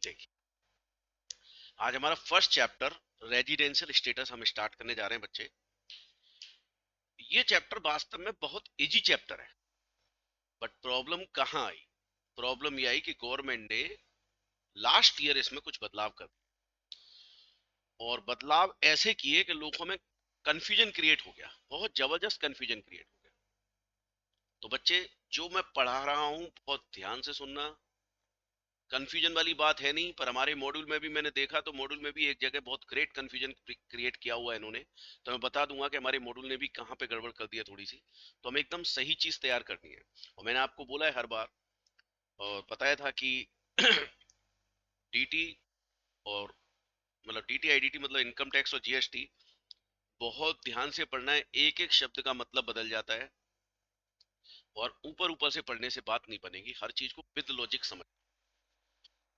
देखिए, आज हमारा फर्स्ट चैप्टर रेजिडेंशियल स्टेटस हम स्टार्ट करने जा रहे हैं बच्चे। ये चैप्टर वास्तव में बहुत इजी चैप्टर है, बट प्रॉब्लम कहाँ आई? प्रॉब्लम ये आई कि गवर्नमेंट ने लास्ट ईयर इसमें कुछ बदलाव कर दिए, और बदलाव ऐसे किए कि लोगों में कंफ्यूजन क्रिएट हो गया, बहुत जबरदस्त कंफ्यूजन क्रिएट हो गया। तो बच्चे, जो मैं पढ़ा रहा हूं बहुत ध्यान से सुनना। कंफ्यूजन वाली बात है नहीं, पर हमारे मॉड्यूल में भी मैंने देखा, तो मॉड्यूल में भी एक जगह बहुत ग्रेट कंफ्यूजन क्रिएट किया हुआ है इन्होंने। तो मैं बता दूंगा कि हमारे मॉड्यूल ने भी कहाँ पे गड़बड़ कर दिया थोड़ी सी। तो हमें एकदम सही चीज तैयार करनी है। और मैंने आपको बोला है हर बार, और बताया था कि डीटी और मतलब डीटी आईडीटी मतलब इनकम टैक्स और जीएसटी बहुत ध्यान से पढ़ना है। एक एक शब्द का मतलब बदल जाता है, और ऊपर ऊपर से पढ़ने से बात नहीं बनेगी। हर चीज को विद लॉजिक समझ।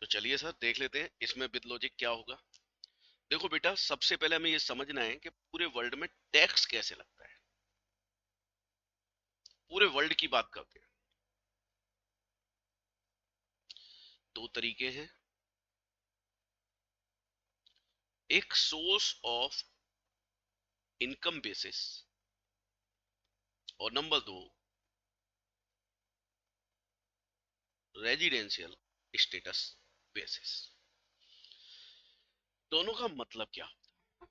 तो चलिए सर, देख लेते हैं इसमें विद लॉजिक क्या होगा। देखो बेटा, सबसे पहले हमें ये समझना है कि पूरे वर्ल्ड में टैक्स कैसे लगता है। पूरे वर्ल्ड की बात करते हैं। दो तरीके हैं, एक सोर्स ऑफ इनकम बेसिस, और नंबर दो रेजिडेंशियल स्टेटस बेसिस। दोनों का मतलब क्या होता है?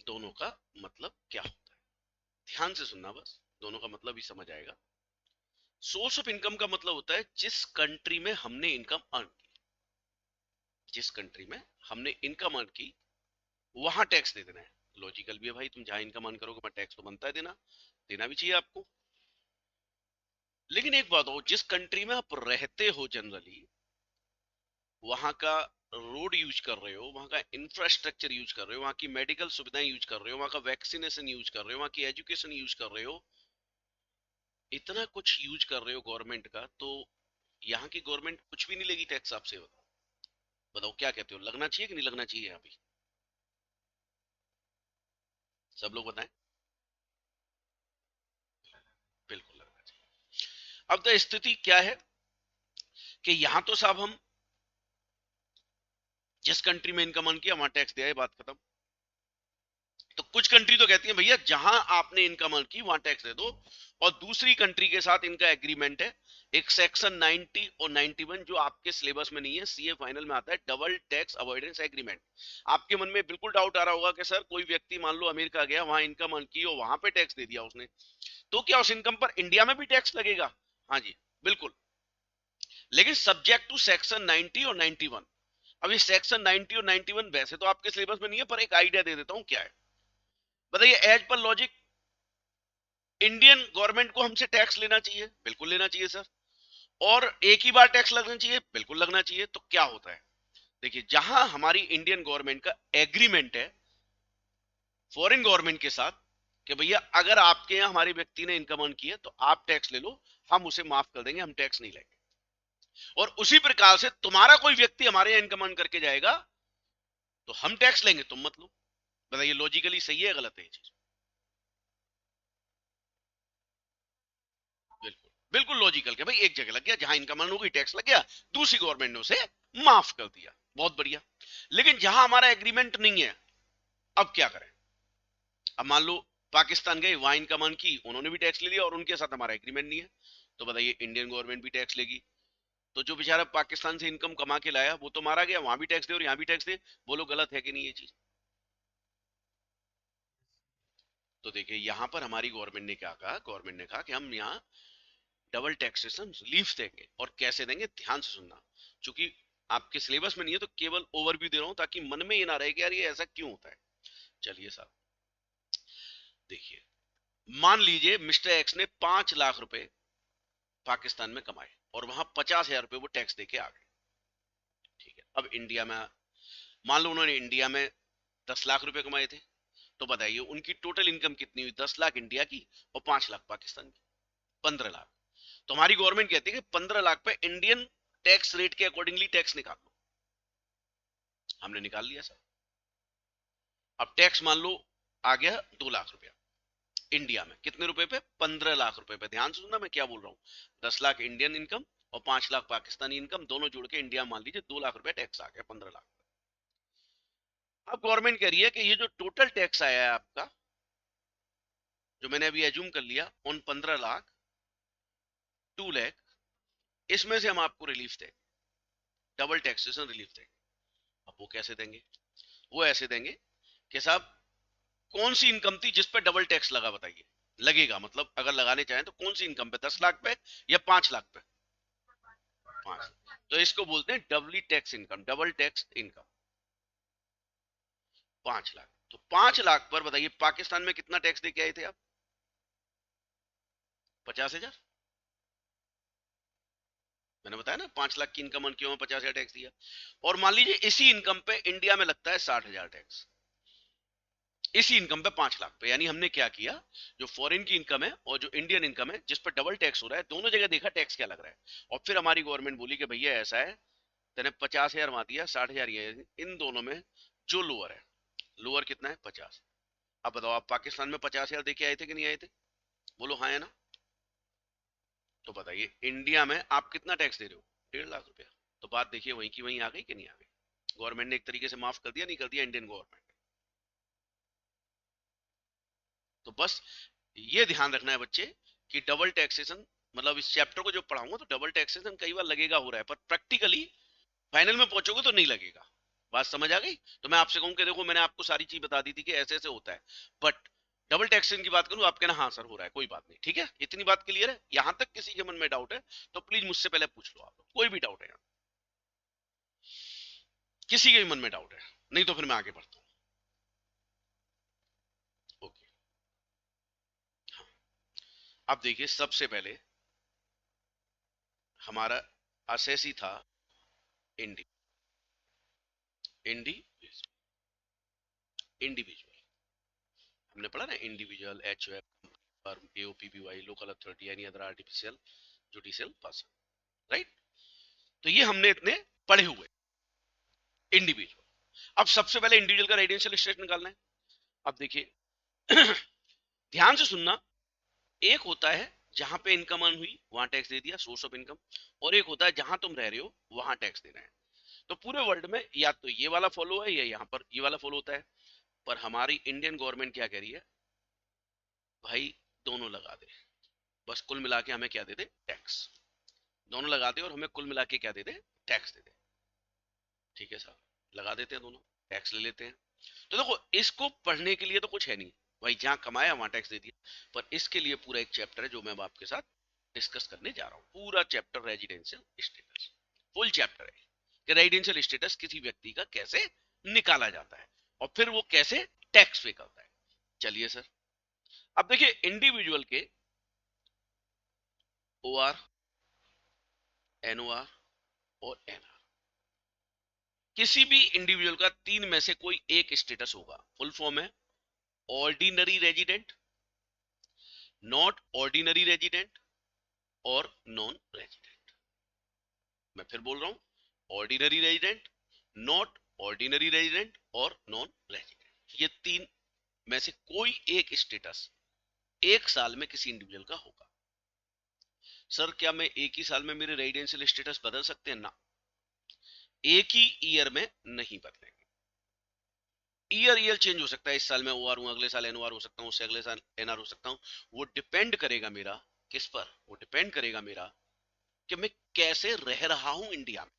दोनों का मतलब क्या होता है, ध्यान से सुनना बस, दोनों का मतलब ही समझ आएगा। सोर्स ऑफ इनकम का मतलब होता है जिस कंट्री में हमने इनकम अर्न की, जिस कंट्री में हमने इनकम अर्न की वहां टैक्स दे देना है। लॉजिकल भी है भाई, तुम जहां इनकम अर्न करोगे वहां टैक्स तो बनता है, देना देना भी चाहिए आपको। लेकिन एक बात हो, जिस कंट्री में आप रहते हो जनरली, वहां का रोड यूज कर रहे हो, वहां का इंफ्रास्ट्रक्चर यूज कर रहे हो, वहां की मेडिकल सुविधाएं यूज कर रहे हो, वहां का वैक्सीनेशन यूज कर रहे हो, वहां की एजुकेशन यूज कर रहे हो, इतना कुछ यूज कर रहे हो गवर्नमेंट का, तो यहाँ की गवर्नमेंट कुछ भी नहीं लेगी टैक्स आपसे? बताओ, बताओ क्या कहते हो, लगना चाहिए कि नहीं लगना चाहिए? यहाँ भी सब लोग बताएं। बिल्कुल लगना चाहिए। अब तो स्थिति क्या है कि यहाँ तो साहब हम जिस कंट्री में इनकम अर्न किया वहां टैक्स दिया है, बात खत्म। तो कुछ कंट्री तो कहती है भैया जहां आपने इनकम अर्न की वहां टैक्स दे दो, और दूसरी कंट्री के साथ इनका एग्रीमेंट है, एक सेक्शन 90 और 91 जो आपके सिलेबस में नहीं है, सीए फाइनल में आता है, डबल टैक्स अवॉइडेंस एग्रीमेंट। आपके मन में बिल्कुल डाउट आ रहा होगा कि सर कोई व्यक्ति मान लो अमेरिका गया, वहां इनकम अर्न की और वहां पे टैक्स दे दिया उसने, तो क्या उस इनकम पर इंडिया में भी टैक्स लगेगा? हाँ जी, बिल्कुल, लेकिन सब्जेक्ट टू सेक्शन 90 और 91। अब ये सेक्शन 90 और 91 वैसे तो आपके सिलेबस में नहीं है, पर एक आइडिया दे देता हूं क्या है। बताइए, as per logic Indian government को हमसे टैक्स लेना चाहिए? बिल्कुल लेना चाहिए सर। और एक ही बार टैक्स लगना चाहिए? बिल्कुल लगना चाहिए। तो क्या होता है, देखिए, जहां हमारी इंडियन गवर्नमेंट का एग्रीमेंट है फॉरेन गवर्नमेंट के साथ कि भैया अगर आपके यहां हमारे व्यक्ति ने इनकम अर्न की है तो आप टैक्स ले लो, हम उसे माफ कर देंगे, हम टैक्स नहीं लेंगे। और उसी प्रकार से तुम्हारा कोई व्यक्ति हमारे यहां इनकम अर्न करके जाएगा तो हम टैक्स लेंगे, तुम मत लो। बताइए, लॉजिकली सही है गलत है ये चीज? बिल्कुल बिल्कुल लॉजिकल के भाई, एक जगह लग गया जहां इनकम अर्न हो गई टैक्स लग गया, दूसरी गवर्नमेंट ने उसे माफ कर दिया, बहुत बढ़िया। लेकिन जहां हमारा एग्रीमेंट नहीं है, अब क्या करें? अब मान लो पाकिस्तान गए, वहां इनकम अर्न की, उन्होंने भी टैक्स ले लिया और उनके साथ हमारा एग्रीमेंट नहीं है, तो बताइए इंडियन गवर्नमेंट भी टैक्स लेगी। तो जो बेचारा पाकिस्तान से इनकम कमा के लाया वो तो मारा गया, वहां भी टैक्स दे और यहाँ भी टैक्स दे। बोलो गलत है कि नहीं ये चीज? तो देखिए, यहां पर हमारी गवर्नमेंट ने क्या कहा, गवर्नमेंट ने कहा कि हम यहाँ डबल टैक्सेशन रिलीफ देंगे। और कैसे देंगे, ध्यान से सुनना, क्योंकि आपके सिलेबस में नहीं है तो केवल ओवरव्यू दे रहा हूं ताकि मन में ये ना रहे कि यार ये ऐसा क्यों होता है। चलिए साहब, देखिए, मान लीजिए मिस्टर एक्स ने 5 लाख रुपए पाकिस्तान में कमाए और वहां 50,000 रुपए वो टैक्स देके आ गए। ठीक है, अब इंडिया में मान लो उन्होंने इंडिया में 10 लाख रुपए कमाए थे, तो बताइए उनकी टोटल इनकम कितनी हुई? 10 लाख इंडिया की और 5 लाख पाकिस्तान की, 15 लाख। तो हमारी गवर्नमेंट कहती है कि 15 लाख पे इंडियन टैक्स रेट के अकॉर्डिंगली टैक्स निकाल लो। हमने निकाल लिया सर। अब टैक्स मान लो आ गया 2 लाख रुपया इंडिया में, कितने रुपए पे? 15 लाख रुपए पे। ध्यान से सुनना मैं क्या बोल रहा हूं, 10 लाख इंडियन इनकम, और 5 लाख पाकिस्तानी इनकम, दोनों जोड़ के इंडिया मान लीजिए 2 लाख रुपए टैक्स आ गया, 15 लाख। अब गवर्नमेंट कह रही है कि ये जो टोटल टैक्स आया है आपका, जो मैंने अभी एज्यूम कर लिया ऑन 15 लाख, 2 लाख, इसमें से हम आपको रिलीफ देंगे, डबल टैक्सेशन रिलीफ देंगे। अब वो कैसे देंगे? वो ऐसे देंगे कि साहब कौन सी इनकम थी जिस पे डबल टैक्स लगा, बताइए। लगेगा मतलब अगर लगाने चाहें तो कौन सी इनकम पे, 10 लाख पे या 5 लाख पे? 5। तो इसको बोलते हैं doubly tax income, double tax income. 5 lakh, तो 5 लाख पर बताइए पाकिस्तान में कितना टैक्स दे के आए थे आप? 50,000। मैंने बताया ना 5 लाख की इनकम क्यों 50,000 टैक्स दिया। और मान लीजिए इसी इनकम पे इंडिया में लगता है 60,000 टैक्स, इसी इनकम पे 5 लाख पे। यानी हमने क्या किया, जो फॉरेन की इनकम है और जो इंडियन इनकम है जिस पर डबल टैक्स हो रहा है, दोनों जगह देखा टैक्स क्या लग रहा है। और फिर हमारी गवर्नमेंट बोली कि भैया ऐसा है, तेने 50,000 वहां दिया, 60,000 ये, इन दोनों में जो लोअर है, लोअर कितना है? 50। अब बताओ आप पाकिस्तान में 50,000 देके आए थे कि नहीं आए थे? बोलो हाँ है ना। तो बताइए इंडिया में आप कितना टैक्स दे रहे हो? 1.5 लाख रुपया। तो बात देखिए वहीं की वहीं आ गई कि नहीं आ गई? गवर्नमेंट ने एक तरीके से माफ कर दिया, नहीं कर दिया? Indian government. तो बस ये ध्यान रखना है बच्चे कि डबल टैक्सेशन, मतलब इस चैप्टर को जो पढ़ाऊंगा तो डबल टैक्सेशन कई बार लगेगा हो रहा है, पर प्रैक्टिकली फाइनल में पहुंचोगे तो नहीं लगेगा। बात समझ आ गई? तो मैं आपसे कहूं कि देखो मैंने आपको सारी चीज बता दी थी कि ऐसे ऐसे होता है, बट डबल टैक्सेशन की बात करूं आप कहना हाँ सर हो रहा है, कोई बात नहीं, ठीक है, इतनी बात क्लियर है। यहां तक किसी के मन में डाउट है तो प्लीज मुझसे पहले पूछ लो, आप कोई भी डाउट है, किसी के भी मन में डाउट है, नहीं तो फिर मैं आगे बढ़ता हूँ। ओके, अब देखिए सबसे पहले हमारा असेस ही था इंडी इंडी इंडिविजुअल। हमने पढ़ा ना, individual, HUF, firm, AOP BOI, local authority, any other artificial judicial person, right. तो ये हमने इतने पढ़े हुए इंडिविजुअल। अब सबसे पहले इंडिविजुअल का रेजिडेंशियल स्टेटस निकालना है। अब देखिए ध्यान से सुनना, एक होता है जहां पे इनकम अर्न हुई वहां टैक्स दे दिया, सोर्स ऑफ इनकम, और एक होता है जहां तुम रह रहे हो वहां टैक्स देना है। तो पूरे वर्ल्ड में या तो ये वाला फॉलो है या यहाँ पर ये वाला फॉलो होता है, पर हमारी इंडियन गवर्नमेंट क्या कह रही है, भाई दोनों लगा दे, बस कुल मिला के हमें क्या दे दे? टैक्स। दोनों लगा दे और हमें कुल मिला के क्या दे दे? टैक्स दे दे। ठीक है साहब, लगा देते हैं दोनों, टैक्स ले लेते हैं। तो देखो इसको पढ़ने के लिए तो कुछ है नहीं भाई, जहां कमाया वहां टैक्स दे दिया, पर इसके लिए पूरा एक चैप्टर है जो मैं अब आपके साथ डिस्कस करने जा रहा हूं, पूरा chapter residential status, full chapter है कि रेजिडेंशियल स्टेटस किसी व्यक्ति का कैसे निकाला जाता है और फिर वो कैसे टैक्स पे करता है। चलिए सर, अब देखिए इंडिविजुअल के O R, N O R और एन आर, किसी भी इंडिविजुअल का तीन में से कोई एक स्टेटस होगा। फुल फॉर्म है ordinary resident, not ordinary resident और नॉन रेजिडेंट। मैं फिर बोल रहा हूं, ordinary resident, not ordinary resident और नॉन रेजिडेंट। ये तीन में से कोई एक स्टेटस एक साल में किसी इंडिविजुअल का होगा। सर क्या मैं एक ही साल में मेरे रेजिडेंशियल स्टेटस बदल सकते हैं? ना, एक ही ईयर में नहीं बदलेंगे। ईयर ईयर चेंज हो सकता है, इस साल में ओआर हूं, अगले साल एनओआर हो सकता हूं, उससे अगले साल एनआर हो सकता हूं। वो डिपेंड करेगा मेरा किस पर? वो डिपेंड करेगा मेरा कि मैं कैसे रह रहा हूं इंडिया में,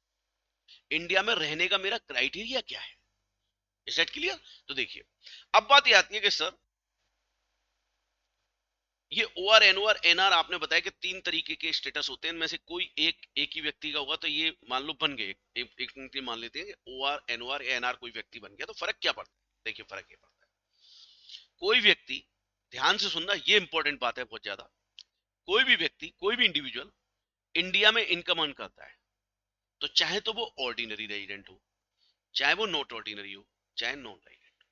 इंडिया में रहने का मेरा क्राइटेरिया क्या है। Is that clear? तो देखिए अब बात ये आती है कि सर ये ओआर एनओआर एनआर आपने बताया कि तीन तरीके के स्टेटस होते हैं, इनमें से कोई एक ही व्यक्ति का होगा, तो ये मान लो बन गए, एक मान लेते हैं कि ओआर एनओआर एनआर कोई व्यक्ति बन गया, तो फर्क क्या पड़ता है? देखिए फर्क ये पड़ता है, कोई व्यक्ति, ध्यान से सुनना ये इंपॉर्टेंट बात है बहुत ज्यादा, कोई भी व्यक्ति, कोई भी इंडिविजुअल इंडिया में इनकम अर्न करता है, तो चाहे तो वो ऑर्डिनरी रेजिडेंट हो, चाहे वो नॉट ऑर्डिनरी हो, चाहे नॉन रेजिडेंट,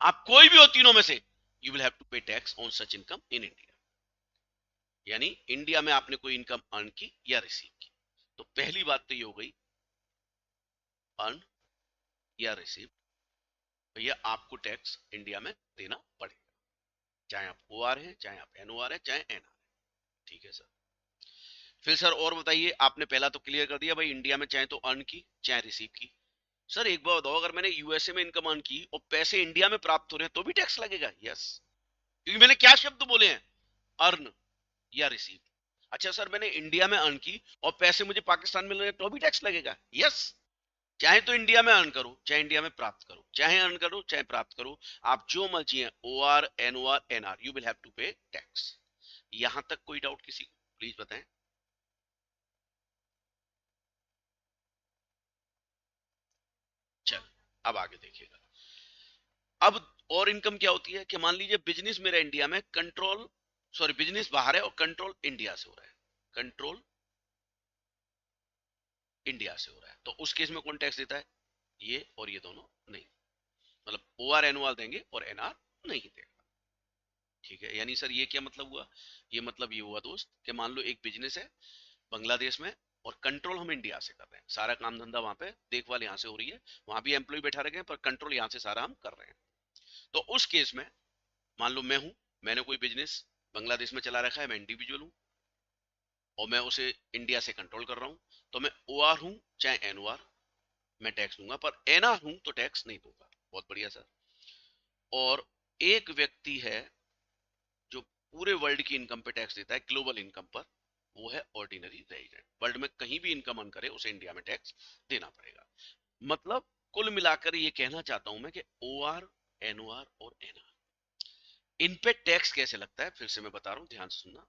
आप कोई भी हो तीनों में से, you will have to pay tax on such income in India. यानी इंडिया में आपने कोई इनकम अर्न की या रिसीव की, तो पहली बात तो ये हो गई, अर्न या रिसीव, भैया आपको टैक्स इंडिया में देना पड़ेगा, चाहे आप ओ आर है, चाहे आप एन ओ आर है, चाहे एन आर है। ठीक है सर, फिर सर और बताइए, आपने पहला तो क्लियर कर दिया भाई, इंडिया में चाहे तो अर्न की चाहे रिसीव की। सर एक बार बताओ, अगर मैंने यूएसए में इनकम अर्न की और पैसे इंडिया में प्राप्त हो रहे हैं तो भी टैक्स लगेगा? यस, क्योंकि मैंने क्या शब्द बोले हैं, अर्न या रिसीव। अच्छा सर, मैंने इंडिया में अर्न की और पैसे मुझे पाकिस्तान में मिल रहे हैं तो भी टैक्स लगेगा? यस, चाहे तो इंडिया में अर्न करो चाहे इंडिया में प्राप्त करो, चाहे अर्न करो चाहे प्राप्त करो, आप जो मर्जी है, O R N O R N R, you will have to pay tax. यहां तक कोई डाउट किसी को? प्लीज बताएं। चल, अब आगे देखिएगा। अब और इनकम क्या होती है कि मान लीजिए बिजनेस मेरा इंडिया में, कंट्रोल सॉरी बिजनेस बाहर है और कंट्रोल इंडिया से हो रहा है, कंट्रोल इंडिया से हो रहा है, तो उस केस में कौन टैक्स देता है? ये और ये दोनों नहीं, मतलब ओ आर एन देंगे और एन आर नहीं देगा। ठीक है, यानी सर ये क्या मतलब हुआ? ये मतलब ये हुआ दोस्त कि मान लो एक बिजनेस है बांग्लादेश में और कंट्रोल हम इंडिया से कर रहे हैं, सारा काम धंधा वहां पे, देखभाल यहाँ से हो रही है, वहां भी एम्प्लॉय बैठा रखे हैं पर कंट्रोल यहाँ से सारा हम कर रहे हैं। तो उस केस में मान लो मैं हूं, मैंने कोई बिजनेस बांग्लादेश में चला रखा है, मैं इंडिविजुअल हूं और मैं उसे इंडिया से कंट्रोल कर रहा हूं, तो मैं ओ आर हूं चाहे एन ओ आर, मैं टैक्स दूंगा, पर एन आर हूं तो टैक्स नहीं दूंगा। बहुत बढ़िया सर। और एक व्यक्ति है जो पूरे वर्ल्ड की इनकम पे टैक्स देता है, ग्लोबल इनकम पर, वो है ऑर्डिनरी रेजिडेंट। वर्ल्ड में कहीं भी इनकम अर्न करे उसे इंडिया में टैक्स देना पड़ेगा। मतलब कुल मिलाकर ये कहना चाहता हूं मैं कि O R N O R और एन आर, इन पे टैक्स कैसे लगता है फिर से मैं बता रहा हूं, ध्यान से सुनना।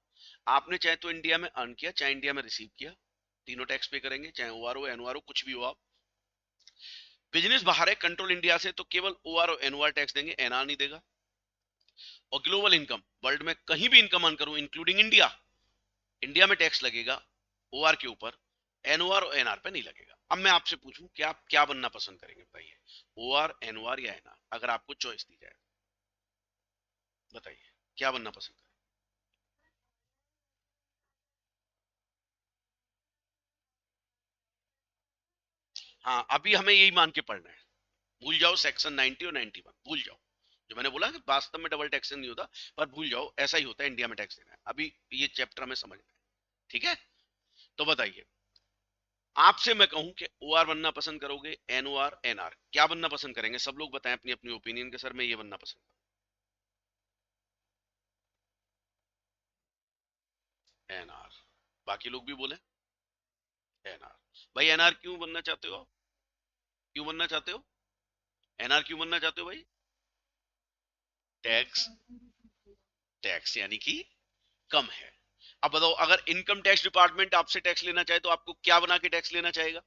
आपने चाहे तो इंडिया में अर्न किया चाहे इंडिया में रिसीव किया, तीनों टैक्स पे करेंगे, चाहे ओ आर हो एन ओ आर हो कुछ भी हो। आप बिजनेस बाहर है कंट्रोल इंडिया से तो केवल ओ आर और एन ओ आर टैक्स देंगे, एन आर नहीं देगा। और ग्लोबल इनकम, वर्ल्ड में कहीं भी इनकम अर्न करूं इंक्लूडिंग इंडिया, इंडिया में टैक्स लगेगा ओ आर के ऊपर, एन ओ आर और एन आर पे नहीं लगेगा। अब मैं आपसे पूछूं कि आप क्या बनना पसंद करेंगे, बताइए, O R N O R या एन आर, अगर आपको चॉइस दी जाए बताइए क्या बनना पसंद करेंगे? हाँ, अभी हमें यही मान के पढ़ना है, भूल जाओ सेक्शन 90 और 91, भूल जाओ जो मैंने बोला कि वास्तव में डबल टैक्सेशन नहीं होता, पर भूल जाओ ऐसा ही होता है, इंडिया में टैक्स देना है। अभी ये चैप्टर हमें समझना है, ठीक है? तो बताइए, आपसे मैं कहूं कि ओ आर बनना पसंद करोगे, N O R N R, क्या बनना पसंद करेंगे? सब लोग बताएं अपनी अपनी ओपिनियन के, सर मैं ये बनना पसंद करूं एन आर, बाकी लोग भी बोले एन आर। भाई एन आर क्यों बनना चाहते हो? क्यों बनना चाहते हो? एन आर क्यों बनना चाहते हो भाई? टैक्स, टैक्स यानी कि कम है। अब बताओ, अगर इनकम टैक्स डिपार्टमेंट आपसे टैक्स लेना चाहे तो आपको क्या बना के टैक्स लेना चाहेगा?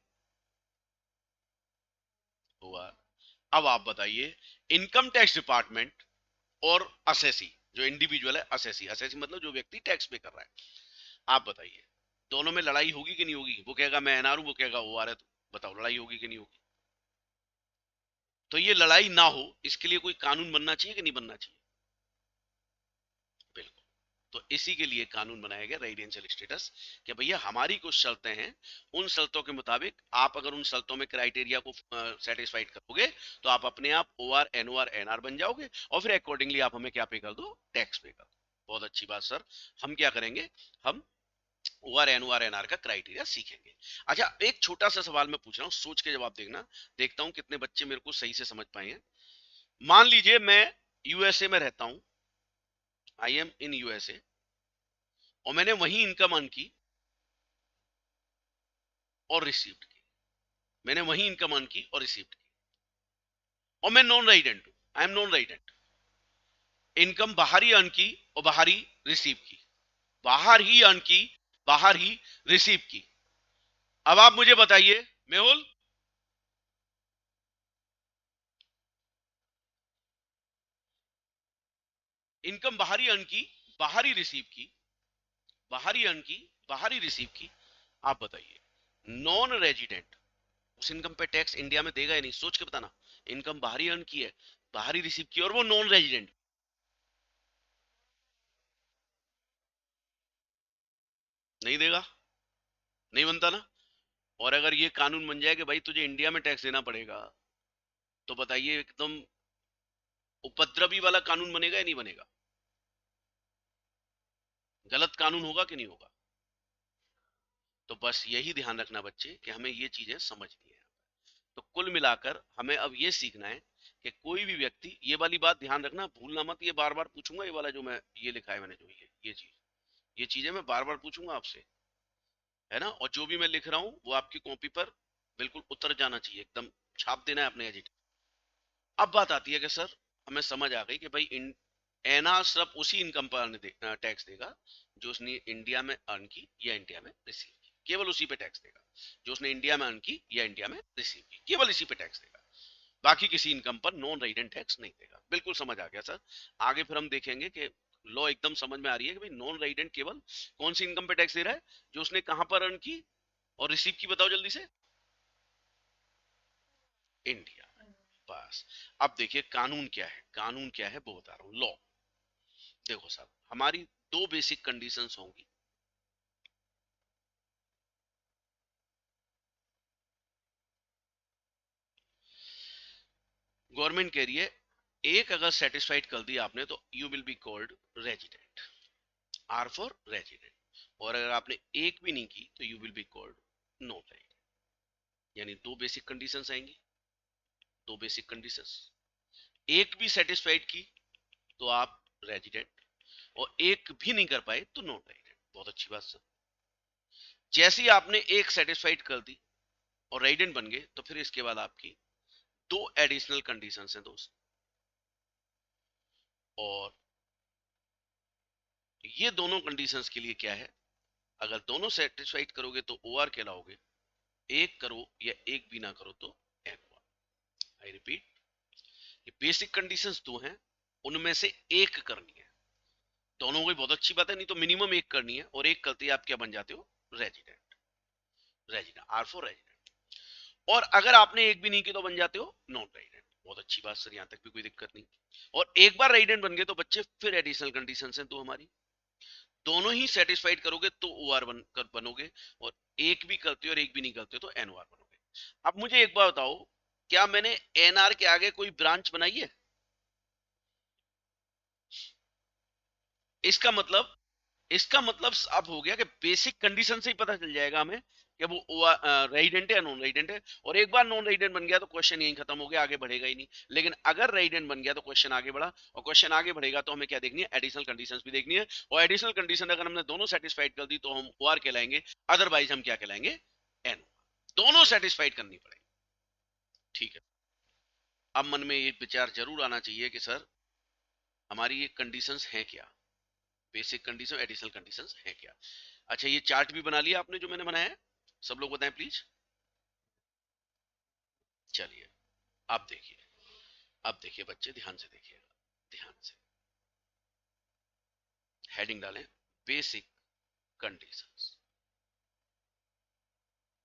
हुआ। अब आप बताइए, इनकम टैक्स डिपार्टमेंट और असेसी, जो इंडिविजुअल है, असेसी, असेसी मतलब जो व्यक्ति टैक्स पे कर रहा है, आप बताइए दोनों में लड़ाई होगी कि नहीं होगी? वो कहेगा मैं एनआर हूं, वो कहेगा ओआर है, तो बताओ लड़ाई होगी कि नहीं होगी? तो ये लड़ाई ना हो इसके लिए कोई कानून बनना चाहिए कि नहीं बनना चाहिए? बिल्कुल। तो इसी के लिए कानून बनाया गया रेजिडेंशियल स्टेटस, कि भैया हमारी कुछ शर्तें हैं, उन शर्तों के मुताबिक आप अगर उन शर्तों में क्राइटेरिया को सेटिस्फाइड करोगे तो आप अपने आप O R N O R N R बन जाओगे, और फिर अकॉर्डिंगली आप हमें क्या पे कर दो? टैक्स पे कर दो। बहुत अच्छी बात सर। हम क्या करेंगे, हम O R N O R N R का क्राइटेरिया सीखेंगे। अच्छा, एक छोटा सा सवाल मैं पूछ रहा हूँ, सोच के जवाब देखना, देखता हूँ कितने बच्चे मेरे को सही से समझ पाए हैं। मान लीजिए मैं यूएसए में रहता हूँ, आई एम इन यूएसए, और मैंने वही इनकम अर्न की और रिसीव की, मैंने वही इनकम अर्न की और रिसीव की, और मैं नॉन रेजिडेंट हूं, I am non resident, income बाहर ही अर्न की और बाहर ही रिसीव की, बाहर ही अर्न की, बाहर ही रिसीव की। अब आप मुझे बताइए मेहुल, इनकम बाहर ही अर्न की, बाहर ही रिसीव की, बाहर ही अर्न की, बाहर ही रिसीव की, आप बताइए, नॉन रेजिडेंट उस इनकम पे टैक्स इंडिया में देगा या नहीं? सोच के बताना। इनकम बाहर ही अर्न की है, बाहर ही रिसीव की, और वो नॉन रेजिडेंट, नहीं देगा, नहीं बनता ना। और अगर ये कानून बन जाए कि भाई तुझे इंडिया में टैक्स देना पड़ेगा, तो बताइए एकदम उपद्रवी वाला कानून बनेगा या नहीं बनेगा? गलत कानून होगा कि नहीं होगा? तो बस यही ध्यान रखना बच्चे कि हमें ये चीजें समझनी है। तो कुल मिलाकर हमें अब ये सीखना है कि कोई भी व्यक्ति, ये वाली बात ध्यान रखना, भूलना मत, ये बार बार पूछूंगा, ये वाला जो मैं ये लिखा है मैंने, जो ये चीजें मैं बार बार पूछूंगा आपसे, है ना। और जो भी मैं लिख रहा हूँ वो आपकी कॉपी पर बिल्कुल उतर जाना चाहिए, एकदम छाप देना है अपने एजिट। अब बात आती है कि सर हमें समझ आ गई कि भाई एनआर सिर्फ उसी इनकम पर टैक्स देगा जो उसने इंडिया में अर्न की या इंडिया में रिसीव की, केवल उसी पे टैक्स देगा। जो उसने इंडिया में अर्न की या इंडिया में रिसीव की, केवल इसी पे टैक्स देगा। बाकी किसी इनकम पर नॉन रेजिडेंट टैक्स नहीं देगा। बिल्कुल समझ आ गया सर। आगे फिर हम देखेंगे कि लॉ एकदम समझ में आ रही है कि भाई नॉन रेजिडेंट केवल कौन सी इनकम पे टैक्स दे रहा है, जो उसने कहां पर अर्न की और रिसीव की, बताओ जल्दी से। इंडिया। बस। अब देखिए कानून क्या है, कानून क्या है वो बता रहा हूं, लॉ। देखो साहब, हमारी दो बेसिक कंडीशंस होंगी। गवर्नमेंट कह रही है एक अगर सेटिस्फाइड कर दिया आपने तो you will be called resident, R for resident. और अगर आपने एक भी नहीं की तो you will be called non resident. यानी दो बेसिक कंडीशंस आएंगी, दो बेसिक कंडीशंस। एक भी सेटिस्फाइड की तो आप रेजिडेंट, और एक भी नहीं कर पाए तो नॉन रेजिडेंट। बहुत अच्छी बात सर। जैसे ही आपने एक सेटिस्फाइड कर दी और रेजिडेंट बन गए तो फिर इसके बाद आपकी दो एडिशनल कंडीशंस हैं दोस्त। और ये दोनों कंडीशंस के लिए क्या है, अगर दोनों सेटिस्फाइड करोगे तो ओआर कहलाओगे, एक करो या एक भी ना करो तो एनओआर। आई रिपीट, ये बेसिक कंडीशंस दो हैं, उनमें से एक करनी है। दोनों को बहुत अच्छी बात है, नहीं तो मिनिमम एक करनी है, और एक करते ही आप क्या बन जाते हो, resident. Resident, R for resident. और अगर आपने एक भी नहीं की तो बन जाते हो नॉन रेजिडेंट। बहुत अच्छी बात सर, यहां तक भी कोई दिक्कत नहीं। और एक बार रेजिडेंट बन गए तो बच्चे फिर एडिशनल कंडीशंस हैं दो हमारी। दोनों ही सेटिस्फाइड करोगे तो ओआर बनोगे, और एक भी करते हो और एक भी नहीं करते हो तो एनओआर बनोगे। अब मुझे एक बात बताओ, क्या मैंने एनआर के आगे कोई ब्रांच बनाई है? इसका मतलब, इसका मतलब अब हो गया कि बेसिक कंडीशन से ही पता चल जाएगा हमें कि वो रेजिडेंट है या नॉन रेजिडेंट है। और एक बार नॉन रेजिडेंट बन गया तो क्वेश्चन यहीं खत्म हो गया, आगे बढ़ेगा ही नहीं। लेकिन अगर रेजिडेंट बन गया तो क्वेश्चन आगे बढ़ा, और क्वेश्चन आगे बढ़ेगा तो हमें क्या देखनी है, एडिशनल कंडीशंस भी देखनी है। और एडिशनल कंडीशन अगर हमने दोनों सेटिस्फाइड कर दी तो हम ओआर कहलाएंगे, अदरवाइज हम क्या कहलाएंगे, एन। दोनों सेटिस्फाइड करनी पड़ेगी। ठीक है। अब मन में ये विचार जरूर आना चाहिए कि सर हमारी ये कंडीशंस हैं क्या, बेसिक कंडीशन एडिशनल कंडीशंस हैं क्या। अच्छा, ये चार्ट भी बना लिया आपने जो मैंने बनाया है? सब लोग बताएं प्लीज। चलिए, अब देखिए, अब देखिए बच्चे, ध्यान से देखिएगा, ध्यान से। हेडिंग डालें, बेसिक कंडीशंस,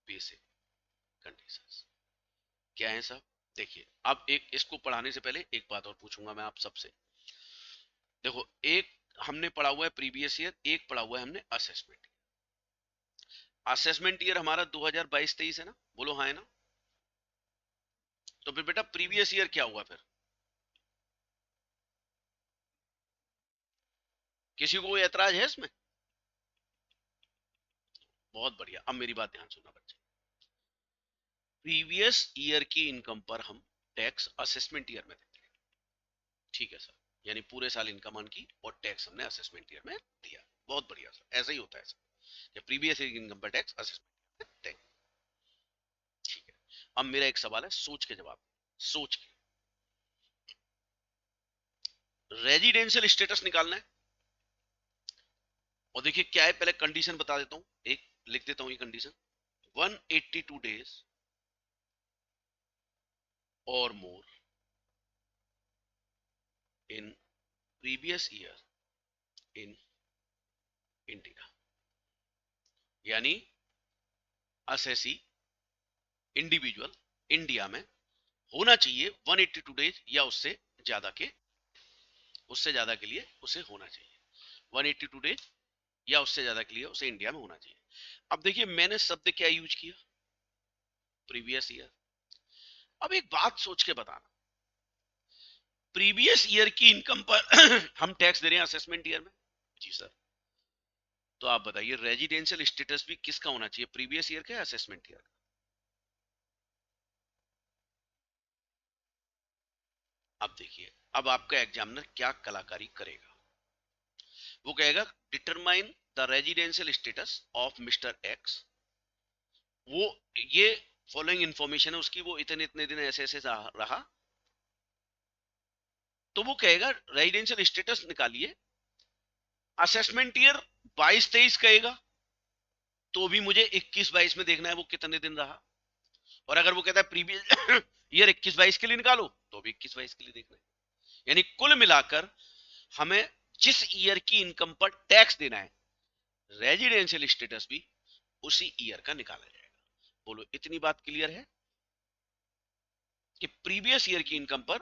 बेसिक कंडीशंस क्या है साहब? देखिए, अब एक इसको पढ़ाने से पहले एक बात और पूछूंगा मैं आप सबसे। देखो, एक हमने पढ़ा हुआ है प्रीवियस ईयर, एक पढ़ा हुआ है हमने असेसमेंट। असेसमेंट ईयर हमारा 2022-23 है ना, बोलो हाँ है ना। तो फिर बेटा प्रीवियस ईयर क्या हुआ फिर? किसी को कोई ऐतराज है इसमें? बहुत बढ़िया। अब मेरी बात ध्यान सुनना बच्चे, प्रीवियस ईयर की इनकम पर हम टैक्स असेसमेंट ईयर में देते हैं। ठीक है सर, यानी पूरे साल इनकम अर्न की और टैक्स हमने असेसमेंट ईयर में दिया। बहुत बढ़िया सर, ऐसा ही होता है सर, प्रीवियस ईयर की इनकम पर टैक्स असेसमेंट ईयर में। ठीक है। अब मेरा एक सवाल है, सोच के जवाब, सोच के। रेजिडेंशियल स्टेटस निकालना है, और देखिए क्या है, पहले कंडीशन बता देता हूं, एक लिख देता हूं ये कंडीशन। 182 डेज और more in previous year in India. यानी असेसी इंडिविजुअल इंडिया में होना चाहिए 182 डेज या उससे ज्यादा के, उससे ज्यादा के लिए उसे होना चाहिए 182 डेज या उससे ज्यादा के लिए उसे इंडिया में होना चाहिए। अब देखिए मैंने शब्द क्या यूज किया, प्रीवियस ईयर। अब एक बात सोच के बताना, प्रीवियस ईयर की इनकम पर हम टैक्स दे रहे हैं असेसमेंट ईयर में, जी सर। तो आप बताइए रेजिडेंशियल स्टेटस भी किसका होना चाहिए, प्रीवियस ईयर का या असेसमेंट ईयर का? अब देखिए, अब आपका एग्जामिनर क्या कलाकारी करेगा। वो कहेगा determine the residential status of mister x. वो ये फॉलोइंग इंफॉर्मेशन है उसकी, वो इतने इतने दिन ऐसे ऐसे रहा, तो वो कहेगा रेजिडेंशियल स्टेटस निकालिए। असेसमेंट ईयर 22-23 कहेगा, तो भी मुझे 21-22 में देखना है वो कितने दिन रहा। और अगर वो कहता है प्रीवियस ईयर 21-22 के लिए निकालो, तो भी 21-22 के लिए देखना है। यानी कुल मिलाकर हमें जिस ईयर की इनकम पर टैक्स देना है, रेजिडेंशियल स्टेटस भी उसी ईयर का निकाला जाएगा। बोलो इतनी बात क्लियर है कि प्रीवियस ईयर की इनकम पर,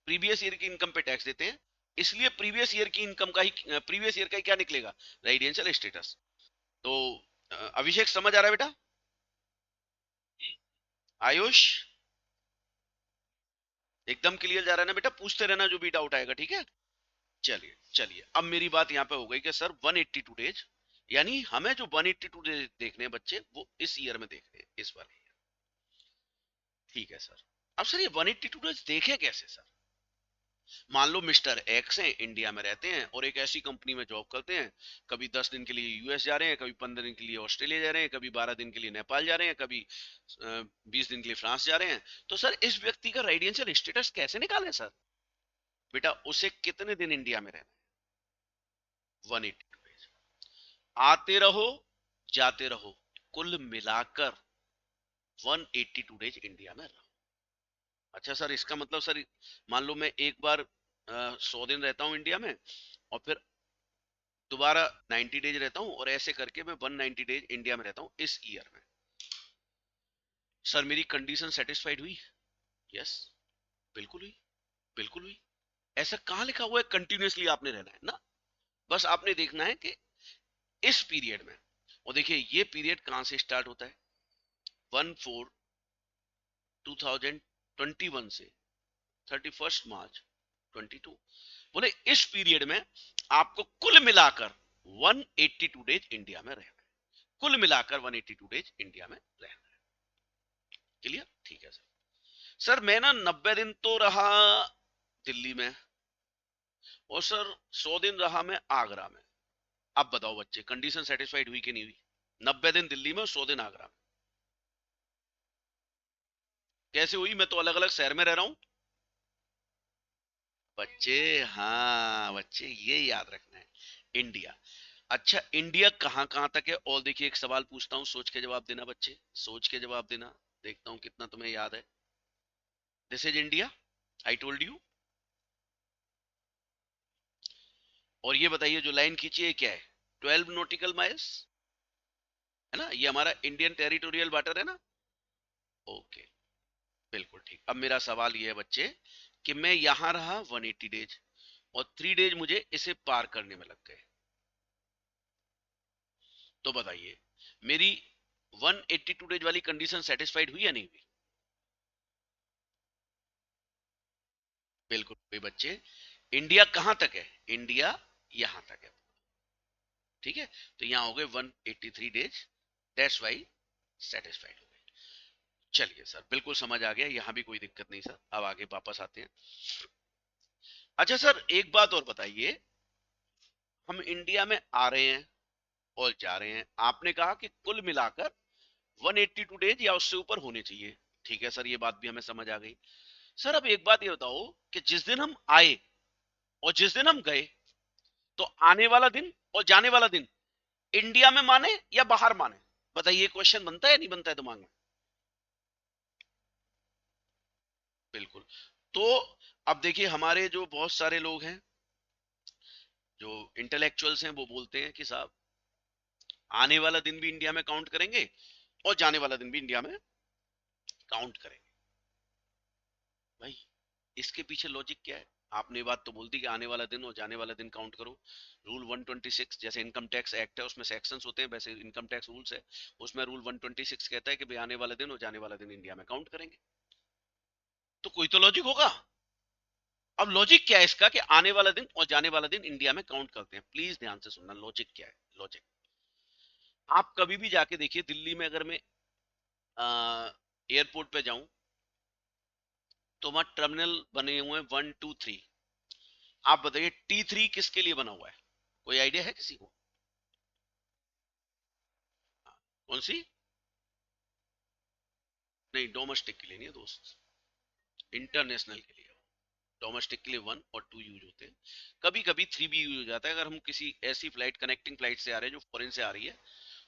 प्रीवियस ईयर की इनकम पे टैक्स देते हैं, इसलिए प्रीवियस ईयर की इनकम का ही, प्रीवियस ईयर का ही क्या निकलेगा, रेजिडेंशियल स्टेटस। तो अभिषेक समझ आ रहा है बेटा? आयुष एकदम क्लियर जा रहा है ना बेटा? पूछते रहना जो भी डाउट आएगा, ठीक है? चलिए चलिए, अब मेरी बात यहाँ पे हो गई कि सर 182 डेज, यानी हमें जो 182 डेज देखने हैं बच्चे, वो इस ईयर में देखने हैं, इस वाले ईयर। ठीक है सर। अब सर ये 182 डेज देखे कैसे सर? मान लो मिस्टर एक्स हैं, इंडिया में रहते हैं और एक ऐसी कंपनी में जॉब करते हैं, कभी 10 दिन के लिए यूएस जा रहे हैं, कभी 15 दिन के लिए ऑस्ट्रेलिया जा रहे हैं, कभी 12 दिन के लिए नेपाल जा रहे हैं, कभी 20 दिन के लिए फ्रांस जा रहे हैं। तो सर इस व्यक्ति का रेजिडेंशियल स्टेटस कैसे निकालें सर? बेटा उसे कितने दिन इंडिया में रहना है? 182 डेज। आते रहो जाते रहो, कुल मिलाकर 182 डेज इंडिया में रहो। अच्छा सर इसका मतलब सर, मान लो मैं एक बार 100 दिन रहता हूं इंडिया में, और फिर दोबारा 90 डेज रहता हूं, और ऐसे करके मैं 190 डेज इंडिया में रहता हूं इस ईयर में। सर मेरी कंडीशन सेटिस्फाइड हुई? यस, बिल्कुल हुई, बिल्कुल हुई। ऐसा कहां लिखा हुआ है कंटिन्यूअसली आपने रहना है ना? बस आपने देखना है कि इस पीरियड में, और देखिए ये पीरियड कहां से स्टार्ट होता है, 1/4/2021 से 31 मार्च 22। बोले इस पीरियड में आपको कुल मिलाकर 182 डेज इंडिया में रहना है, कुल मिलाकर 182 डेज इंडिया में रहना है। क्लियर? ठीक है सर। सर मैं ना 90 दिन तो रहा दिल्ली में, और सर 100 दिन रहा मैं आगरा में। अब बताओ बच्चे कंडीशन सेटिस्फाइड हुई कि नहीं हुई? 90 दिन दिल्ली में और 100 दिन आगरा में, कैसे हुई? मैं तो अलग अलग शहर में रह रहा हूं बच्चे। हाँ बच्चे ये याद रखना है, इंडिया। अच्छा इंडिया कहां कहां तक है? और देखिए एक सवाल पूछता हूं, सोच के जवाब देना बच्चे, सोच के जवाब देना, देखता हूं कितना तुम्हें याद है। This is India, I told you. और ये बताइए जो लाइन खींची है क्या है? 12 नॉटिकल माइल्स, है ना? ये हमारा इंडियन टेरिटोरियल वाटर है ना? ओके, बिल्कुल ठीक। अब मेरा सवाल ये है बच्चे कि मैं यहां रहा 180 डेज, और 3 डेज मुझे इसे पार करने में लग गए। तो बताइए मेरी 182 डेज वाली कंडीशन सेटिस्फाइड हुई या नहीं हुई? बिल्कुल भाई बच्चे। इंडिया कहां तक है? इंडिया यहां तक है, ठीक है? तो यहां हो गए 183 डेज, दैट्स वाई सेटिस्फाइड हो गए। चलिए सर बिल्कुल समझ आ गया, यहां भी कोई दिक्कत नहीं सर। अब आगे वापस आते हैं। अच्छा सर एक बात और बताइए, हम इंडिया में आ रहे हैं और जा रहे हैं, आपने कहा कि कुल मिलाकर 182 डेज या उससे ऊपर होने चाहिए। ठीक है सर, ये बात भी हमें समझ आ गई। सर अब एक बात ये बताओ कि जिस दिन हम आए और जिस दिन हम गए, तो आने वाला दिन और जाने वाला दिन इंडिया में माने या बाहर माने? बताइए क्वेश्चन बनता है या नहीं बनता है दिमाग में? बिल्कुल। तो अब देखिए हमारे जो बहुत सारे लोग हैं, जो इंटेलेक्चुअल्स हैं, वो बोलते हैं कि साहब आने वाला दिन भी इंडिया में काउंट करेंगे और जाने वाला दिन भी इंडिया में काउंट करेंगे। भाई इसके पीछे लॉजिक क्या है? आपने ये बात तो बोल दी कि आने वाला दिन और जाने वाला दिन काउंट करो। रूल 126 जैसे इनकम टैक्स एक्ट है उसमें सेक्शंस होते हैं, वैसे इनकम टैक्स रूल्स है, उसमें रूल 126 कहता है कि भाई आने वाला दिन और जाने वाला दिन इंडिया में काउंट करेंगे। तो कोई तो लॉजिक होगा। अब लॉजिक क्या है इसका कि आने वाला दिन और जाने वाला दिन इंडिया में काउंट करते हैं? प्लीज ध्यान से सुनना, लॉजिक क्या है? लॉजिक आप कभी भी जाके देखिए दिल्ली में, अगर मैं एयरपोर्ट पे जाऊं तो वहां टर्मिनल बने हुए हैं 1 2 3। आप बताइए T3 किसके लिए बना हुआ है? कोई आइडिया है किसी को? कौन सी? नहीं, डोमेस्टिक के लिए नहीं है दोस्त, इंटरनेशनल के लिए। डोमेस्टिक के लिए 1 और 2 यूज होते हैं, कभी कभी 3 भी यूज हो जाता है। अगर हम किसी ऐसी फ्लाइट, कनेक्टिंग फ्लाइट से आ रहे हैं जो फॉरेन से आ रही है,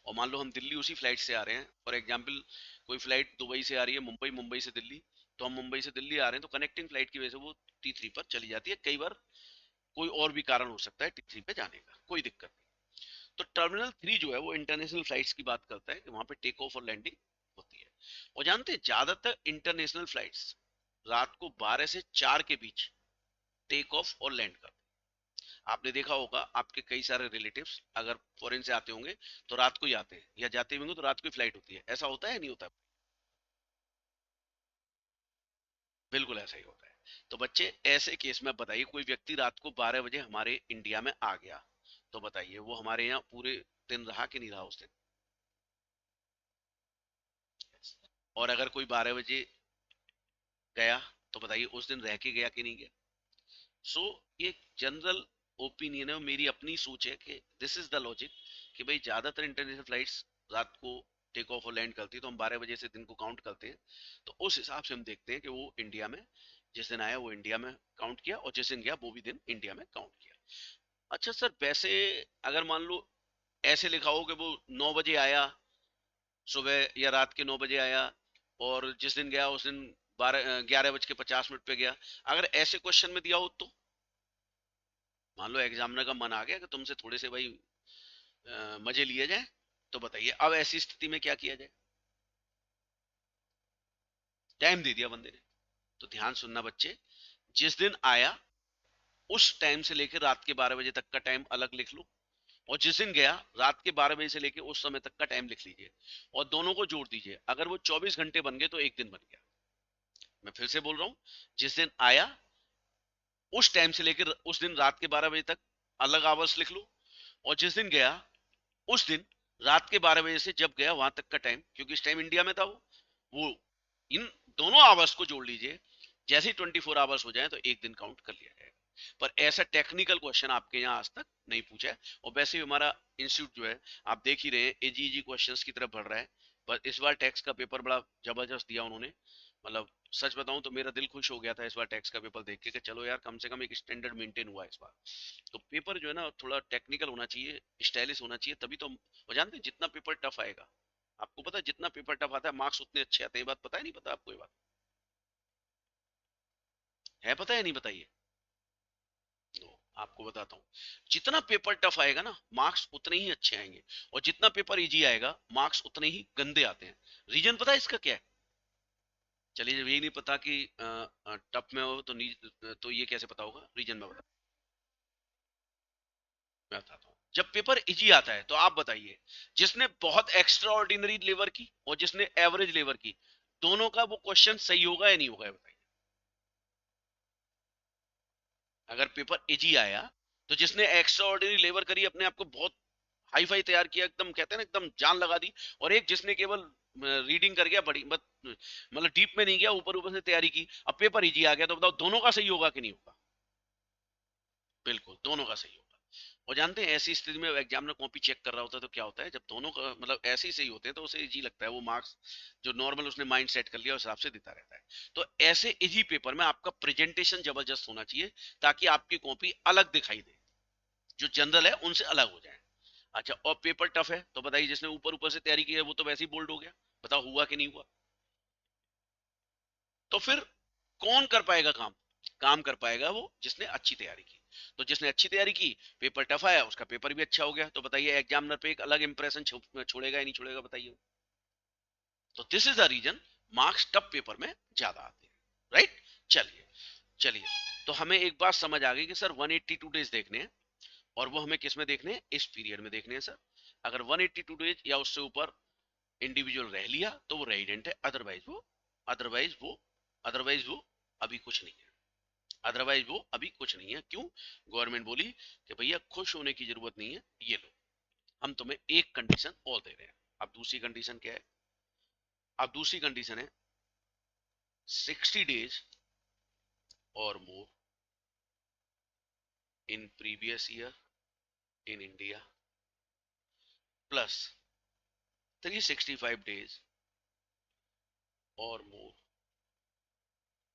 और मान लो हम दिल्ली उसी फ्लाइट से आ रहे हैं, फॉर एग्जांपल कोई फ्लाइट दुबई से आ रही है मुंबई, मुंबई से दिल्ली, तो हम मुंबई से दिल्ली आ रहे हैं, तो कनेक्टिंग फ्लाइट की वजह से वो T3 पर चली जाती है। कई बार कोई और भी कारण हो सकता है T3 पे जाने का, कोई दिक्कत नहीं। तो टर्मिनल 3 जो है वो इंटरनेशनल फ्लाइट्स की बात करता है कि वहां पे टेक ऑफ और लैंडिंग होती है। और जानते हैं ज्यादातर इंटरनेशनल फ्लाइट्स रात को 12 से 4 के बीच टेक ऑफ और लैंड करते हैं। आपने देखा होगा आपके कई सारे रिलेटिव्स अगर फॉरेन से आते होंगे तो रात को ही आते हैं, या जाते होंगे तो रात को ही फ्लाइट होती है। ऐसा होता है नहीं होता? बिल्कुल ऐसा ही होता है। तो बच्चे, ऐसे केस में बताइए कोई व्यक्ति रात को 12 बजे हमारे इंडिया में आ गया, तो बताइए वो हमारे यहाँ पूरे दिन रहा कि नहीं रहा उस दिन? और अगर कोई 12 बजे गया, तो बताइए उस दिन रह के गया कि नहीं गया? सो ये जनरल ओपिनियन है और मेरी अपनी सोच है कि दिस इज द लॉजिक, कि भाई ज्यादातर इंटरनेशनल फ्लाइट्स रात को टेक ऑफ और लैंड करती है, तो हम 12 बजे से दिन को काउंट करते हैं। तो उस हिसाब से हम देखते हैं कि वो इंडिया में जिस दिन आया वो इंडिया में काउंट किया, और जिस दिन गया वो भी दिन इंडिया में काउंट किया। अच्छा सर, वैसे अगर मान लो ऐसे लिखा हो कि वो 9 बजे आया, सुबह या रात के 9 बजे आया, और जिस दिन गया उस दिन 11:50 पे गया, अगर ऐसे क्वेश्चन में दिया हो तो मान लो एग्जामिनर का मन आ गया कि तुमसे थोड़े से भाई मजे लिए जाए, तो बताइए अब ऐसी स्थिति में क्या किया जाए? टाइम दे दिया बंदे ने। तो ध्यान सुनना बच्चे, जिस दिन आया उस टाइम से लेकर रात के 12 बजे तक का टाइम अलग लिख लो, और जिस दिन गया रात के 12 बजे से लेकर उस समय तक का टाइम लिख लीजिए, और दोनों को जोड़ दीजिए। अगर वो 24 घंटे बन गए तो एक दिन बन गया। मैं फिर से बोल रहा हूं, जिस दिन आया उस टाइम से लेकर उस दिन रात के 12 बजे तक अलग आवर्स लिख लो, और जिस दिन गया उस दिन रात के 12 बजे से जब गया वहां तक का टाइम, क्योंकि इस टाइम इंडिया में था वो इन दोनों आवर्स को जोड़ लीजिए। जैसे ही 24 आवर्स हो जाए तो एक दिन काउंट कर लिया जाएगा। पर ऐसा टेक्निकल क्वेश्चन आपके यहाँ आज तक नहीं पूछा है, और वैसे भी हमारा इंस्टीट्यूट जो है आप देख ही रहे हैं इजी इजी क्वेश्चंस की तरफ बढ़ रहा है। पर इस बार टैक्स का पेपर बड़ा जबरदस्त दिया उन्होंने, मतलब सच बताऊं तो मेरा दिल खुश हो गया था इस बार टैक्स का पेपर देख के कि चलो यार कम से कम एक स्टैंडर्ड मेंटेन हुआ है इस बार। तो पेपर जो है ना थोड़ा टेक्निकल होना चाहिए, स्टाइलिश होना चाहिए, तभी तो वो जानते हैं जितना पेपर टफ आएगा, आपको पता है जितना पेपर टफ आता है मार्क्स उतने अच्छे आते हैं। ये बात पता है नहीं पता आपको? ये बात है पता है नहीं बताइए? तो आपको बताता हूँ, जितना पेपर टफ आएगा ना मार्क्स उतने ही अच्छे आएंगे, और जितना पेपर इजी आएगा मार्क्स उतने ही गंदे आते हैं। रीजन पता है इसका क्या है? चलिए जब यही नहीं पता कि टफ में हो तो तो ये कैसे पता होगा? रीजन में मैं बताता हूँ। जब पेपर इजी आता है तो आप बताइए, जिसने बहुत एक्स्ट्रा ऑर्डिनरी लेवर की और जिसने एवरेज लेवर की, दोनों का वो क्वेश्चन सही होगा या नहीं होगा? बताइए। अगर पेपर इजी आया तो जिसने एक्स्ट्रा ऑर्डिनरी लेवर करी, अपने आप को बहुत हाई फाई तैयार किया, एकदम कहते हैं ना एकदम जान लगा दी, और एक जिसने केवल रीडिंग कर गया, बड़ी मतलब डीप में नहीं गया, ऊपर ऊपर से तैयारी की, अब पेपर इजी आ गया, तो बताओ दोनों का सही होगा कि नहीं होगा? बिल्कुल दोनों का सही होगा। और जानते हैं ऐसी स्थिति में एग्जामिनर कॉपी चेक कर रहा होता है तो क्या होता है, जब दोनों का मतलब ऐसे ही सही होते हैं तो उसे इजी लगता है, वो मार्क्स जो नॉर्मल उसने माइंड सेट कर लिया उस हिसाब से देता रहता है। तो ऐसे इजी पेपर में आपका प्रेजेंटेशन जबरदस्त होना चाहिए, ताकि आपकी कॉपी अलग दिखाई दे, जो जनरल है उनसे अलग हो जाए। अच्छा, और पेपर टफ है तो बताइए जिसने ऊपर ऊपर से तैयारी की है वो तो वैसे ही बोल्ड हो गया, बताओ हुआ कि नहीं हुआ? तो फिर कौन कर पाएगा काम? काम कर पाएगा वो जिसने अच्छी तैयारी की। तो जिसने अच्छी तैयारी की, पेपर टफ आया, उसका पेपर भी अच्छा हो गया, तो बताइए एग्जामिनर पे एक अलग इंप्रेशन छोड़ेगा या नहीं छोड़ेगा? बताइए। तो this is the reason marks tough paper में ज्यादा आते हैं, राइट? चलिए, चलिए, तो हमें एक बात समझ आ गई कि सर 182 डेज देखने हैं, और वो हमें किस में देखने हैं? इस पीरियड में देखने हैं सर। अगर 182 डेज या उससे ऊपर इंडिविजुअल रह लिया तो वो रेजिडेंट है, अदरवाइज वो अदरवाइज वो अभी कुछ नहीं है। अदरवाइज वो अभी कुछ नहीं है। क्यों? गवर्नमेंट बोली कि भैया खुश होने की जरूरत नहीं है, ये लो। हम तुम्हें एक कंडीशन और दे रहे हैं। अब दूसरी कंडीशन क्या है? अब दूसरी कंडीशन है 60 days or more in previous year in India plus 365 days or more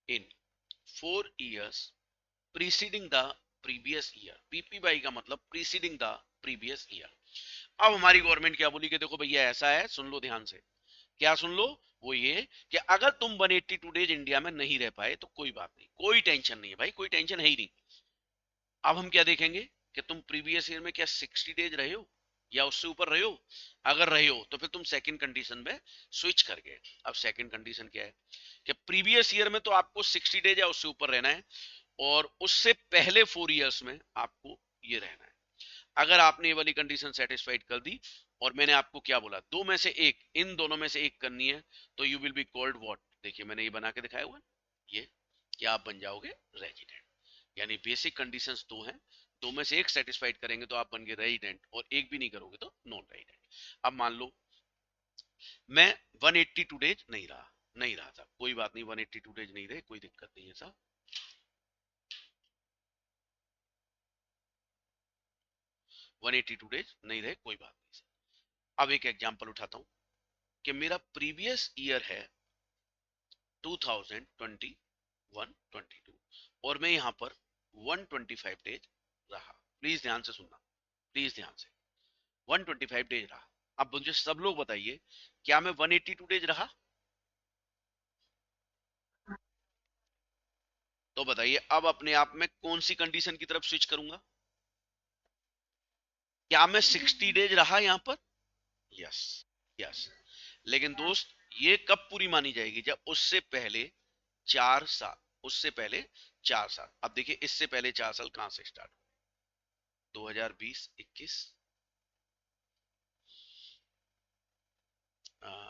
in 4 years preceding the previous year। पीपीवाई का मतलब preceding the previous year। अब हमारी गवर्नमेंट क्या बोली कि देखो भैया ऐसा है, सुन लो ध्यान से। क्या सुन लो? वो ये कि अगर तुम 182 डेज इंडिया में नहीं रह पाए तो कोई बात नहीं, कोई टेंशन नहीं है भाई, कोई टेंशन है ही नहीं। अब हम क्या देखेंगे कि तुम प्रीवियस ईयर में क्या 60 डेज रहे हो या उससे ऊपर रहे हो। अगर रहे हो तो फिर तुम सेकंड कंडीशन में स्विच कर गए। अब सेकंड कंडीशन क्या है कि प्रीवियस ईयर में तो आपको 60 डेज या उससे ऊपर रहना है, और उससे पहले 4 इयर्स में आपको ये रहना है। अगर आपने ये वाली कंडीशन सेटिस्फाइड कर दी, और मैंने आपको क्या बोला, दो में से एक, इन दोनों में से एक करनी है, तो you will be called what. देखिए मैंने ये बना के दिखाया हुआ है, ये कि आप बन जाओगे रेजिडेंट। यानी बेसिक कंडीशंस दो हैं, दो में से एक सेटिस्फाइड करेंगे तो आप बन गए रेजिडेंट, और एक भी नहीं करोगे तो नॉन रेजिडेंट। अब मान लो मैं 182 डेज नहीं रहा था, कोई बात नहीं, 182 डेज नहीं रहे, कोई दिक्कत नहीं है साहब। 182 डेज नहीं रहे, कोई बात नहीं। अब एक एग्जांपल उठाता हूं कि मेरा प्रीवियस ईयर है 2021-22 और मैं यहां पर 125 डेज रहा। प्लीज ध्यान से सुनना, प्लीज ध्यान से। 125 डेज रहा। अब मुझे सब लोग बताइए, क्या मैं 182 डेज रहा? तो बताइए अब अपने आप में कौन सी कंडीशन की तरफ स्विच करूंगा? क्या मैं 60 डेज रहा यहां पर? Yes, yes. लेकिन दोस्त ये कब पूरी मानी जाएगी? जब उससे पहले 4 साल, उससे पहले 4 साल। अब देखिए इससे पहले 4 साल कहां से स्टार्ट? 2020-21,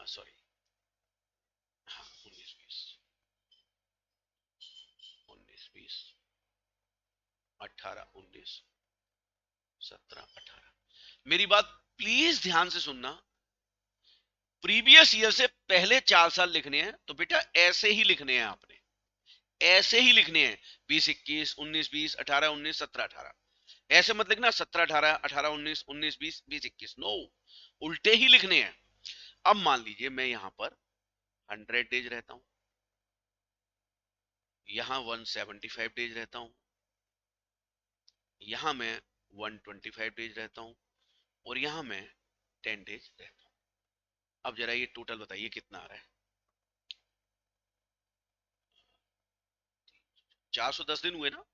सॉरी, हाँ 19-20, 19-20, 18-19, 17-18। मेरी बात प्लीज ध्यान से सुनना। प्रीवियस ईयर से पहले 4 साल लिखने हैं तो बेटा ऐसे ही लिखने हैं आपने, ऐसे ही लिखने हैं। 20-21, 19-20, 18-19, 17-18। ऐसे मत लिखना 17-18, 18-19, 19-20, 20-21, नो, उल्टे ही लिखने हैं। अब मान लीजिए मैं यहां पर 100 डेज रहता हूं, यहां 175 डेज रहता हूं, यहां मैं 125 डेज रहता हूं, और यहां मैं 10 डेज रहता हूं। अब जरा ये टोटल बताइए कितना आ रहा है? 410 दिन हुए ना?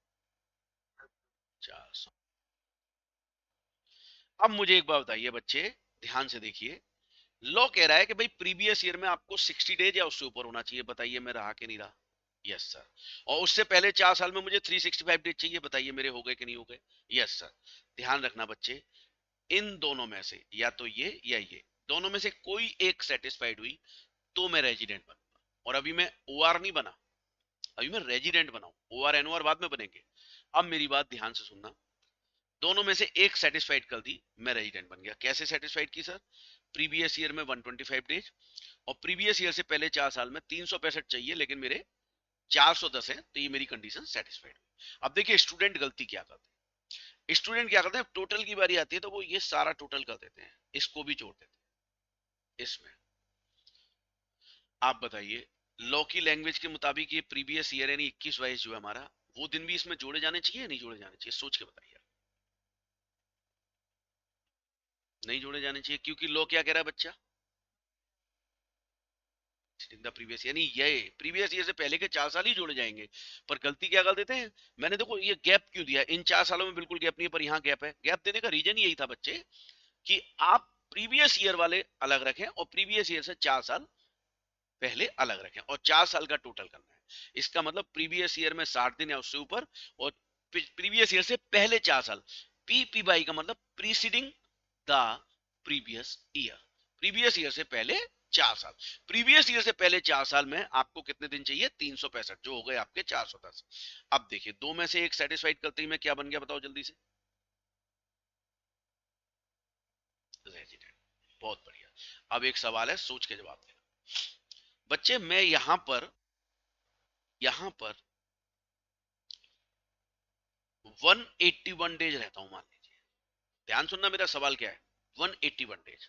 400। अब मुझे एक बात बताइए बच्चे, ध्यान से देखिए। लॉ कह रहा है कि भाई प्रीवियस ईयर में आपको 60 डेज या उससे ऊपर होना चाहिए। बताइए मैं रहा कि नहीं रहा? Yes sir. और उससे पहले 4 साल में मुझे 365 डेज चाहिए। बताइए मेरे हो गए कि नहीं हो गए? Yes sir. ध्यान रखना बच्चे, इन दोनों में से या तो ये या ये, दोनों में से कोई एक सेटिस्फाइड हुई तो मैं रेजिडेंट बनूंगा। और अभी मैं ओआर नहीं बना, अभी मैं रेजिडेंट बनाऊं। ओआर एनओआर बाद में बनेंगे। अब मेरी बात ध्यान से सुनना, दोनों में से एक सेटिस्फाइड कर दी, मैं रेजिडेंट बन गया। कैसे सेटिस्फाइड की सर? प्रीवियस ईयर में 125 डेज, और प्रीवियस ईयर से पहले 4 साल में 365 चाहिए, लेकिन मेरे 410 है, तो ये मेरी कंडीशन सेटिस्फाइड हुई। अब देखिए स्टूडेंट गलती क्या करते हैं, स्टूडेंट क्या करते हैं, टोटल की बारी आती है तो वो ये सारा टोटल कर देते हैं, इसको भी जोड़ देते हैं इसमें। आप बताइए, लॉ की लैंग्वेज के मुताबिक ये प्रीवियस ईयर यानी 21-22 जो है हमारा, वो दिन भी इसमें जोड़े जाने चाहिए, नहीं जोड़े जाने चाहिए? सोच के बताइए। नहीं जोड़े जाने चाहिए, क्योंकि लॉ क्या कह रहा है बच्चा? प्रीवियस, यानी ये प्रीवियस ईयर से पहले के 4 साल ही जोड़े जाएंगे। पर गलती क्या कर देते हैं, मैंने देखो ये गैप क्यों दिया, इन 4 सालों में बिल्कुल गैप नहीं है पर यहाँ गैप है। गैप देने का रीजन यही था बच्चे कि आप प्रीवियस ईयर वाले अलग रखें और प्रीवियस ईयर से 4 साल पहले अलग रखें, और 4 साल का टोटल करना है। इसका मतलब प्रीवियस ईयर में 60 दिन या उससे ऊपर, और प्रीवियस ईयर से पहले 4 साल। पी बाई का मतलब preceding the previous year, previous year से पहले 4 साल। प्रीवियस ईयर से पहले 4 साल में आपको कितने दिन चाहिए? 365, जो हो गए आपके 410। अब देखिए दो में से एक सेटिस्फाइड करते ही मैं क्या बन गया बताओ जल्दी से? रेजिडेंट। बहुत बढ़िया। अब एक सवाल है, सोच के जवाब देना बच्चे। मैं यहां पर 181 डेज रहता हूं मान लीजिए। ध्यान सुनना, मेरा सवाल क्या है, 181 डेज।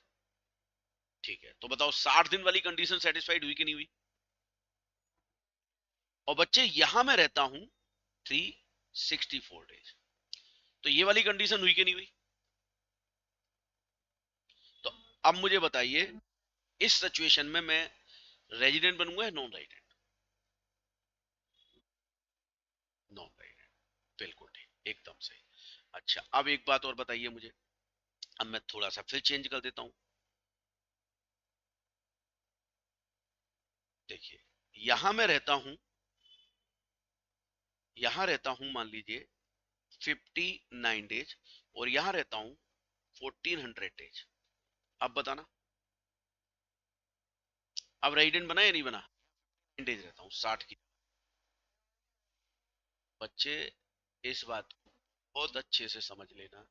ठीक है, तो बताओ 60 दिन वाली कंडीशन सेटिस्फाइड हुई कि नहीं हुई? और बच्चे यहां मैं रहता हूं 364 डेज, तो ये वाली कंडीशन हुई कि नहीं हुई? तो अब मुझे बताइए, इस सिचुएशन में मैं रेजिडेंट बनूंगा या नॉन रेजिडेंट? नॉन रेजिडेंट, बिल्कुल ठीक, एकदम सही। अच्छा, अब एक बात और बताइए मुझे। अब मैं थोड़ा सा फिर चेंज कर देता हूं। देखिए, यहां मैं रहता हूं, यहां रहता हूं मान लीजिए 59 डेज, और यहां रहता हूं 1400 डेज। अब बताना, अब रेजिडेंट बना या नहीं बना? डेज रहता हूं 60 की। बच्चे इस बात को बहुत अच्छे से समझ लेना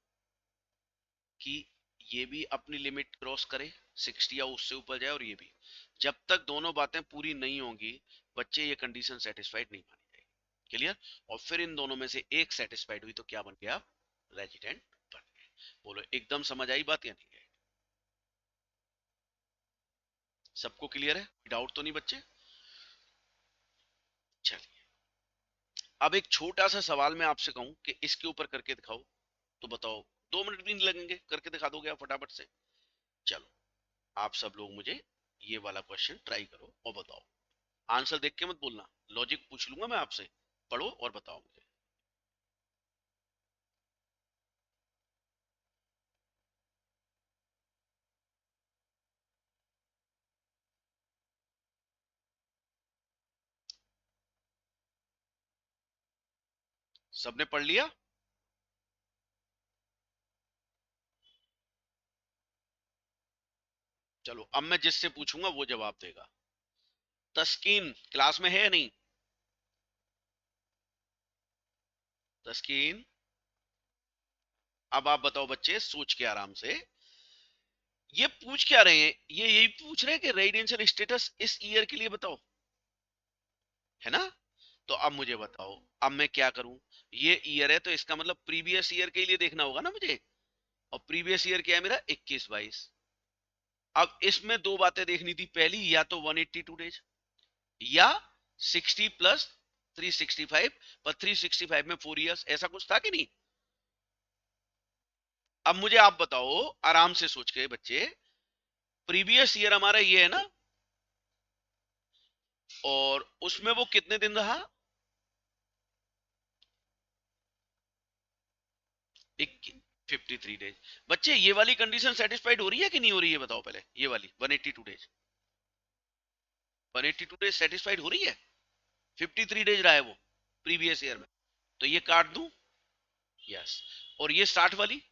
कि ये भी अपनी लिमिट क्रॉस करे 60 या उससे ऊपर जाए, और ये भी। जब तक दोनों बातें पूरी नहीं होंगी बच्चे, ये कंडीशन सेटिस्फाइड नहीं मानी जाएगी। क्लियर? और फिर इन दोनों में से एक सेटिस्फाइड हुई तो क्या बन गया? रेजिडेंट बन गए। बोलो, एकदम समझ आई बात या नहीं आई? सबको क्लियर है? डाउट तो नहीं बच्चे? चलिए, अब एक छोटा सा सवाल मैं आपसे कहूं कि इसके ऊपर करके दिखाओ, तो बताओ। 2 मिनट भी नहीं लगेंगे, करके दिखा दोगे आप फटाफट से? चलो, आप सब लोग मुझे ये वाला क्वेश्चन ट्राई करो और बताओ। आंसर देख के मत बोलना, लॉजिक पूछ लूंगा मैं आपसे, पढ़ो और बताओ मुझे। सबने पढ़ लिया? चलो, अब मैं जिससे पूछूंगा वो जवाब देगा। तस्कीन क्लास में है या नहीं? तस्कीन, अब आप बताओ बच्चे, सोच के आराम से। ये पूछ क्या रहे हैं? ये यही पूछ रहे हैं कि रेजिडेंशियल स्टेटस इस ईयर के लिए बताओ, है ना? तो अब मुझे बताओ, अब मैं क्या करूं? ये ईयर है तो इसका मतलब प्रीवियस ईयर के लिए देखना होगा ना मुझे। और प्रीवियस ईयर क्या है मेरा? 21-22। अब इसमें दो बातें देखनी थी। पहली, या तो 182 डेज, या 60 प्लस 365, पर 365 में 4 इयर्स, ऐसा कुछ था कि नहीं? अब मुझे आप बताओ आराम से सोच के बच्चे, प्रीवियस ईयर हमारा ये है ना, और उसमें वो कितने दिन रहा? 53 डेज। बच्चे, ये वाली कंडीशन सेटिस्फाइड हो रही है कि नहीं हो रही है? बताओ पहले, ये वाली 182 डेज, 182 डेज सेटिस्फाइड हो रही है? 53 डेज रहा है वो प्रीवियस ईयर में, तो ये काट दूं? यस। और ये 60 वाली,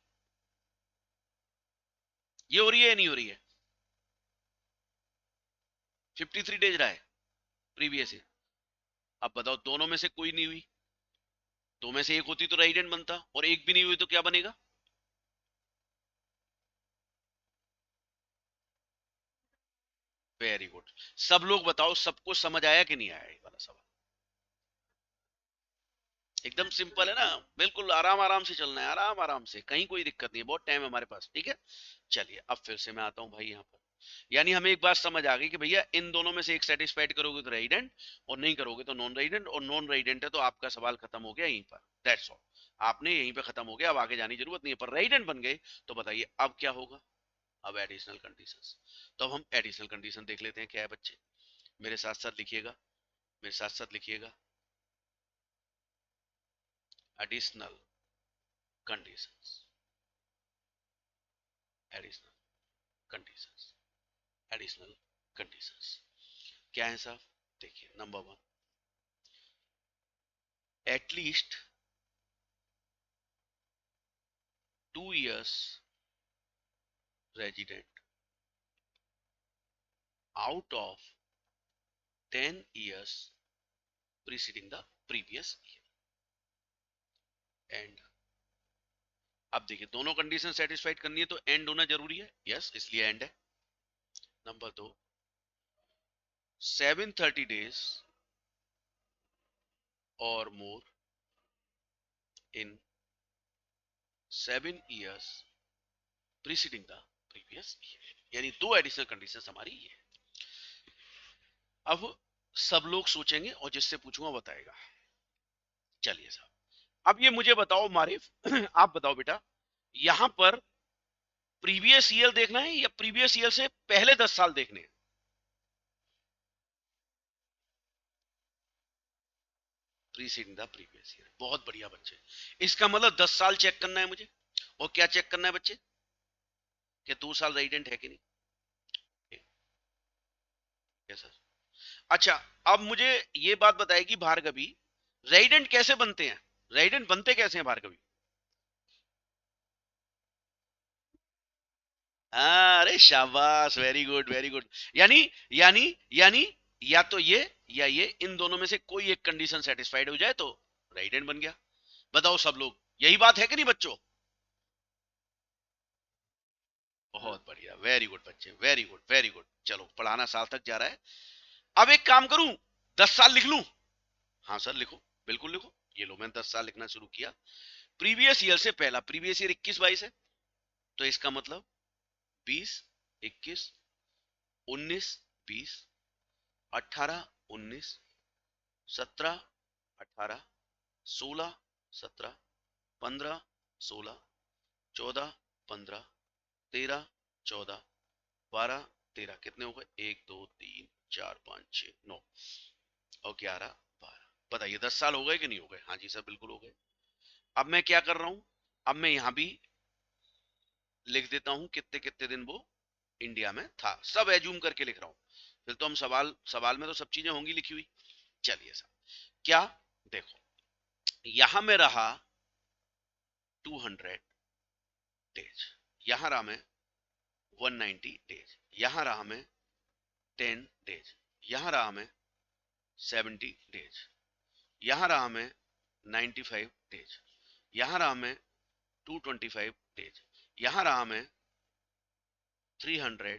ये हो रही है या नहीं हो रही है? 53 डेज रहा है प्रीवियस ईयर। अब बताओ, दोनों में से कोई नहीं हुई, दो में से एक होती तो रेजिडेंट बनता, और एक भी नहीं हुई तो क्या बनेगा? Very good. सब लोग बताओ, सबको समझ आया कि नहीं आया ये वाला सवाल? एकदम सिंपल है ना? बिल्कुल आराम आराम से चलना है, आराम आराम से, कहीं कोई दिक्कत नहीं है, बहुत टाइम है हमारे पास। ठीक है, चलिए अब फिर से मैं आता हूं भाई यहाँ पर। यानी हमें एक बात समझ आ गई कि भैया इन दोनों में से एक सेटिस्फाइड करोगे तो रेजिडेंट, और नहीं करोगे तो नॉन रेजिडेंट, और नॉन रेजिडेंट है तो आपका सवाल खत्म हो गया यहीं पर। दैट्स ऑल, आपने यहीं पे खत्म हो गया, अब आगे जाने की जरूरत नहीं है। पर रेजिडेंट बन गए तो बताइए अब क्या होगा? अब एडिशनल कंडीशंस। तो अब हम एडिशनल कंडीशन देख लेते हैं क्या है बच्चे। मेरे साथ साथ लिखिएगा, मेरे साथ साथ लिखिएगा, additional conditions, additional conditions, additional conditions क्या है साहब? देखिए, number 1, at least 2 years resident out of 10 years preceding the previous year, and अब देखिए दोनों कंडीशन सेटिस्फाइड करनी है तो एंड होना जरूरी है, यस, इसलिए एंड है। नंबर 2, 730 days और more in 7 years preceding the previous year, यानी दो एडिशनल कंडीशन हमारी ये है। अब सब लोग सोचेंगे और जिससे पूछूंगा बताएगा। चलिए साहब, अब ये मुझे बताओ मारिफ आप बताओ बेटा, यहां पर प्रीवियस ईयर देखना है या प्रीवियस ईयर से पहले 10 साल देखने हैं? प्रीसीडिंग द प्रीवियस ईयर, बहुत बढ़िया बच्चे। इसका मतलब 10 साल चेक करना है मुझे, और क्या चेक करना है बच्चे, कि 2 साल रेजिडेंट है कि नहीं। Yes sir. अच्छा, अब मुझे ये बात बताएगी भार्गवी, रेजिडेंट कैसे बनते हैं, रेजिडेंट बनते कैसे हैं भार्गवी? अरे शाबाश, वेरी गुड वेरी गुड। यानी यानी यानी या तो ये या ये, इन दोनों में से कोई एक कंडीशन सेटिस्फाइड हो जाए तो रेजिडेंट बन गया। बताओ सब लोग, यही बात है कि नहीं बच्चों? बहुत बढ़िया, वेरी गुड बच्चे, वेरी गुड वेरी गुड। चलो पढ़ाना सार्थक जा रहा है। अब एक काम करूं, 10 साल लिख लूं? हाँ सर लिखो, बिल्कुल लिखो। ये लो मैंने 10 साल लिखना शुरू किया। प्रीवियस ईयर से पहला, प्रीवियस ईयर 21-22 है, तो इसका मतलब 20, 21, 19, 20, 18, 19, 17, 18, 16, 17, 15, 16, 14, 15, 13, 14, 12, 13, कितने हो गए? 1 2 3 4 5 6 9 और 11 12। बताइए 10 साल हो गए कि नहीं हो गए? हाँ जी सर बिल्कुल हो गए। अब मैं क्या कर रहा हूं, अब मैं यहां भी लिख देता हूं कितने कितने दिन वो इंडिया में था, सब एज्यूम करके लिख रहा हूं। फिर तो हम सवाल सवाल में तो सब चीजें होंगी लिखी हुई। चलिए सर, क्या देखो, यहां में रहा 200 डेज, यहां रहा मैं 190 डेज, यहां रहा मैं 10 डेज, यहां रहा मैं 70 डेज, यहां रहा मैं 95 डेज, यहां रहा मैं 225 डेज, यहां रहा मैं 300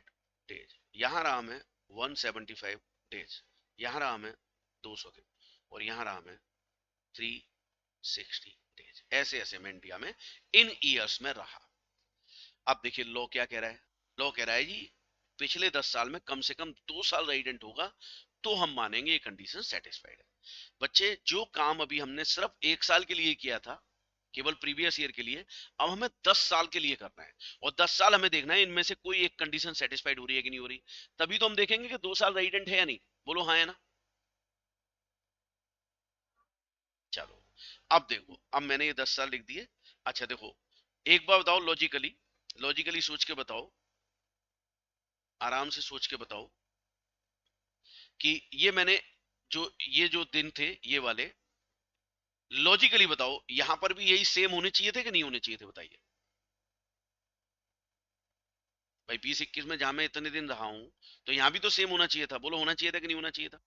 डेज, यहां रहा मैं 175 डेज, यहां रहा मैं 200 दिन, और यहां रहा मैं 360 डेज। ऐसे ऐसे मैं इंडिया में इन ईयर्स में रहा। अब देखिए लॉ क्या कह रहा है, लॉ कह रहा है जी पिछले 10 साल में कम से कम 2 साल रेजिडेंट होगा तो हम मानेंगे ये कंडीशन सेटिस्फाइड है। बच्चे जो काम अभी हमने सिर्फ 1 साल के लिए किया था, केवल प्रीवियस ईयर के लिए, अब हमें 10 साल के लिए करना है, और 10 साल हमें देखना है इनमें से कोई एक कंडीशन सेटिस्फाइड हो रही है कि नहीं हो रही। तभी तो हम देखेंगे कि 2 साल रेजिडेंट है या नहीं। बोलो हाँ है ना? चलो अब देखो, अब मैंने ये 10 साल लिख दिए। अच्छा देखो, एक बार बताओ लॉजिकली, लॉजिकली सोच के बताओ, आराम से सोच के बताओ कि ये मैंने जो ये जो दिन थे ये वाले, लॉजिकली बताओ यहां पर भी यही सेम होने चाहिए थे कि नहीं होने चाहिए थे? बताइए भाई, 20-21 में जहां मैं इतने दिन रहा हूं तो यहां भी तो सेम होना चाहिए था। बोलो होना चाहिए था कि नहीं होना चाहिए था?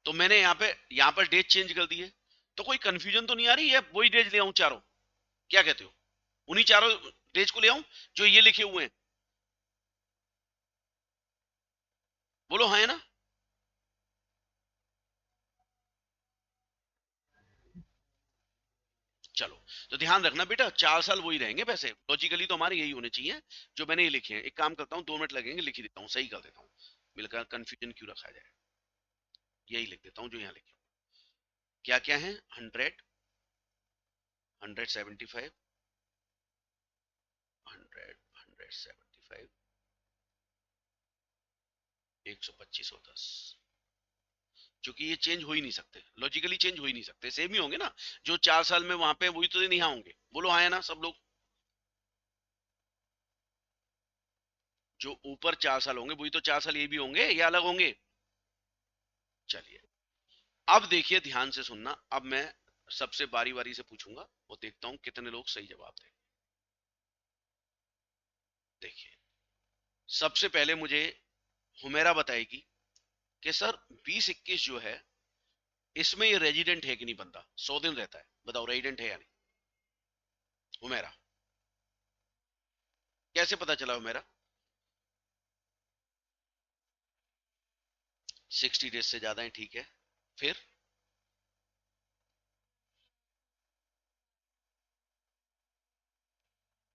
तो मैंने यहाँ पर डेट चेंज कर दी है, तो कोई कंफ्यूजन तो नहीं आ रही है? वही डेज ले आऊं चारों? क्या कहते हो, उन्हीं चारों डेज को ले आऊं जो ये लिखे हुए हैं? बोलो हाँ है ना? चलो, तो ध्यान रखना बेटा, 4 साल वही रहेंगे वैसे, लॉजिकली तो हमारे यही होने चाहिए जो मैंने ये लिखे हैं। एक काम करता हूँ, 2 मिनट लगेंगे, लिख ही देता हूँ, सही कर देता हूँ, मिलकर कंफ्यूजन क्यों रखा जाए, यही लिख देता हूँ जो यहाँ लिखे। क्या क्या है? 100, 175, 100, 175, 125 और 10। क्योंकि ये चेंज हो ही नहीं सकते, लॉजिकली चेंज हो ही नहीं सकते, सेम ही होंगे ना। जो 4 साल में वहां पे वही तो दिन यहाँ होंगे। बोलो हाँ है ना सब लोग? जो ऊपर 4 साल होंगे वही तो 4 साल ये भी होंगे, या अलग होंगे? चलिए, अब देखिए ध्यान से सुनना, अब मैं सबसे बारी बारी से पूछूंगा और देखता हूं कितने लोग सही जवाब देंगे। देखिए, सबसे पहले मुझे हुमेरा बताएगी कि सर 20-21 जो है इसमें ये रेजिडेंट है कि नहीं बंदा, 100 दिन रहता है, बताओ रेजिडेंट है या नहीं? हुमेरा। कैसे पता चला हुमेरा? 60 डेज से ज्यादा है, ठीक है। फिर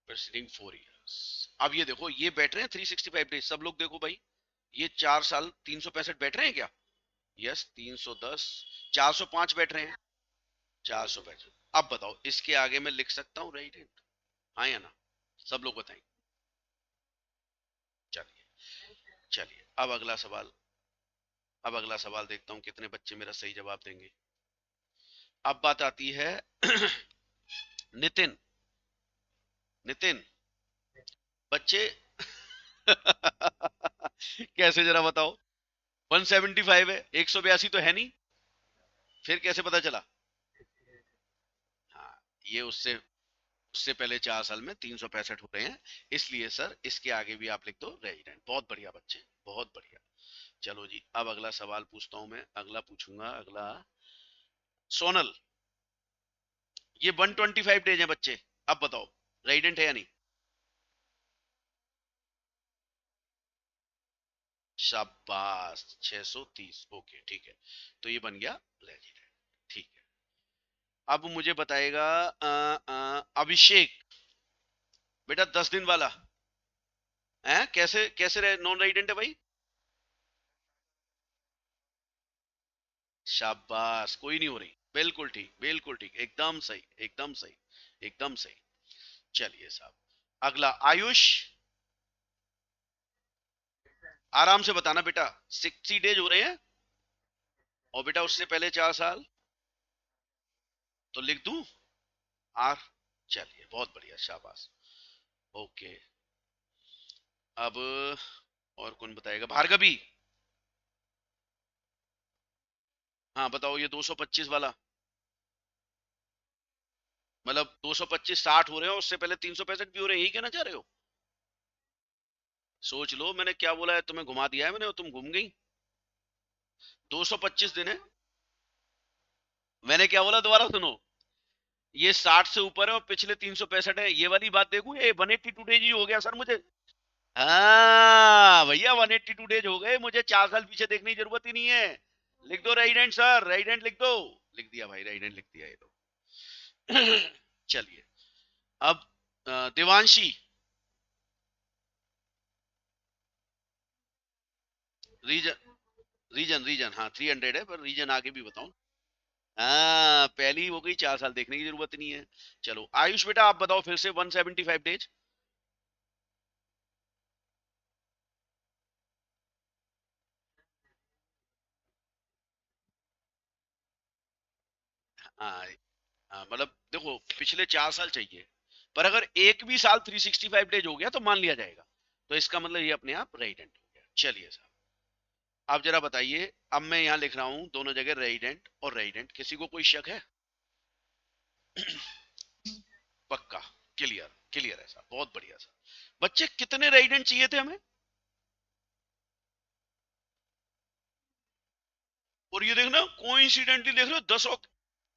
प्रेसिडिंग 4 इयर्स। अब ये देखो, ये बैठ रहे हैं 365 डेज, सब लोग देखो भाई, ये 4 साल 365 बैठ रहे हैं क्या? यस, 310, 405 बैठ रहे हैं, 465। अब बताओ, इसके आगे मैं लिख सकता हूँ राइट हैंड? हाँ या ना? सब लोग बताएं। चलिए, चलिए अब अगला सवाल देखता हूँ कितने बच्चे मेरा सही जवाब देंगे। अब बात आती है नितिन। नितिन, बच्चे कैसे, जरा बताओ। 175 है, 182 तो है नहीं, फिर कैसे पता चला? हाँ, ये उससे उससे पहले 4 साल में 365 हो रहे हैं, इसलिए सर इसके आगे भी आप लिख दो रेजिडेंट। बहुत बढ़िया बच्चे, बहुत बढ़िया। चलो जी, अब अगला सवाल पूछता हूं मैं, अगला पूछूंगा, अगला। सोनल, ये 125 डेज है बच्चे, अब बताओ रेजिडेंट है या नहीं? शाबाश, 630, ओके ठीक है, तो ये बन गया रेजिडेंट, ठीक है। अब मुझे बताएगा अभिषेक, बेटा 10 दिन वाला है, कैसे कैसे नॉन रेजिडेंट है भाई? शाबाश, कोई नहीं हो रही, बिल्कुल ठीक, बिल्कुल ठीक, एकदम सही, एकदम सही, एकदम सही। चलिए साहब, अगला आयुष। आराम से बताना बेटा, 60 डेज हो रहे हैं, और बेटा उससे पहले 4 साल, तो लिख दूं आर? चलिए, बहुत बढ़िया, शाबाश। ओके, अब और कौन बताएगा? भार्गवी। हाँ बताओ, ये 225 वाला, मतलब 225 60 हो रहे हो, उससे पहले 365 भी हो रहे हैं, यही कहना चाह रहे हो? सोच लो, मैंने क्या बोला है, तुम्हें घुमा दिया है मैंने और तुम घूम गई। 225 दिन है, मैंने क्या बोला, दोबारा सुनो। ये 60 से ऊपर है और पिछले 365 है, ये वाली बात देखो, ये 182 डेज ही हो गया सर मुझे। हाँ भैया, 182 डेज हो गए मुझे, 4 साल पीछे देखने की जरूरत ही नहीं है। लिख दो रेजिडेंट सर, रेजिडेंट लिख दो। लिख दिया भाई, रेजिडेंट लिख दिया ये तो। चलिए, अब देवांशी। रीजन, रीजन हाँ 300 है, पर रीजन आगे भी बताऊं। हाँ, पहली हो गई, 4 साल देखने की जरूरत नहीं है। चलो आयुष बेटा, आप बताओ फिर से 175 डेज। हाँ, हाँ, मतलब देखो, पिछले 4 साल चाहिए, पर अगर एक भी साल 365 डेज हो गया तो मान लिया जाएगा, तो इसका मतलब ये अपने आप रेजिडेंट हो गया। चलिए साहब, आप जरा बताइए, अब मैं यहाँ लिख रहा हूँ दोनों जगह रेजिडेंट और रेजिडेंट, किसी को कोई शक है? पक्का, क्लियर, क्लियर है साहब, बहुत बढ़िया साहब। बच्चे कितने रेजिडेंट चाहिए थे हमें? और ये देखना, कोइंसिडेंटली देख रहे हो, 10 और।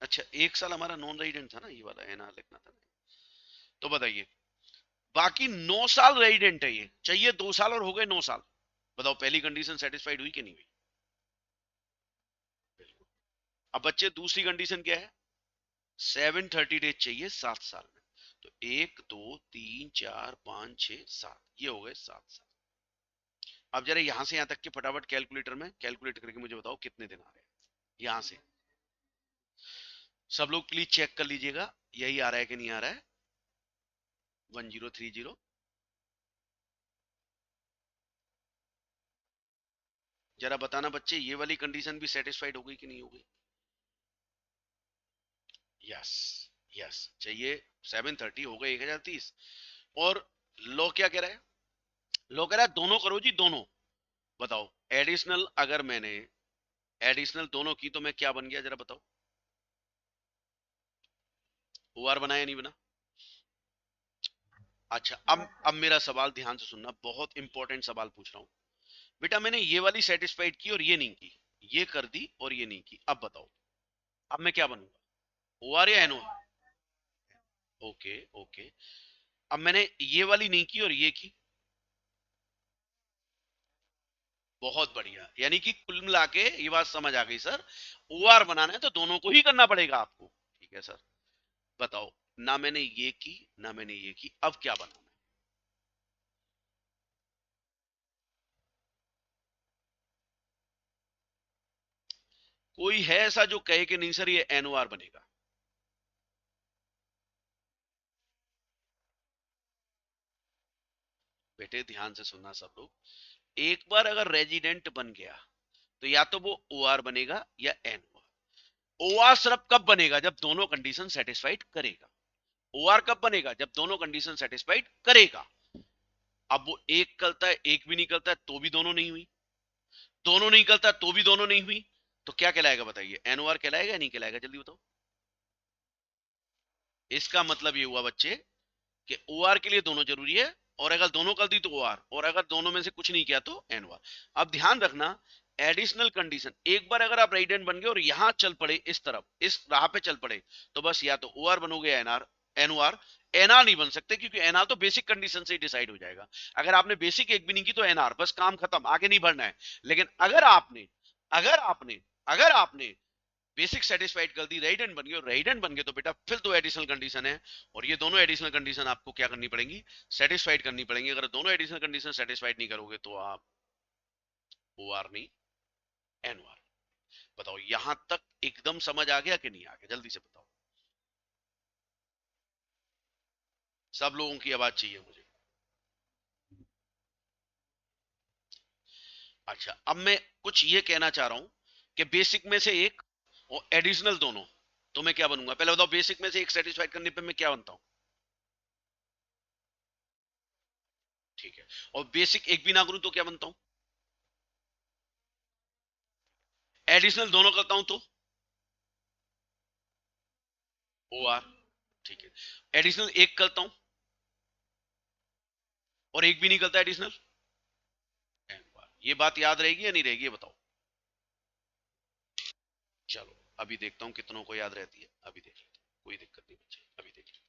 अच्छा, एक साल हमारा नॉन रेजिडेंट था ना, ये वाला एनआर लिखना था ना। तो बताइए, बाकी 9 साल रेजिडेंट है, ये चाहिए 2 साल और हो गए 9 साल। बताओ पहली कंडीशन सेटिस्फाइड हुई कि नहीं हुई? अब बच्चे दूसरी कंडीशन क्या है? 730 डेज चाहिए 7 साल में, तो 1 2 3 4 5 6 7, ये हो गए 7 साल। अब जरा यहां से यहां तक के फटाफट कैलकुलेटर में कैलकुलेट करके मुझे बताओ कितने दिन आ रहे हैं यहां से। सब लोग प्लीज चेक कर लीजिएगा, यही आ रहा है कि नहीं आ रहा है। 1030, जरा बताना बच्चे, ये वाली कंडीशन भी सेटिस्फाइड हो गई कि नहीं हो गई? यस, यस चाहिए। 730 हो गए 1030। और लॉ क्या कह रहा है? लॉ कह रहा है दोनों करो जी, दोनों। बताओ, एडिशनल अगर मैंने एडिशनल दोनों की तो मैं क्या बन गया, जरा बताओ। ओआर बनाया नहीं बना? अच्छा, अब मेरा सवाल ध्यान से सुनना, बहुत इंपॉर्टेंट सवाल पूछ रहा हूं। बेटा मैंने ये वाली सेटिस्फाइड की और ये नहीं की, ये कर दी और ये नहीं की, अब बताओ, अब मैं क्या बनूंगा? ओआर या एनओ? Okay okay. अब मैंने ये वाली नहीं की और ये की। बहुत बढ़िया, यानी कि कुल मिला के ये बात समझ आ गई सर, ओआर बनाना है तो दोनों को ही करना पड़ेगा आपको। ठीक है सर, बताओ। ना मैंने ये की ना मैंने ये की, अब क्या बनाना है? कोई है ऐसा जो कहे कि नहीं सर ये एनओआर बनेगा? बेटे ध्यान से सुनना सब लोग, एक बार अगर रेजिडेंट बन गया तो या तो वो ओआर बनेगा या एनओआर। ओआर सिर्फ कब बनेगा? जब दोनों कंडीशन सेटिस्फाइड करेगा। ओआर कब बनेगा? जब दोनों कंडीशन सेटिस्फाइड करेगा। अब वो एक करता है एक भी नहीं करता है तो भी दोनों नहीं हुई, दोनों नहीं करता तो भी दोनों नहीं हुई, तो क्या कहलाएगा बताइए? एनओआर कहलाएगा या नहीं कहलाएगा? जल्दी बताओ। इसका मतलब ये हुआ बच्चे कि ओआर के लिए दोनों जरूरी है, और अगर दोनों कर दी तो ओआर, और अगर दोनों में से कुछ नहीं किया तो एनओआर। अब ध्यान रखना, एडिशनल कंडीशन, एक बार अगर आप राइडेंट बन गए और यहां चल पड़े इस तरफ, इस राह पे चल पड़े, तो बस या तो ओआर बनोगे या एनआर। एनओआर, एनआर नहीं बन सकते, क्योंकि एनआर तो बेसिक कंडीशन से ही डिसाइड हो जाएगा। अगर आपने बेसिक एक भी नहीं की तो एनआर, बस काम खत्म, आगे नहीं बढ़ना है। लेकिन अगर आपने अगर आपने बेसिक सेटिस्फाइड कर दी, रेजिडेंट बन गए, और रेजिडेंट बन गए तो बेटा फिर दो एडिशनल कंडीशन है, और ये दोनों एडिशनल कंडीशन आपको क्या करनी पड़ेंगी? सेटिस्फाइड करनी पड़ेंगी। अगर दोनों एडिशनल कंडीशन सेटिस्फाइड नहीं करोगे तो आप ओ आर नहीं, एन ओ आर। बताओ यहां तक एकदम समझ आ गया कि नहीं आ गया? जल्दी से बताओ। सब लोगों की आवाज चाहिए मुझे। अच्छा, अब मैं कुछ ये कहना चाह रहा हूं कि बेसिक में से एक और एडिशनल दोनों, तो मैं क्या बनूंगा? पहले बताओ, बेसिक में से एक सेटिस्फाइड करने पे मैं क्या बनता हूं? ठीक है। और बेसिक एक भी ना करूं तो क्या बनता हूं? एडिशनल दोनों करता हूं तो ओ आर। ठीक है। एडिशनल एक करता हूं और एक भी नहीं करता एडिशनल, एन ओ आर। ये बात याद रहेगी या नहीं रहेगी, ये बताओ। चलो अभी देखता हूं कितनों को याद रहती है, अभी देख लेते हैं। कोई दिक्कत नहीं बच्चे, अभी देख लेते हैं।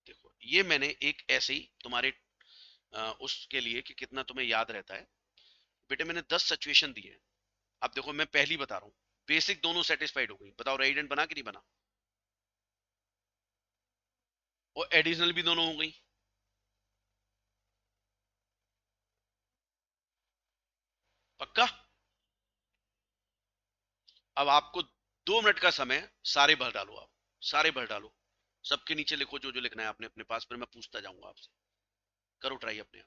देखो ये मैंने एक ऐसे ही तुम्हारे उसके लिए कि कितना तुम्हें याद रहता है, बेटे मैंने 10 सिचुएशन दी है। अब देखो मैं पहली बता रहा हूँ, बेसिक दोनों सेटिस्फाइड हो गई, बताओ रेजिडेंट बना कि नहीं बना? और एडिशनल भी दोनों हो गई। पक्का? अब आपको 2 मिनट का समय, सारे भर डालो आप, सारे भर डालो, सबके नीचे लिखो जो जो लिखना है आपने अपने पास, फिर मैं पूछता जाऊंगा आपसे। करो ट्राई अपने आप।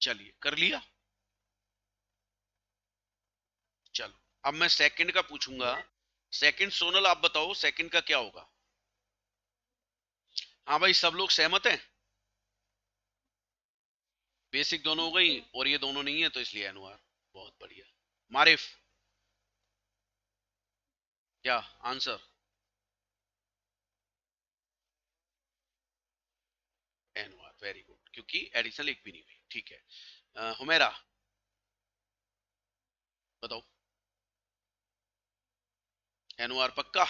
चलिए कर लिया। चलो अब मैं सेकंड का पूछूंगा। सेकंड सोनल आप बताओ सेकंड का क्या होगा? हाँ भाई, सब लोग सहमत हैं? बेसिक दोनों हो गई और ये दोनों नहीं है तो इसलिए एनओआर। बहुत बढ़िया। मारिफ, क्या आंसर? एनओआर, वेरी गुड, क्योंकि एडिशनल एक भी नहीं हुई। ठीक है। हुमेरा बताओ। एनओआर पक्का?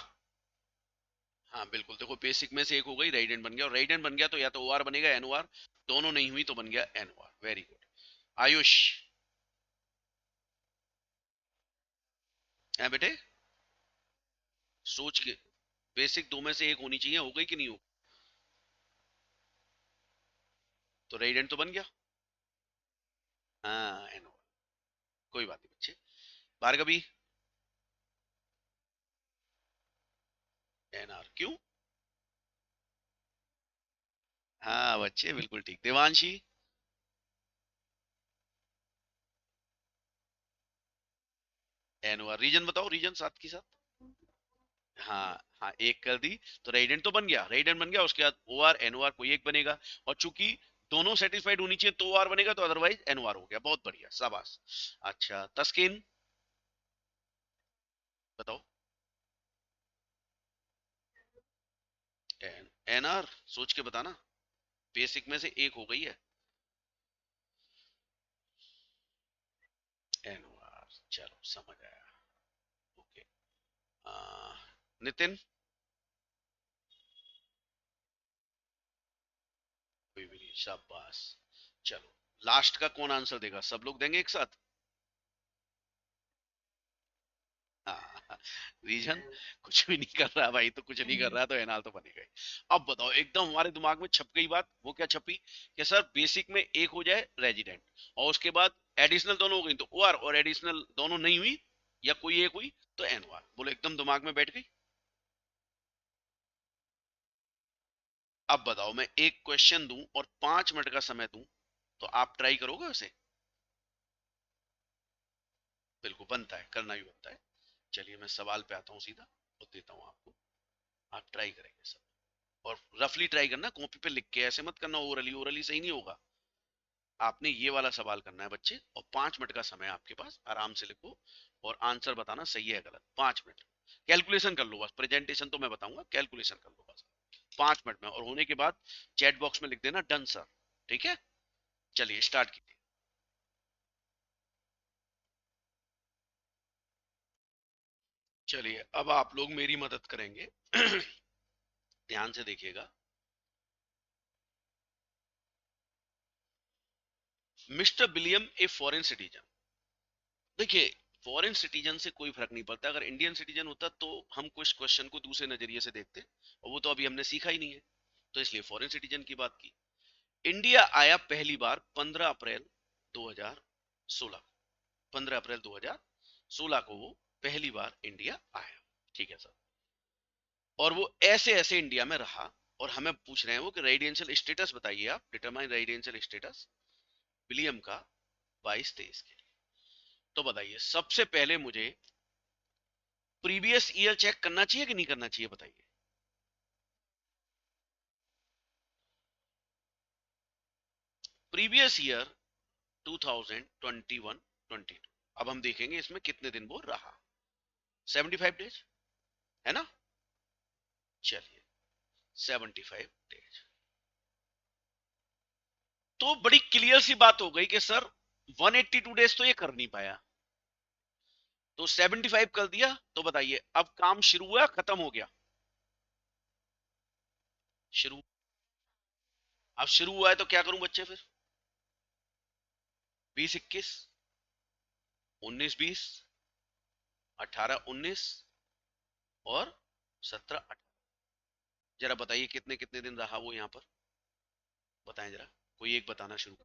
हाँ बिल्कुल, देखो बेसिक में से एक हो गई, रेजिडेंट बन गया, और रेजिडेंट बन गया तो या तो ओआर बनेगा एनओआर, दोनों नहीं हुई तो बन गया एनओआर। Very good. आयुष, है बेटे? सोच के, बेसिक दो में से एक होनी चाहिए, हो गई कि नहीं हो? तो रेडियंट तो बन गया। हाँ एनओआर, कोई बात नहीं बच्चे। भार्गवी, एनआर क्यों? हाँ बच्चे बिल्कुल ठीक। देवांशी, एनओआर। रीजन बताओ, रीजन साथ के साथ। हाँ हाँ, एक कर दी। तो रेडियंट तो बन गया, रेडियंट बन गया, उसके बाद O R N O R कोई एक बनेगा। और चूंकि दोनों सेटिस्फाइड होनी चाहिए तो ओ आर बनेगा, तो अदरवाइज एन ओ आर हो गया। बहुत बढ़िया, शाबाश। अच्छा तस्किन, बताओ। एन एन आर, सोच के बताना। बेसिक में से एक हो गई है। एन ओ आर, चलो समझ आया। ओके। नितिन, कोई भी नहीं, शाबाश। चलो, लास्ट का कौन आंसर देगा? सब लोग देंगे एक साथ? हाँ, रीजन कुछ भी नहीं कर रहा भाई, तो कुछ नहीं कर रहा तो एनाल तो बनेगा ही। अब बताओ, एकदम हमारे दिमाग में छप गई बात। वो क्या छपी? कि सर बेसिक में एक हो जाए रेजिडेंट, और उसके बाद एडिशनल दोनों हो गई तो ओ आर, और एडिशनल दोनों नहीं हुई या कोई एक हुई तो एन ओ आर। बोलो, एकदम दिमाग में बैठ गई। अब बताओ, मैं एक क्वेश्चन दूं और 5 मिनट का समय दूं, तो आप ट्राई करोगे उसे? बिल्कुल बनता है, करना भी बनता है। चलिए मैं सवाल पे आता हूँ सीधा, और देता हूँ आपको। आप ट्राई करेंगे सब, और रफली ट्राई करना, कॉपी पे लिख के, ऐसे मत करना ओरली, ओरली सही नहीं होगा। आपने ये वाला सवाल करना है बच्चे, और 5 मिनट का समय है आपके पास, आराम से लिखो और आंसर बताना सही है गलत। 5 मिनट, कैलकुलेशन कर लो बस, प्रेजेंटेशन तो मैं बताऊंगा, कैलकुलेशन कर लो बस 5 मिनट में। और होने के बाद चैट बॉक्स में लिख देना डन सर। ठीक है, चलिए स्टार्ट कीजिए। चलिए अब आप लोग मेरी मदद करेंगे। ध्यान से देखिएगा। Mister William a foreign citizen. देखिए, फॉरेन सिटीजन से कोई फर्क नहीं पड़ता। अगर इंडियन सिटीजन होता तो हम कुछ क्वेश्चन को दूसरे नजरिए से देखते, और वो तो अभी हमने सीखा ही नहीं है, तो इसलिए फॉरेन सिटीजन की बात की। इंडिया आया पहली बार 15 अप्रैल 2016। 15 अप्रैल 2016 को वो पहली बार इंडिया आया। ठीक है सर। और वो ऐसे ऐसे इंडिया में रहा, और हमें पूछ रहे हैं वो कि रेजिडेंशियल स्टेटस बताइए आप, डिटरमाइन रेजिडेंशियल स्टेटस विलियम का 22-23 के। तो बताइए, सबसे पहले मुझे प्रीवियस ईयर चेक करना चाहिए कि नहीं करना चाहिए, बताइए। Previous year 2021-22। अब हम देखेंगे इसमें कितने दिन वो रहा। 75 डेज, है ना? चलिए, 75 डेज। तो बड़ी क्लियर सी बात हो गई कि सर 182 डेज तो ये कर नहीं पाया, तो 75 कर दिया। तो बताइए, अब काम शुरू हुआ खत्म हो गया? शुरू। अब शुरू हुआ है तो क्या करूं बच्चे फिर? 20-21, 19-20, 18-19, और 17-18। जरा बताइए कितने कितने दिन रहा वो यहाँ पर, बताएं जरा। कोई एक बताना शुरू।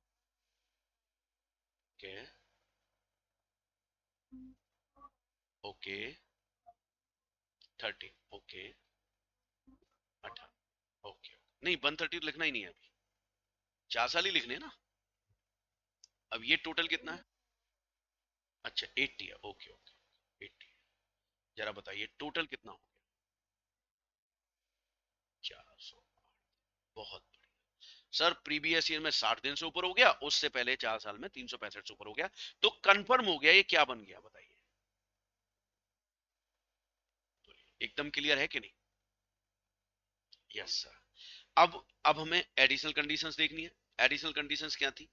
Okay, okay, 30, okay, 18, okay. नहीं, 130 लिखना ही नहीं है अभी, 4 साल ही लिखने हैं ना। अब ये टोटल कितना है? अच्छा 80 है, ओके ओके, 80। जरा बताइए टोटल कितना हो गया? 400। बहुत बढ़िया सर। प्रीवियस ईयर में 60 दिन से ऊपर हो गया, उससे पहले 4 साल में 365 से ऊपर हो गया। तो कंफर्म हो गया, ये क्या बन गया बताइए। तो एकदम क्लियर है कि नहीं? Yes sir. अब हमें एडिशनल कंडीशंस देखनी है। एडिशनल कंडीशंस क्या थी?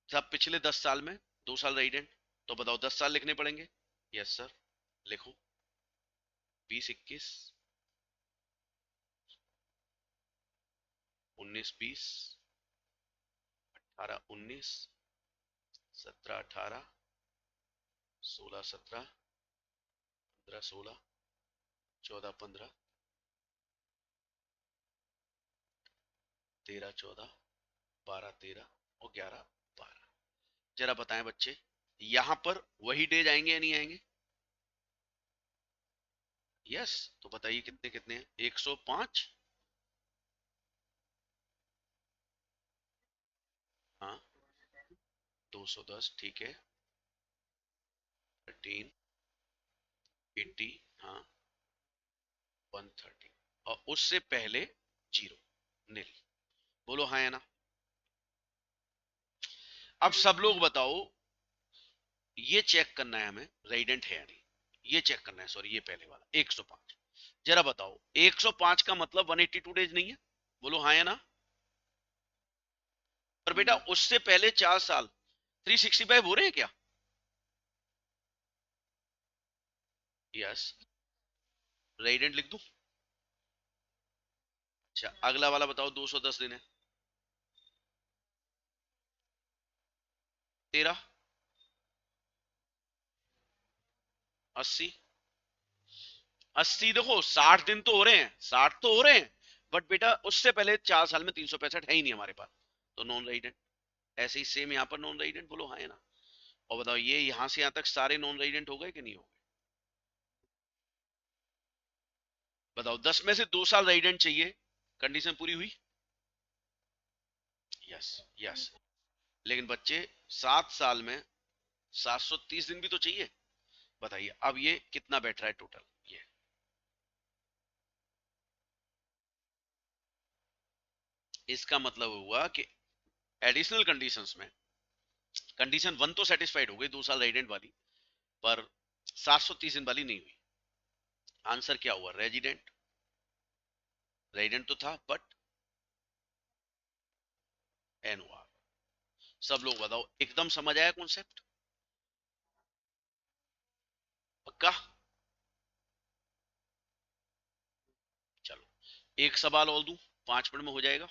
सब पिछले 10 साल में 2 साल रेजिडेंट। तो बताओ 10 साल लिखने पड़ेंगे। यस सर, लिखो। 20-21, 19-20, 18-19, 17-18, 16-17, 15-16, 14-15, 13-14, 12 13 और 11 12। जरा बताएं बच्चे, यहां पर वही डेज आएंगे या नहीं आएंगे? यस। तो बताइए कितने कितने हैं? 105। हाँ, 210 ठीक है। 13 80। हाँ, 130 और उससे पहले जीरो, नील। बोलो हाँ या ना। अब सब लोग बताओ, ये चेक करना है हमें रेजिडेंट है या नहीं, ये चेक करना है। सॉरी, ये पहले वाला 105। जरा बताओ, 105 का मतलब 182 डेज नहीं है? बोलो हाँ या ना। पर बेटा उससे पहले 4 साल 365 हो रहे हैं क्या? यस। रेजिडेंट लिख दूं? अच्छा, अगला वाला बताओ, 210 दिन है। 13 80। 80 देखो, 60 दिन तो हो रहे हैं, 60 तो हो रहे हैं, बट बेटा उससे पहले 4 साल में 365 है ही नहीं हमारे पास, तो नॉन रेजिडेंट। ऐसे ही सेम यहाँ पर नॉन रेजिडेंट। बोलो हाँ या ना। और बताओ, ये यहां से यहां तक सारे नॉन रेजिडेंट हो गए कि नहीं हो गए? बताओ, 10 में से 2 साल रेजिडेंट चाहिए, कंडीशन पूरी हुई? यस। यस। लेकिन बच्चे 7 साल में 730 दिन भी तो चाहिए। बताइए अब ये कितना बैठ रहा है टोटल? ये इसका मतलब हुआ कि एडिशनल कंडीशंस में कंडीशन 1 तो सेटिस्फाइड हो गई, 2 साल रेजिडेंट वाली, पर 730 दिन वाली नहीं हुई। आंसर क्या हुआ? रेजिडेंट। रेजिडेंट तो था बट एन हुआ। सब लोग बताओ, एकदम समझ आया कॉन्सेप्ट? पक्का? चलो एक सवाल और दूं, 5 मिनट में हो जाएगा।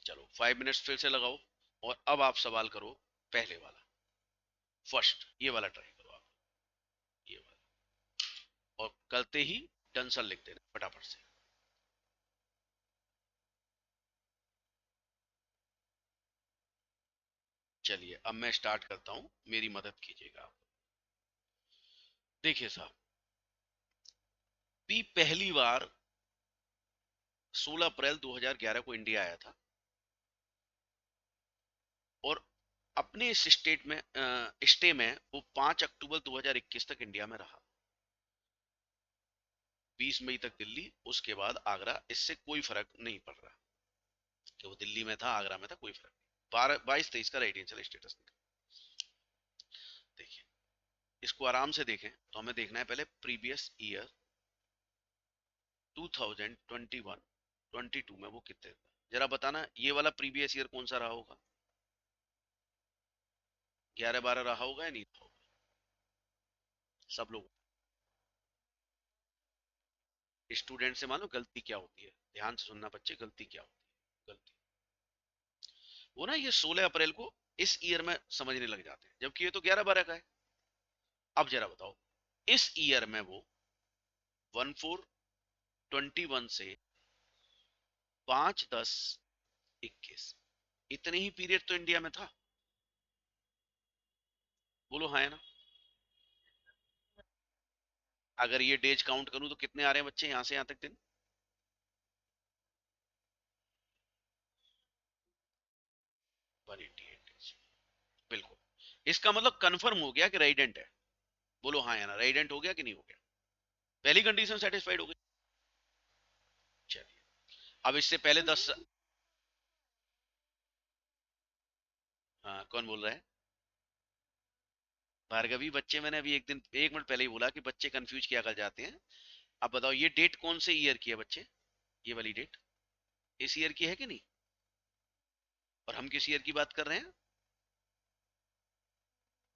चलो 5 मिनट्स फिर से लगाओ, और अब आप सवाल करो पहले वाला, फर्स्ट ये वाला ट्राई करो आप, ये वाला। और करते ही टेंशन लिख देना फटाफट से। चलिए अब मैं स्टार्ट करता हूं, मेरी मदद कीजिएगा आप। देखिए साहब, पहली बार 16 अप्रैल 2011 को इंडिया आया था, और अपने इस स्टेट में स्टे में वो 5 अक्टूबर 2021 तक इंडिया में रहा। 20 मई तक दिल्ली, उसके बाद आगरा। इससे कोई फर्क नहीं पड़ रहा कि वो दिल्ली में था आगरा में था, कोई फर्क नहीं। 22 23 का रेजिडेंशियल स्टेटस निकला। देखिए, इसको आराम से देखें तो हमें देखना है पहले प्रीवियस ईयर 2021 22 में वो कितने था। जरा बताना, ये वाला प्रीवियस ईयर कौन सा रहा होगा? 11 12 रहा होगा या नहीं रहा होगा? सब लोग स्टूडेंट से मानो गलती क्या होती है, ध्यान से सुनना बच्चे, गलती क्या होती है। गलती वो ना, ये 16 अप्रैल को इस ईयर में समझने लग जाते हैं, जबकि ये तो 11 12 का है। अब जरा बताओ, इस ईयर में वो 14/21 से 5/10/21, इतने ही पीरियड तो इंडिया में था। बोलो हाँ है ना। अगर ये डेज काउंट करूं तो कितने आ रहे हैं बच्चे यहां से यहां तक दिन? 188 डेज। बिल्कुल, इसका मतलब कंफर्म हो गया कि रेजिडेंट है। बोलो हाँ या ना, रेजिडेंट हो गया कि नहीं हो गया? पहली कंडीशन सेटिस्फाइड हो गई। चलिए, अब इससे पहले 10। हाँ, कौन बोल रहा है? भार्गवी, बच्चे मैंने अभी 1 मिनट पहले ही बोला कि बच्चे कंफ्यूज किया कर जाते हैं। अब बताओ, ये डेट कौन से ईयर की है बच्चे? ये वाली डेट इस ईयर की है कि नहीं? और हम किस ईयर की बात कर रहे हैं?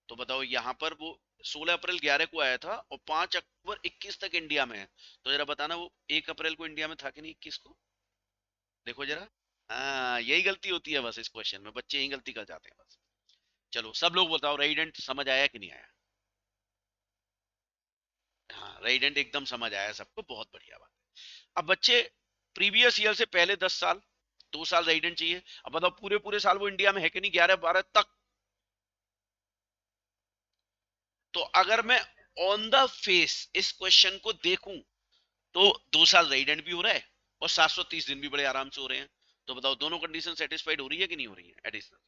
तो बताओ, यहाँ पर वो 16 अप्रैल 11 को आया था और 5 अक्टूबर 21 तक इंडिया में है। तो जरा बताना, वो 1 अप्रैल को इंडिया में था कि नहीं 21 को? देखो जरा। हाँ, यही गलती होती है बस, इस क्वेश्चन में बच्चे यही गलती कर जाते हैं बस। चलो सब लोग बताओ, रेजिडेंट समझ आया कि नहीं आया? हाँ, रेजिडेंट एकदम समझ आया सबको, बहुत बढ़िया बात। अब बच्चे, प्रीवियस ईयर से पहले 10 साल 2 साल रेजिडेंट चाहिए। अब बताओ पूरे पूरे साल वो इंडिया में है कि नहीं, 11-12 तक। तो अगर मैं ऑन द फेस इस क्वेश्चन को देखूं तो 2 साल रेजिडेंट भी हो रहा है और 730 दिन भी बड़े आराम से हो रहे हैं। तो बताओ दोनों कंडीशन सेटिस्फाइड हो रही है कि नहीं हो रही है? एडिशनल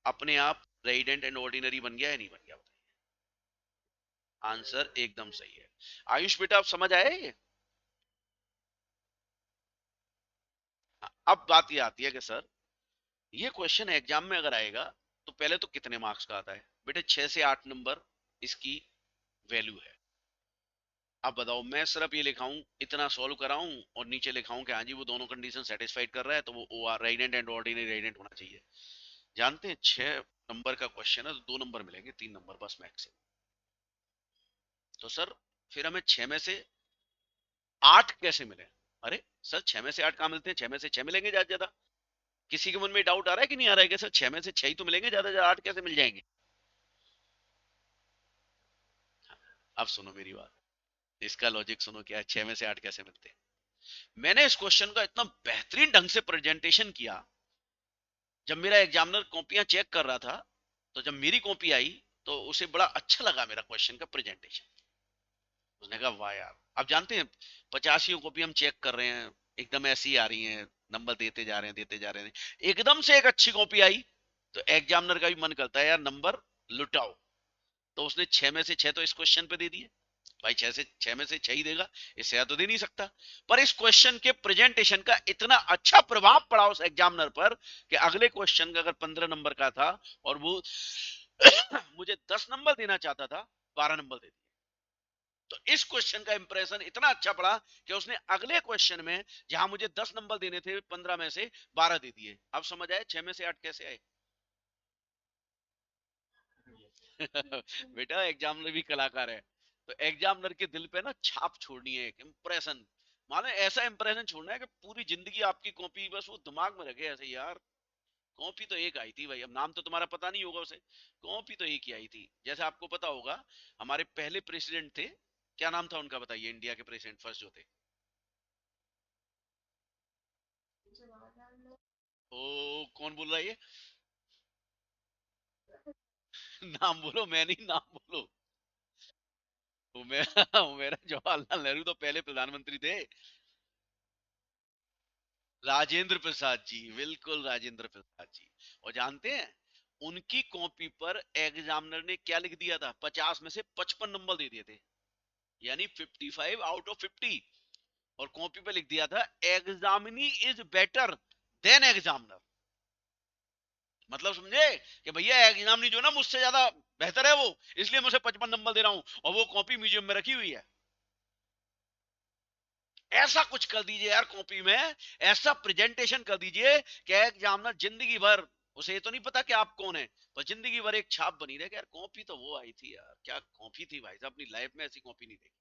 अपने आप रेजिडेंट एंड ऑर्डिनरी बन गया है, नहीं बन गया? आंसर एकदम सही है। आयुष बेटा, आप समझ आए ये? अब बात ये आती है कि सर ये क्वेश्चन एग्जाम में अगर आएगा तो पहले तो कितने मार्क्स का आता है? बेटे 6 से 8 नंबर इसकी वैल्यू है। अब बताओ मैं सिर्फ ये लिखाऊं, इतना सॉल्व कराऊं और नीचे लिखाऊं कि हाँ जी वो दोनों कंडीशन सेटिस्फाइड कर रहा है तो वो O R resident and ordinary resident होना चाहिए। जानते हैं 6 नंबर का क्वेश्चन है तो 2 नंबर मिलेंगे, 3 नंबर बस मैक्सिमम। तो सर फिर हमें 6 में से 8 कैसे मिले? अरे सर 6 में से 8 कहाँ मिलते हैं? 6 में से 6 मिलेंगे ज्यादा ज्यादा। किसी के मन में डाउट आ रहा है कि नहीं आ रहा है कि सर 6 में से 6 ही तो मिलेंगे, ज्यादा ज्यादा 8 कैसे मिल जाएंगे? अब सुनो मेरी बात, इसका लॉजिक सुनो क्या है, 6 में से 8 कैसे मिलते हैं। मैंने इस क्वेश्चन का इतना बेहतरीन ढंग से प्रेजेंटेशन किया, जब मेरा एग्जामिनर कॉपियां चेक कर रहा था तो जब मेरी कॉपी आई तो उसे बड़ा अच्छा लगा मेरा क्वेश्चन का प्रेजेंटेशन। उसने कहा वाह यार। अब जानते हैं 85 कॉपी हम चेक कर रहे हैं, एकदम ऐसी आ रही हैं, नंबर देते जा रहे हैं देते जा रहे हैं, एकदम से एक अच्छी कॉपी आई तो एग्जामिनर का भी मन करता है यार नंबर लुटाओ। तो उसने 6 में से 6 तो इस क्वेश्चन पे दे दिए। भाई 6 में से 6 ही देगा, इससे ज्यादा तो दे नहीं सकता। पर इस क्वेश्चन के प्रेजेंटेशन का इतना अच्छा प्रभाव पड़ा उस एग्जामिनर पर कि अगले क्वेश्चन का अगर 15 नंबर का था और वो मुझे 10 नंबर देना चाहता था, 12 नंबर दे दिए। तो इस क्वेश्चन का इंप्रेशन इतना अच्छा पड़ा कि उसने अगले क्वेश्चन में जहां मुझे 10 नंबर देने थे 15 में से 12 दे दिए। अब समझ आए 6 में से 8 कैसे आए? बेटा एग्जामिनर भी कलाकार है, तो एग्जामिनर के दिल पे ना छाप छोड़नी है, एक इंप्रेशन। माने ऐसा इंप्रेशन छोड़ना है कि पूरी जिंदगी आपकी कॉपी बस वो दिमाग में रखे ऐसे यार। कॉपी तो एक आई थी भाई, अब नाम तो तुम्हारा पता नहीं होगा उसे, कॉपी तो एक ही आई थी। जैसे आपको पता होगा हमारे पहले प्रेसिडेंट थे, क्या नाम था उनका बताइए, इंडिया के प्रेसिडेंट फर्स्ट जो थे? ओ कौन बोल रहा है ये? नाम बोलो, मैं नहीं, नाम बोलो। वो मेरा वो मेरा जवाहरलाल नेहरू तो पहले प्रधानमंत्री थे। राजेंद्र प्रसाद जी, बिल्कुल राजेंद्र प्रसाद जी। और जानते हैं उनकी कॉपी पर एग्जामिनर ने क्या लिख दिया था? 50 में से 55 नंबर दे दिए थे, यानी 55 आउट ऑफ 50। और कॉपी पे लिख दिया था examinee is better than examiner. मतलब समझे कि भैया एग्जामिनी जो ना मुझसे ज्यादा बेहतर है वो, इसलिए मैं उसे 55 नंबर दे रहा हूं, और वो कॉपी म्यूजियम में रखी हुई है। ऐसा कुछ कर दीजिए यार कॉपी में, ऐसा प्रेजेंटेशन कर दीजिए कि एग्जामिनर जिंदगी भर, उसे ये तो नहीं पता कि आप कौन है, पर जिंदगी भर एक छाप बनी रहे कि यार कॉपी तो वो आई थी यार, क्या कॉपी थी भाई साहब, अपनी लाइफ में ऐसी कॉपी नहीं देखी।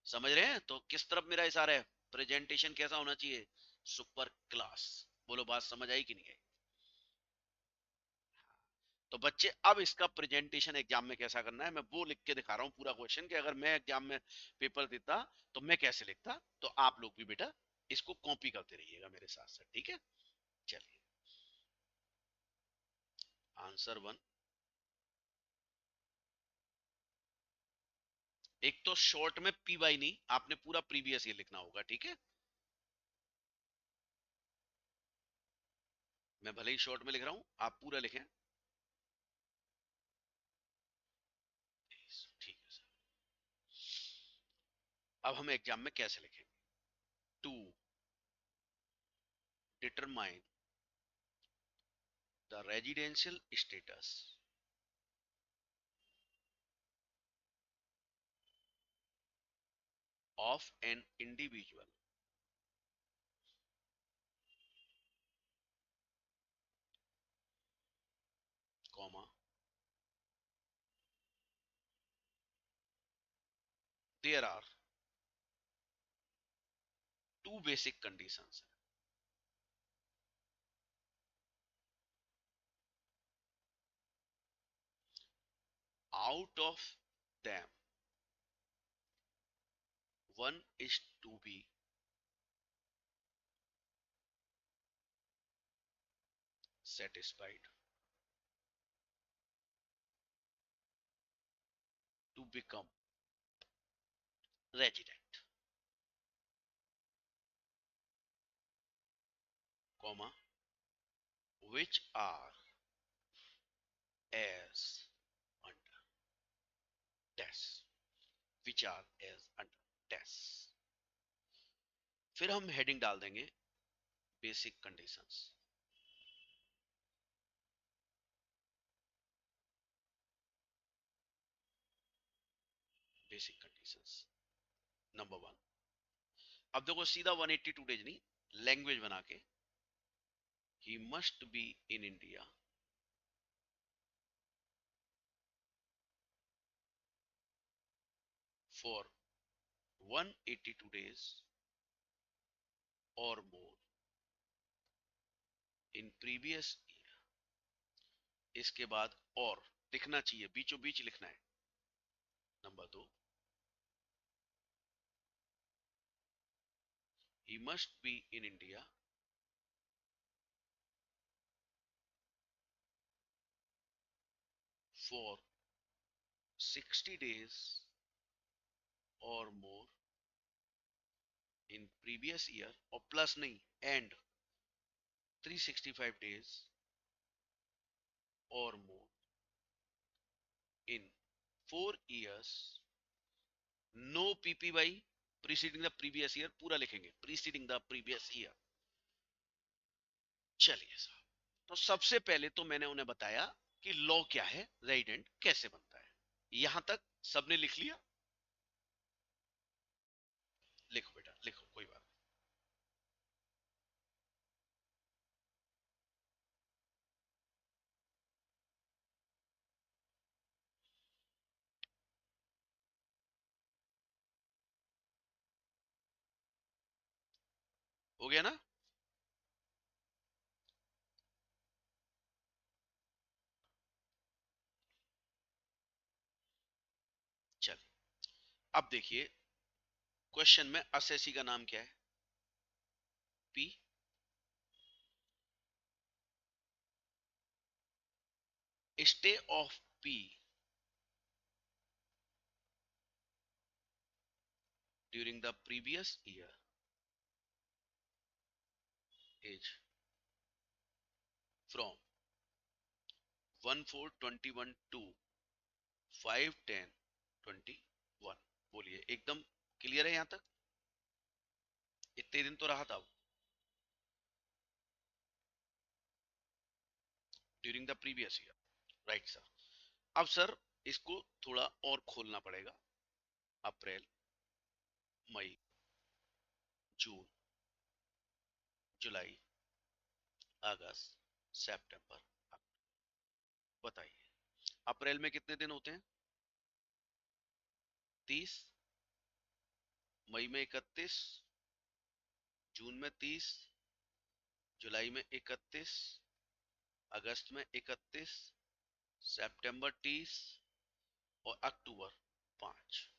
समझ रहे हैं? तो किस तरफ मेरा इशारा है, प्रेजेंटेशन कैसा होना चाहिए? Super class. बोलो बात समझ आई कि नहीं आई? तो बच्चे अब इसका प्रेजेंटेशन एग्जाम में कैसा करना है मैं वो लिख के दिखा रहा हूँ पूरा क्वेश्चन, कि अगर मैं एग्जाम में पेपर देता तो मैं कैसे लिखता। तो आप लोग भी बेटा इसको कॉपी करते रहिएगा मेरे साथ साथ, ठीक है? चलिए, आंसर 1। एक तो शॉर्ट में पी वाई नहीं, आपने पूरा प्रीवियस ये लिखना होगा, ठीक है? मैं भले ही शॉर्ट में लिख रहा हूं, आप पूरा लिखें। ठीक है सर। अब हम एग्जाम में कैसे लिखेंगे? To determine the residential status of an individual, comma, there are two basic conditions. Out of them, one is to be satisfied to become resident, comma, which are as under dash, which are as under dash. फिर हम heading डाल देंगे basic conditions. Basic conditions number 1. अब देखो सीधा 182 days नहीं, language बना के, he must be in India for 182 days or more in previous year. इसके बाद और लिखना चाहिए, बीचों बीच लिखना है. Number 2, he must be in India for 60 days or more in previous year, और प्लस नहीं and 365 days or more in 4 years. No PPY preceding the previous year, पूरा लिखेंगे preceding the previous year. चलिए साहब, तो सबसे पहले तो मैंने उन्हें बताया कि लॉ क्या है, रेजिडेंट कैसे बनता है. यहां तक सबने लिख लिया? लिखो बेटा लिखो, कोई बात नहीं. हो गया ना? चलिए अब देखिए, क्वेश्चन में असेसी का नाम क्या है? P. Stay of P during the previous year is from 1/4/21 to 5/10/21. बोलिए, एकदम क्लियर है यहां तक? इतने दिन तो रहा था during the previous year, right sir. अब सर इसको थोड़ा और खोलना पड़ेगा. अप्रैल, मई, जून, जुलाई, अगस्त, सितंबर. बताइए, अप्रैल में कितने दिन होते हैं? 30. मई में 31, जून में 30, जुलाई में 31, अगस्त में 31, सितंबर 30 और अक्टूबर 5.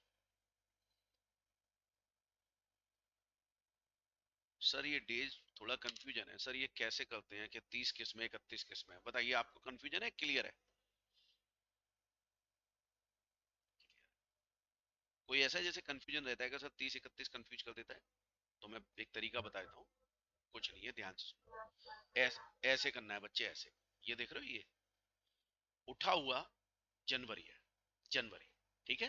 सर ये डेज थोड़ा कंफ्यूजन है सर, ये कैसे करते हैं कि 30 किस में 31 किस में? बताइए, आपको कंफ्यूजन है, क्लियर है? कोई ऐसा है जैसे कंफ्यूजन रहता है कि सर 30 31 कंफ्यूज कर देता है? तो मैं एक तरीका बता देता हूँ. कुछ नहीं है, ध्यान से सुनो. ऐसे करना है बच्चे, ऐसे. ये देख रहे हो, ये उठा हुआ जनवरी है, जनवरी, ठीक है.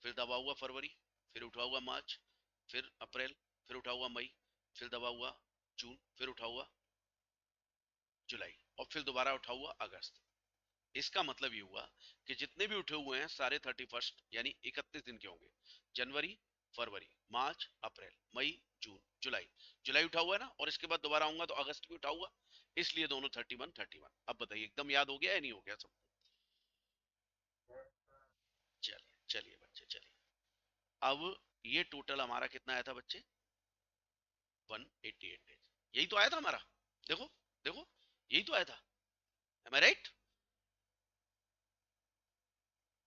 फिर दबा हुआ फरवरी, फिर उठा हुआ मार्च, फिर अप्रैल, फिर उठा हुआ मई, फिर दबा हुआ जून, फिर उठा हुआ जुलाई, और फिर दोबारा उठा हुआ अगस्त. इसका मतलब ये हुआ कि जितने भी उठे हुए हैं सारे 31 यानी 31 दिन के होंगे. जनवरी, फरवरी, मार्च, अप्रैल, मई, जून, जुलाई. जुलाई उठा हुआ है ना, और इसके बाद दोबारा आऊंगा तो अगस्त भी उठा हुआ, इसलिए दोनों 31 31. अब बताइए, एकदम याद हो गया या नहीं हो गया सबको? चलिए चलिए बच्चे, चलिए. अब ये टोटल हमारा कितना आया था बच्चे? 188 डेज. यही तो आया था हमारा. देखो देखो, यही तो आया था. एम आई राइट?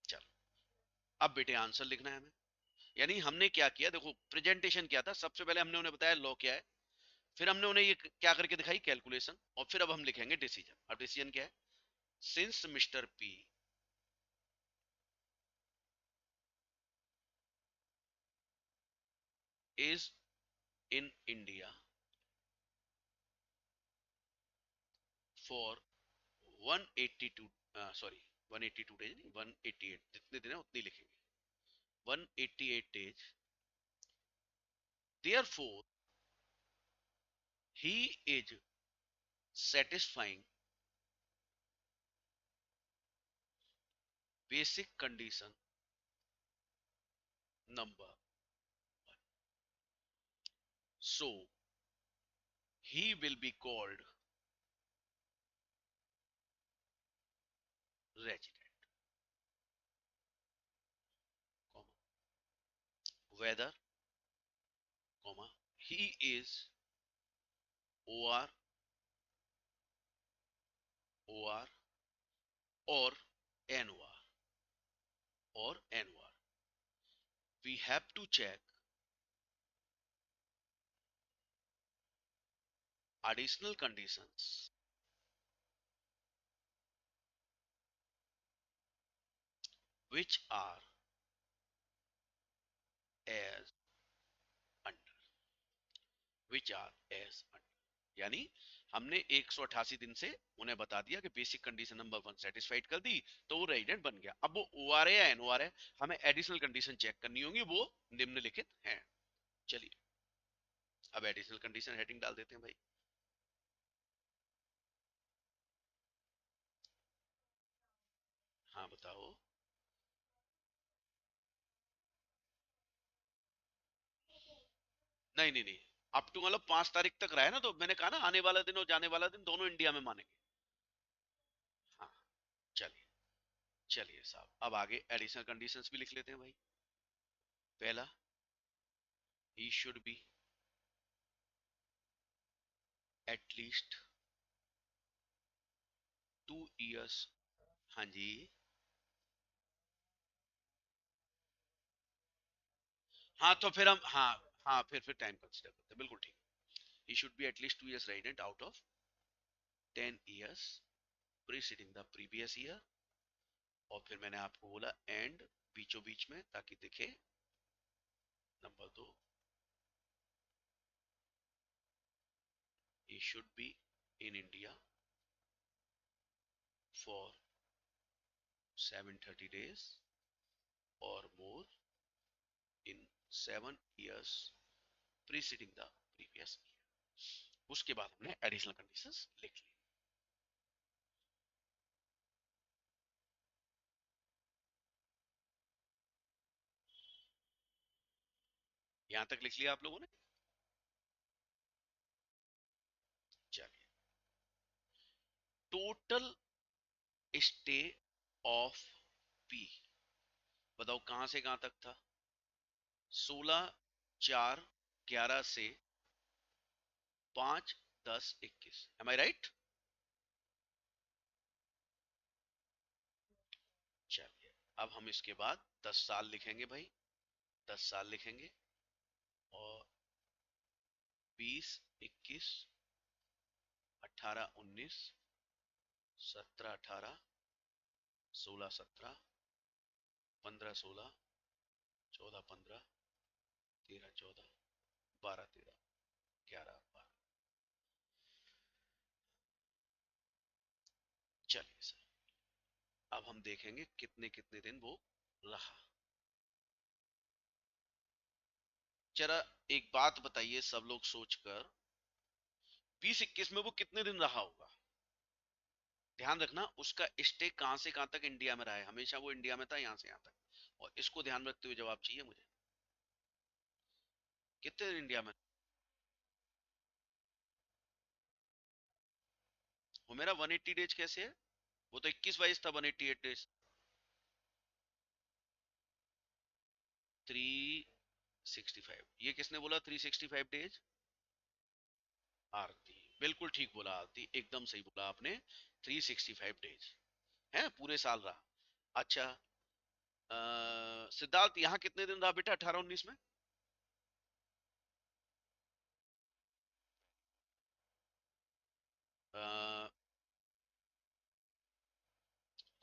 चलो, अब बेटे आंसर लिखना है हमें. यानी हमने क्या किया, देखो प्रेजेंटेशन क्या था, सबसे पहले हमने उन्हें बताया लॉ क्या है, फिर हमने उन्हें ये क्या करके दिखाई, कैलकुलेशन, और फिर अब हम लिखेंगे डिसीजन। अब डिसीजन क्या है, since mister P is in India for 182 sorry 182 days नहीं, 188, जितने दिन है उतनी लिखेंगे, 188 days, therefore he is satisfying basic condition number 1, so he will be called resident, comma, whether, comma, he is or or or nor or nor, we have to check additional conditions which are as under, which are as under, यानी हमने 188 दिन से उन्हें बता दिया कि basic condition number 1 satisfied कर दी, तो वो रेजिडेंट बन गया। अब वो ओआर है या एनओआर है, हमें एडिशनल कंडीशन चेक करनी होगी, वो निम्नलिखित हैं। चलिए अब एडिशनल कंडीशन हेडिंग डाल देते हैं भाई। हाँ बताओ। नहीं नहीं नहीं, अप टू मतलब 5 तारीख तक रहा है ना, तो मैंने कहा ना आने वाला दिन और जाने वाला दिन दोनों इंडिया में मानेंगे। हाँ चलिए, चलिए साहब अब आगे एडिशनल कंडीशंस भी लिख लेते हैं भाई। पहला, he should be at least 2 years. हाँ जी। हाँ तो फिर हम, हाँ हाँ फिर टाइम कंसीडर करते हैं, बिल्कुल ठीक। He should be at least 2 years resident out of 10 years preceding the previous year, और फिर मैंने आपको बोला एंड बीचों बीच में ताकि दिखे। Number 2, he should be in India for 730 days or more in 7 years preceding the previous year। उसके बाद हमने एडिशनल कंडीशंस लिख ली। यहां तक लिख लिया आप लोगों ने? चलिए, टोटल स्टे ऑफ पी, बताओ कहां से कहां तक था? 16/4/11 से 5/10/21, एम आई राइट? चलिए अब हम इसके बाद 10 साल लिखेंगे भाई, 10 साल लिखेंगे, और 20, 21, 18, 19, 17, 18, 16, 17, 15, 16, 14, 15, 13, 14, 12, 13, 11, 12। चलिए सर अब हम देखेंगे कितने कितने दिन वो रहा। जरा एक बात बताइए सब लोग सोचकर, 20, 21 में वो कितने दिन रहा होगा? ध्यान रखना उसका स्टे कहां से कहां तक इंडिया में रहा है, हमेशा वो इंडिया में था यहां से यहां तक, और इसको ध्यान में रखते हुए जवाब चाहिए मुझे। कितने दिन इंडिया में? वो मेरा 180 डेज कैसे है? वो तो 21 22 था, 188 डेज। 365, ये किसने बोला 365 डेज? आरती, बिल्कुल ठीक बोला आरती, एकदम सही बोला आपने। 365 डेज है, पूरे साल रहा। अच्छा सिद्धार्थ यहाँ कितने दिन रहा बेटा 18 19 में?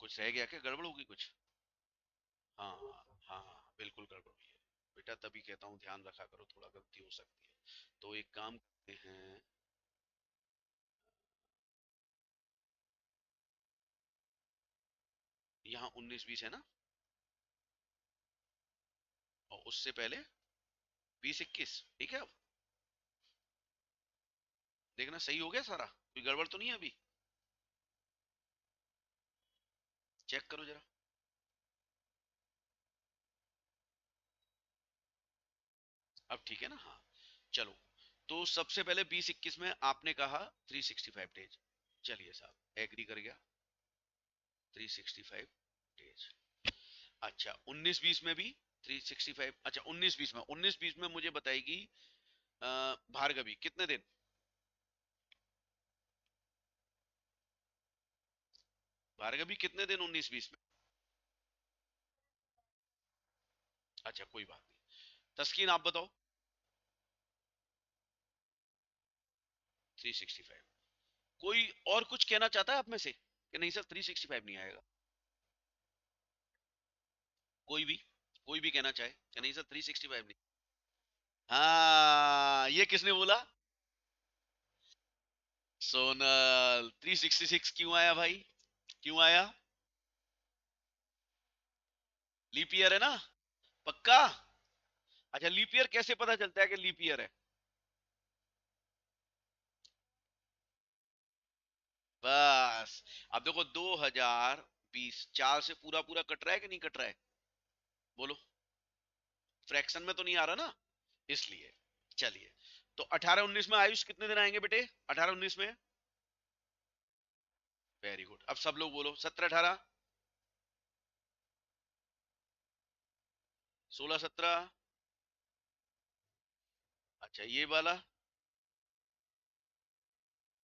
कुछ रह गया क्या, गड़बड़ होगी कुछ? हाँ हाँ हाँ हाँ, बिल्कुल गड़बड़ हुई है बेटा, तभी कहता हूँ ध्यान रखा करो, थोड़ा गलती हो सकती है। तो एक काम करते हैं, यहाँ 19-20 है ना, और उससे पहले 20-21, ठीक है। अब देखना सही हो गया सारा, कोई गड़बड़ तो नहीं है अभी? चेक करो जरा। अब ठीक है ना? हाँ, चलो। तो सबसे पहले 20-21 में आपने कहा 365 डेज, चलिए साहब एग्री कर गया, 365 डेज। अच्छा 19-20 में भी 365, अच्छा 19-20 में, 19-20 में मुझे बताएगी भार्गवी कितने दिन? भार्गवी कितने दिन 19-20 में? अच्छा कोई बात नहीं, तस्कीन आप बताओ। 365। कोई और कुछ कहना चाहता है आप में से कि नहीं सर 365 नहीं आएगा? कोई भी, कोई भी कहना चाहे कि नहीं सर 365 नहीं? हाँ, ये किसने बोला? सोनल। 366 क्यों आया भाई, क्यों आया? लीप ईयर है ना, पक्का? अच्छा लीप ईयर कैसे पता चलता है कि लीप ईयर है? बस, अब देखो 2020 चार से पूरा पूरा कट रहा है कि नहीं कट रहा है? बोलो, फ्रैक्शन में तो नहीं आ रहा ना, इसलिए। चलिए, तो 18-19 में आयुष कितने दिन आएंगे बेटे, 18-19 में? वेरी गुड, अब सब लोग बोलो 17-18, 16-17। अच्छा ये वाला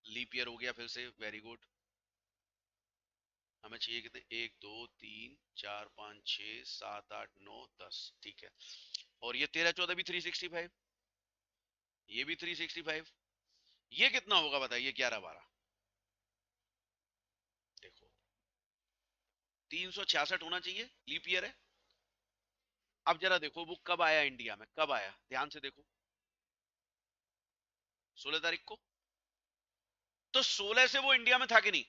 लीप ईयर हो गया फिर से, वेरी गुड। हमें चाहिए कितने, 1 2 3 4 5 6 7 8 9 10, ठीक है। और ये 13-14 भी 365, ये भी 365, ये कितना होगा बताइए, 11-12? देखो 366 होना चाहिए, लीप ईयर है। अब जरा देखो वो कब आया इंडिया में, कब आया, ध्यान से देखो। 16 तारीख को। तो 16 से वो इंडिया में था कि नहीं?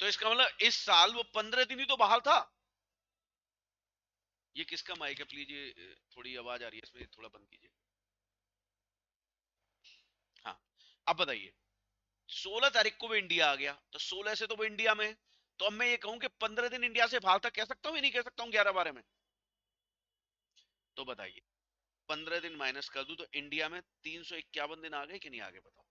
तो इसका मतलब इस साल वो 15 दिन ही तो बाहर था। ये किसका माइक है प्लीज, ये थोड़ी आवाज आ रही है इसमें, थोड़ा बंद कीजिए। हाँ, अब बताइए, 16 तारीख को वो इंडिया आ गया, तो 16 से तो वो इंडिया में है। तो अब मैं ये कहूं कि 15 दिन इंडिया से बाहर था, कह सकता हूं या नहीं कह सकता हूं 11-12 में? तो बताइए, 15 दिन माइनस कर दूं तो इंडिया में 351 दिन आ गए कि नहीं आ गए, बताओ।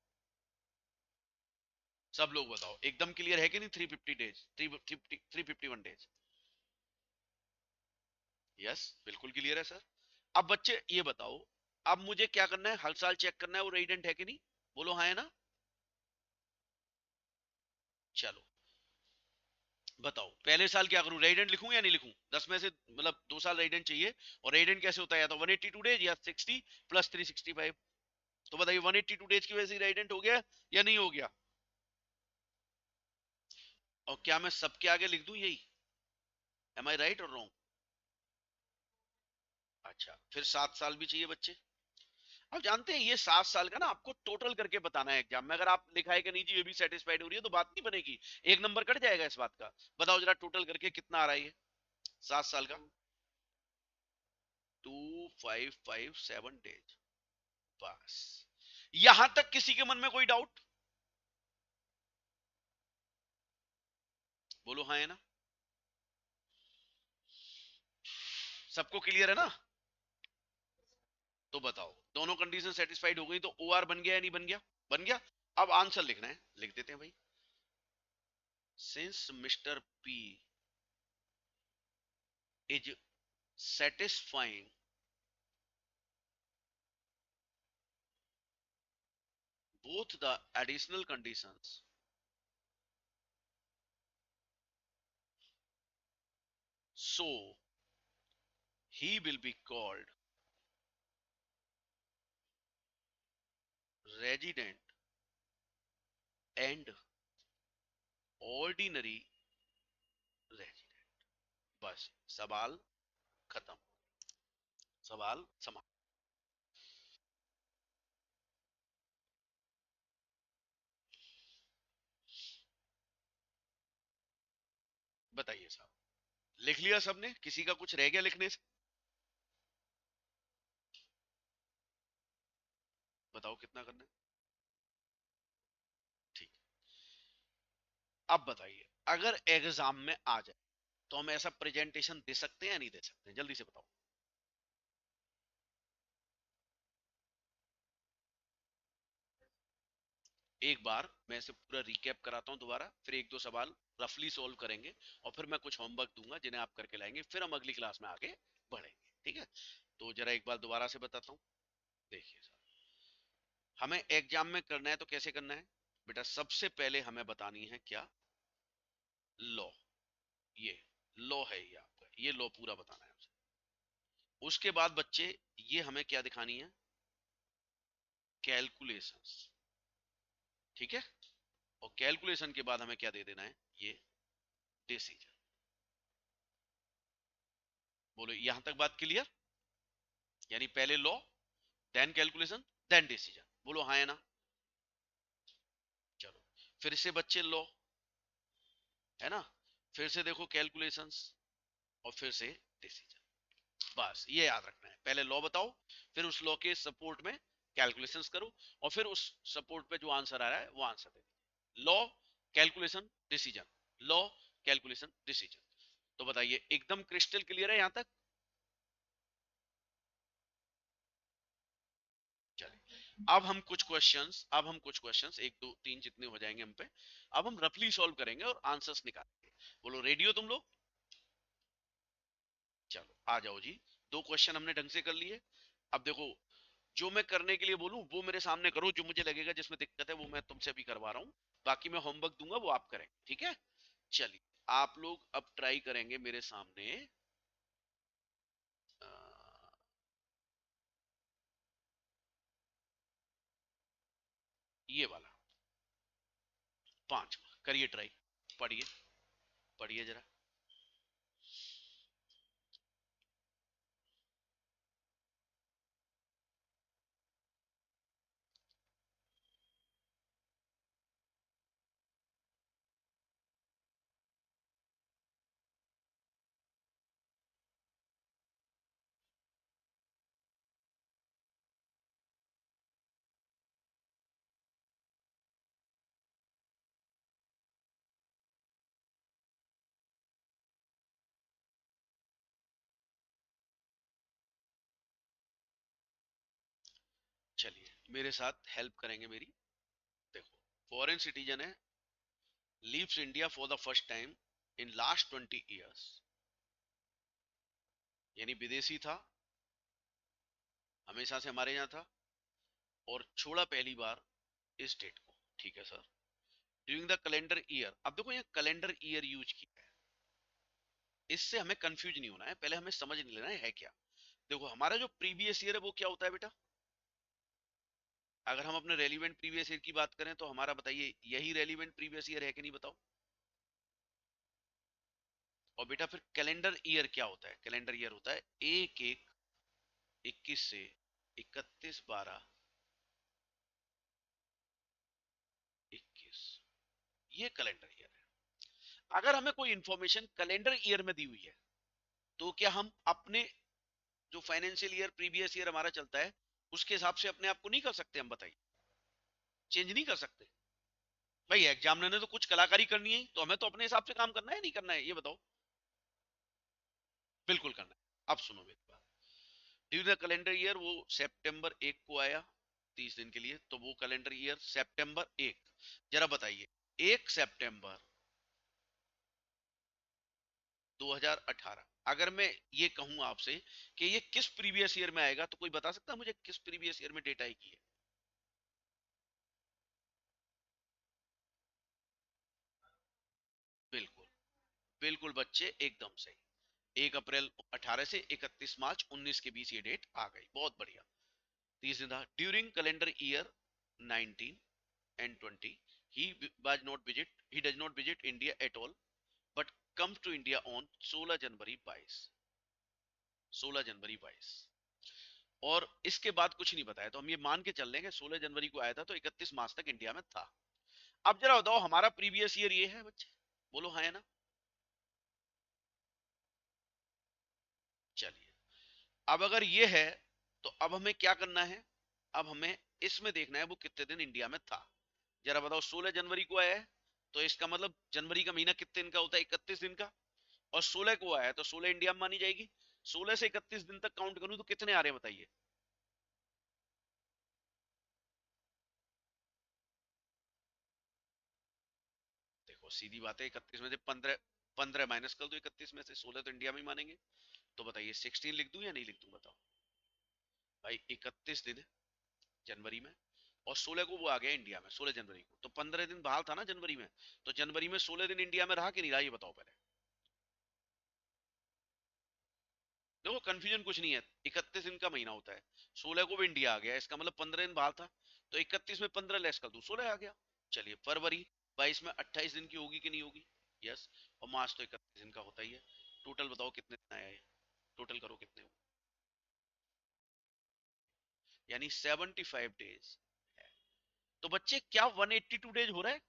सब लोग बताओ, एकदम क्लियर है कि नहीं? 350 डेज, 351 डेज। यस, बिल्कुल क्लियर है सर। अब बच्चे ये बताओ, अब मुझे क्या करना है, हर साल चेक करना है वो रेडिडेंट है कि नहीं, बोलो हाँ है ना? चलो बताओ, पहले साल क्या करूं, रेडिडेंट लिखूं या नहीं लिखूं? 10 में से मतलब 2 साल रेडिडेंट चाहिए। और रेडिडेंट कैसे होता है, या तो 182 डेज या 60 प्लस 365। तो बताइए 182 डेज की वजह से रेडिडेंट हो गया या नहीं हो गया? और क्या मैं सबके आगे लिख दूं यही? एम आई राइट और रॉन्ग? अच्छा फिर 7 साल भी चाहिए बच्चे। अब जानते हैं ये 7 साल का ना आपको टोटल करके बताना है एग्जाम में, अगर आप लिखाए कि नहीं जी ये भी सेटिस्फाइड हो रही है तो बात नहीं बनेगी, एक नंबर कट जाएगा इस बात का। बताओ जरा टोटल करके कितना आ रहा है ये 7 साल का? 2557 डेज। बस, यहां तक किसी के मन में कोई डाउट? बोलो हाँ है ना? सबको क्लियर है ना? तो बताओ, दोनों कंडीशन सेटिस्फाइड हो गई तो ओ आर बन गया या नहीं बन गया? बन गया। अब आंसर लिखना है, लिख देते हैं भाई। Since mister P is satisfying both the additional conditions, so he will be called resident and ordinary resident. बस सवाल खत्म, सवाल समाप्त। बताइए साहब, लिख लिया सबने? किसी का कुछ रह गया लिखने से? बताओ कितना करना है। ठीक। अब बताइए, अगर एग्जाम में आ जाए तो हम ऐसा प्रेजेंटेशन दे सकते हैं या नहीं दे सकते? जल्दी से बताओ। एक बार मैं इसे पूरा रिकैप कराता हूं दोबारा, फिर एक दो सवाल रफली सॉल्व करेंगे, और फिर मैं कुछ होमवर्क दूंगा जिन्हें आप करके लाएंगे, फिर हम अगली क्लास में आगे बढ़ेंगे। ठीक है? तो जरा एक बार दोबारा से बताता हूँ। देखिए साहब, हमें एग्जाम में करना है तो कैसे करना है बेटा? सबसे पहले हमें बतानी है क्या? लॉ। ये लॉ है, ये आपका ये लॉ पूरा बताना है हमसे। उसके बाद बच्चे, ये हमें क्या दिखानी है? कैलकुलेशंस। ठीक है? और कैलकुलेशन के बाद हमें क्या दे देना है? ये डिसीजन। बोलो यहां तक बात क्लियर? यानी पहले law, then calculation, then decision. बोलो हाँ या ना? चलो, फिर से बच्चे लॉ, है ना, फिर से देखो कैलकुलेशंस, और फिर से डिसीजन। बस ये याद रखना है, पहले लॉ बताओ, फिर उस लॉ के सपोर्ट में कैलकुलेशंस करो, और फिर उस सपोर्ट पे जो आंसर आ रहा है वो आंसर दे दीजिए। Law, calculation, decision, law, calculation, decision. तो बताइए, एकदम क्रिस्टल क्लियर है यहां तक? चलिए, अब हम कुछ क्वेश्चंस, एक दो तीन जितने हो जाएंगे हम पे, अब हम रफली सॉल्व करेंगे और आंसर्स निकालेंगे। बोलो रेडियो तुम लोग? चलो आ जाओ जी। दो क्वेश्चन हमने ढंग से कर लिए। अब देखो, जो मैं करने के लिए बोलूं वो मेरे सामने करो, जो मुझे लगेगा जिसमें दिक्कत है वो मैं तुमसे अभी करवा रहा हूँ। बाकी मैं होमवर्क दूंगा, वो आप करेंगे। ठीक है? चलिए, आप लोग अब ट्राई करेंगे मेरे सामने अ, ये वाला पांचवा करिए ट्राई। पढ़िए, पढ़िए जरा। चलिए, मेरे साथ हेल्प करेंगे मेरी। देखो, फॉरेन सिटीजन है, leaves India for the first time in last 20 years। यानी विदेशी था, हमेशा से हमारे यहाँ था, और छोड़ा पहली बार इस डेट को। ठीक है sir? During the calendar year. अब देखो, ये कैलेंडर ईयर यूज किया है, इससे हमें कंफ्यूज नहीं होना है, पहले हमें समझ नहीं लेना है क्या। देखो, हमारा जो प्रीवियस ईयर है वो क्या होता है बेटा? अगर हम अपने रेलिवेंट प्रीवियस ईयर की बात करें तो हमारा, बताइए, यही रेलिवेंट प्रीवियस ईयर है कि नहीं? बताओ। और बेटा फिर कैलेंडर ईयर क्या होता है? कैलेंडर ईयर होता है 1/1/21 से 31/12/21। ये कैलेंडर ईयर है। अगर हमें कोई इंफॉर्मेशन कैलेंडर ईयर में दी हुई है, तो क्या हम अपने जो फाइनेंशियल ईयर प्रीवियस ईयर हमारा चलता है उसके हिसाब से अपने आप को नहीं कर सकते? हम बताइए, चेंज नहीं कर सकते? भाई एग्जामिनर ने तो कुछ कलाकारी करनी है, तो हमें तो अपने हिसाब से काम करना है नहीं करना है? ये बताओ। बिल्कुल करना है। अब सुनो मेरी बात। ड्यूरिंग द कैलेंडर ईयर, वो सितंबर 1 को आया 30 दिन के लिए, तो वो कैलेंडर ईयर सितंबर 1। जरा बताइए, 1 सितंबर 2018, अगर मैं ये कहूं आपसे कि ये किस प्रीवियस ईयर में आएगा, तो कोई बता सकता है मुझे किस प्रीवियस ईयर में डेट आएगी? है बिल्कुल, बिल्कुल बच्चे, एकदम सही। 1 अप्रैल 18 से 31 मार्च 19 के बीच ये डेट आ गई, बहुत बढ़िया। तीसरी था during calendar year 19 and 20, he was not visit he does not visit India at all but comes to India on 16 जनवरी 22, 16 जनवरी 22। और इसके बाद कुछ नहीं बताया, तो हम ये मान के चल रहे हैं कि 16 जनवरी को आया था तो 31 मार्च तक इंडिया में था। अब जरा बताओ हमारा प्रीवियस ईयर ये है बच्चे, बोलो हाँ है ना। चलिए, अब अगर ये है तो अब हमें क्या करना है, अब हमें इसमें देखना है वो कितने दिन इंडिया में था। जरा बताओ 16 जनवरी को आया है तो इसका मतलब जनवरी का महीना कितने दिन का होता है, 31 दिन का। और 16 को आया है तो 16 इंडिया में मानी जाएगी। 16 से 31 दिन तक काउंट करूं तो कितने आ रहे हैं बताइए। देखो सीधी बात है, 31 में से 15 15 माइनस कर दो 31 में से, 16 तो इंडिया में ही मानेंगे। तो बताइए 16 लिख दूं या नहीं लिख दूं बताओ। भाई 31 दिन जनवरी में और 16 को वो आ गया इंडिया में 16 जनवरी को, तो 15 दिन बाहर था ना जनवरी में। तो जनवरी में 16 दिन इंडिया में रहा कि नहीं रहा, ये बताओ पहले। देखो कंफ्यूजन कुछ नहीं है, 31 दिन का महीना होता है, 16 को भी इंडिया आ गया, इसका मतलब 15 दिन बाहर था। तो 31 में 15 लेस कर दूं 16 आ गया। चलिए फरवरी 22 में 28 दिन की होगी कि नहीं होगी। यस। और मार्च तो 31 दिन का होता ही है। टोटल बताओ कितने दिन आया है, टोटल करो कितने हो। यानी 75 डेज है। तो बच्चे क्या 182 डेज हो रहा है।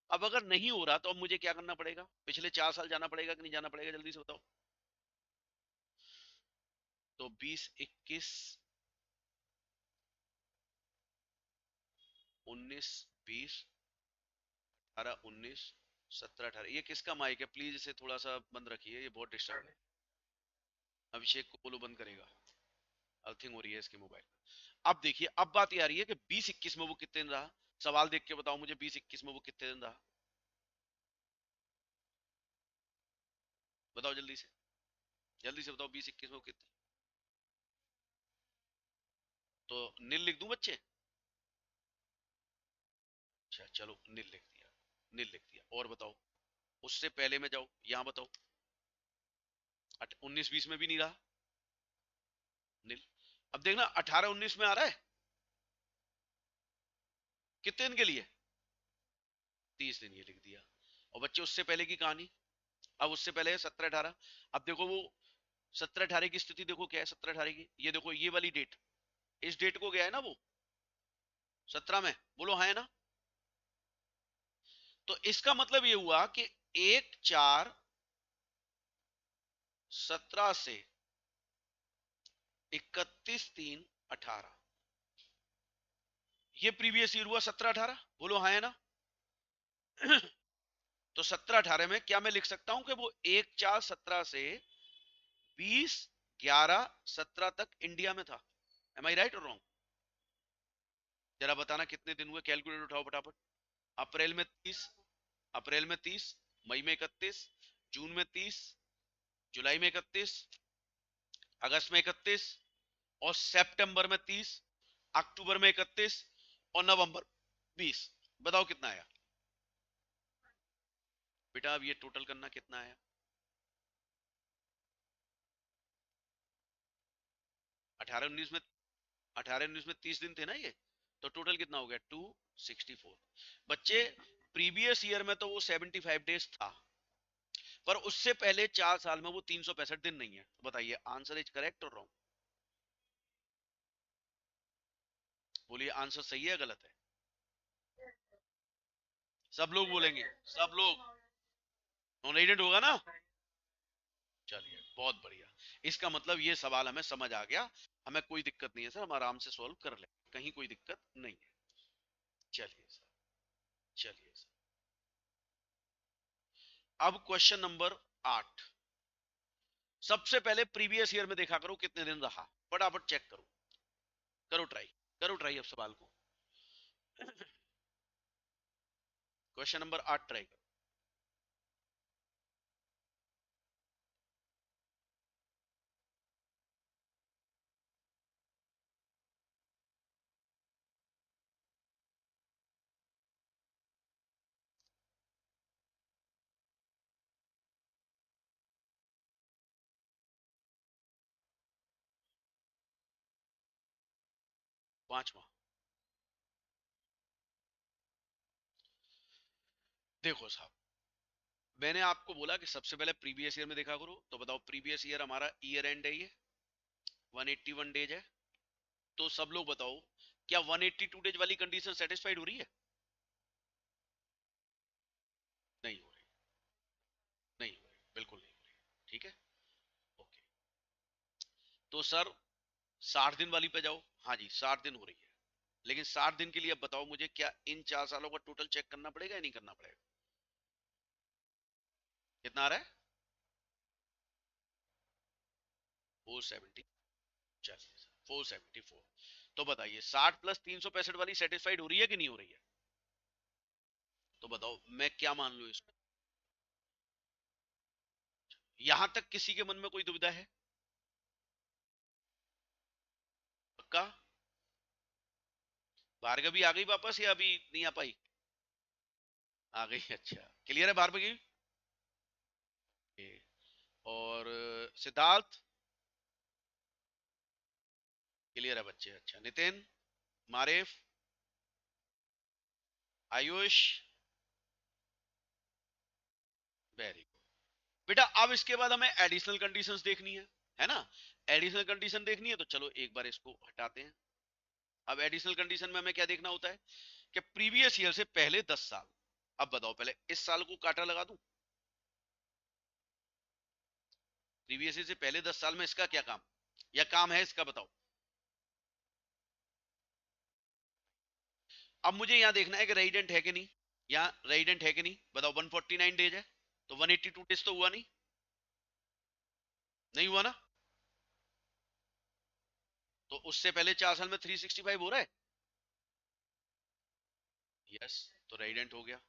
अब अगर नहीं हो रहा तो अब मुझे क्या करना पड़ेगा, पिछले 4 साल जाना पड़ेगा कि नहीं जाना पड़ेगा, जल्दी से बताओ। तो 20 21 19 20 18 19 17 18, ये किसका माइक है, प्लीज इसे थोड़ा सा बंद रखिए, ये बहुत डिस्टर्ब है। अभिषेक को बोलो बंद करेगा, अर्थिंग हो रही है इसके मोबाइल। अब देखिए अब बात ये आ रही है कि 20 21 में वो कितने दिन रहा। सवाल देख के बताओ मुझे 20 21 में वो कितने दिन रहा, बताओ जल्दी से, जल्दी से बताओ 20 21 में वो कितने। तो नील लिख दूं बच्चे। अच्छा चलो नील लिख दिया, नील लिख दिया। और बताओ उससे पहले में जाओ, यहां बताओ 19 20 में भी नहीं रहा नील। अब देखना 18 19 में आ रहा है, कितने दिन के लिए, 30 दिन, ये लिख दिया। और बच्चे उससे पहले की कहानी, अब उससे पहले 17 18। अब देखो वो 17 18 की स्थिति देखो क्या है, 17 18 की ये देखो ये वाली डेट, इस डेट को गया है ना वो 17 में, बोलो हाँ है ना। तो इसका मतलब ये हुआ कि 1 4 17 से 31 3 18, ये प्रीवियस ईयर हुआ 17 18, बोलो हाँ है ना। तो 17 18 में क्या मैं लिख सकता हूं कि वो 1 4 17 से 20 11 17 तक इंडिया में था। एम आई राइट और रॉन्ग, जरा बताना कितने दिन हुए, कैलकुलेटर उठाओ फटाफट। अप्रैल में 30, अप्रैल में 30, मई में 31, जून में 30, जुलाई में 31, अगस्त में 31 और सितंबर में 30, अक्टूबर में 31 और नवंबर 20। बताओ कितना आया बेटा, अब ये टोटल करना कितना आया। 18 19 में, 18 19 में 30 दिन थे ना ये, तो टोटल कितना हो गया 264। बच्चे प्रीवियस ईयर में तो वो 75 डेज था, पर उससे पहले 4 साल में वो 365 दिन नहीं है। तो बताइए आंसर इज करेक्ट और रॉन्ग, बोलिए आंसर सही है गलत है। सब लोग बोलेंगे, सब लोग, नॉन रेजिडेंट होगा ना। चलिए बहुत बढ़िया, इसका मतलब ये सवाल हमें समझ आ गया, हमें कोई दिक्कत नहीं है सर, हम आराम से सॉल्व कर लेंगे, कहीं कोई दिक्कत नहीं है। चलिए सर, चलिए सर। अब क्वेश्चन नंबर 8। सबसे पहले प्रीवियस ईयर में देखा करो कितने दिन रहा, फटाफट चेक करो, करो ट्राई, करो ट्राई अब सवाल को। क्वेश्चन नंबर 8 ट्राई करो। 5वां, देखो साहब, मैंने आपको बोला कि सबसे पहले प्रीवियस ईयर में देखा करो, तो बताओ प्रीवियस ईयर हमारा ईयर एंड है, ये 181 डेज है। तो सब लोग बताओ, क्या 182 डेज वाली कंडीशन सेटिस्फाइड हो रही है? नहीं हो रही, नहीं हो रही, बिल्कुल नहीं हो रही। ठीक है, ओके। तो सर 60 दिन वाली पे जाओ। हाँ जी, 60 दिन हो रही है, लेकिन 60 दिन के लिए अब बताओ मुझे, क्या इन 4 सालों का टोटल चेक करना पड़ेगा या नहीं करना पड़ेगा? कितना आ रहा है? 470। चलिए, 474। तो बताइए 60 प्लस 365 वाली सेटिस्फाइड हो रही है कि नहीं हो रही है? तो बताओ मैं क्या मान लूं इसको? यहां तक किसी के मन में कोई दुविधा है? पक्का? भार्गवी आ गई वापस या अभी नहीं आ पाई? आ गई, अच्छा। क्लियर है भार्गवी? और सिद्धार्थ? क्लियर है बच्चे, अच्छा। नितिन? मारिफ? आयुष? Very good. बेटा अब इसके बाद हमें एडिशनल कंडीशंस देखनी है ना? एडिशनल कंडीशन देखनी है, तो चलो एक बार इसको हटाते हैं। अब एडिशनल कंडीशन में हमें क्या देखना होता है कि प्रीवियस ईयर से पहले 10 साल। अब बताओ, पहले इस साल को काटा लगा दूं? प्रीवियस ईयर से पहले 10 साल में इसका क्या काम, या काम है इसका, बताओ। अब मुझे यहां देखना है कि रेजिडेंट है कि नहीं। यहाँ रेजिडेंट है कि नहीं, बताओ। 149 डेज है, तो 182 डेज तो हुआ नहीं? नहीं हुआ ना? तो उससे पहले 4 साल में 365 हो रहा है। यस, तो रेजिडेंट हो गया।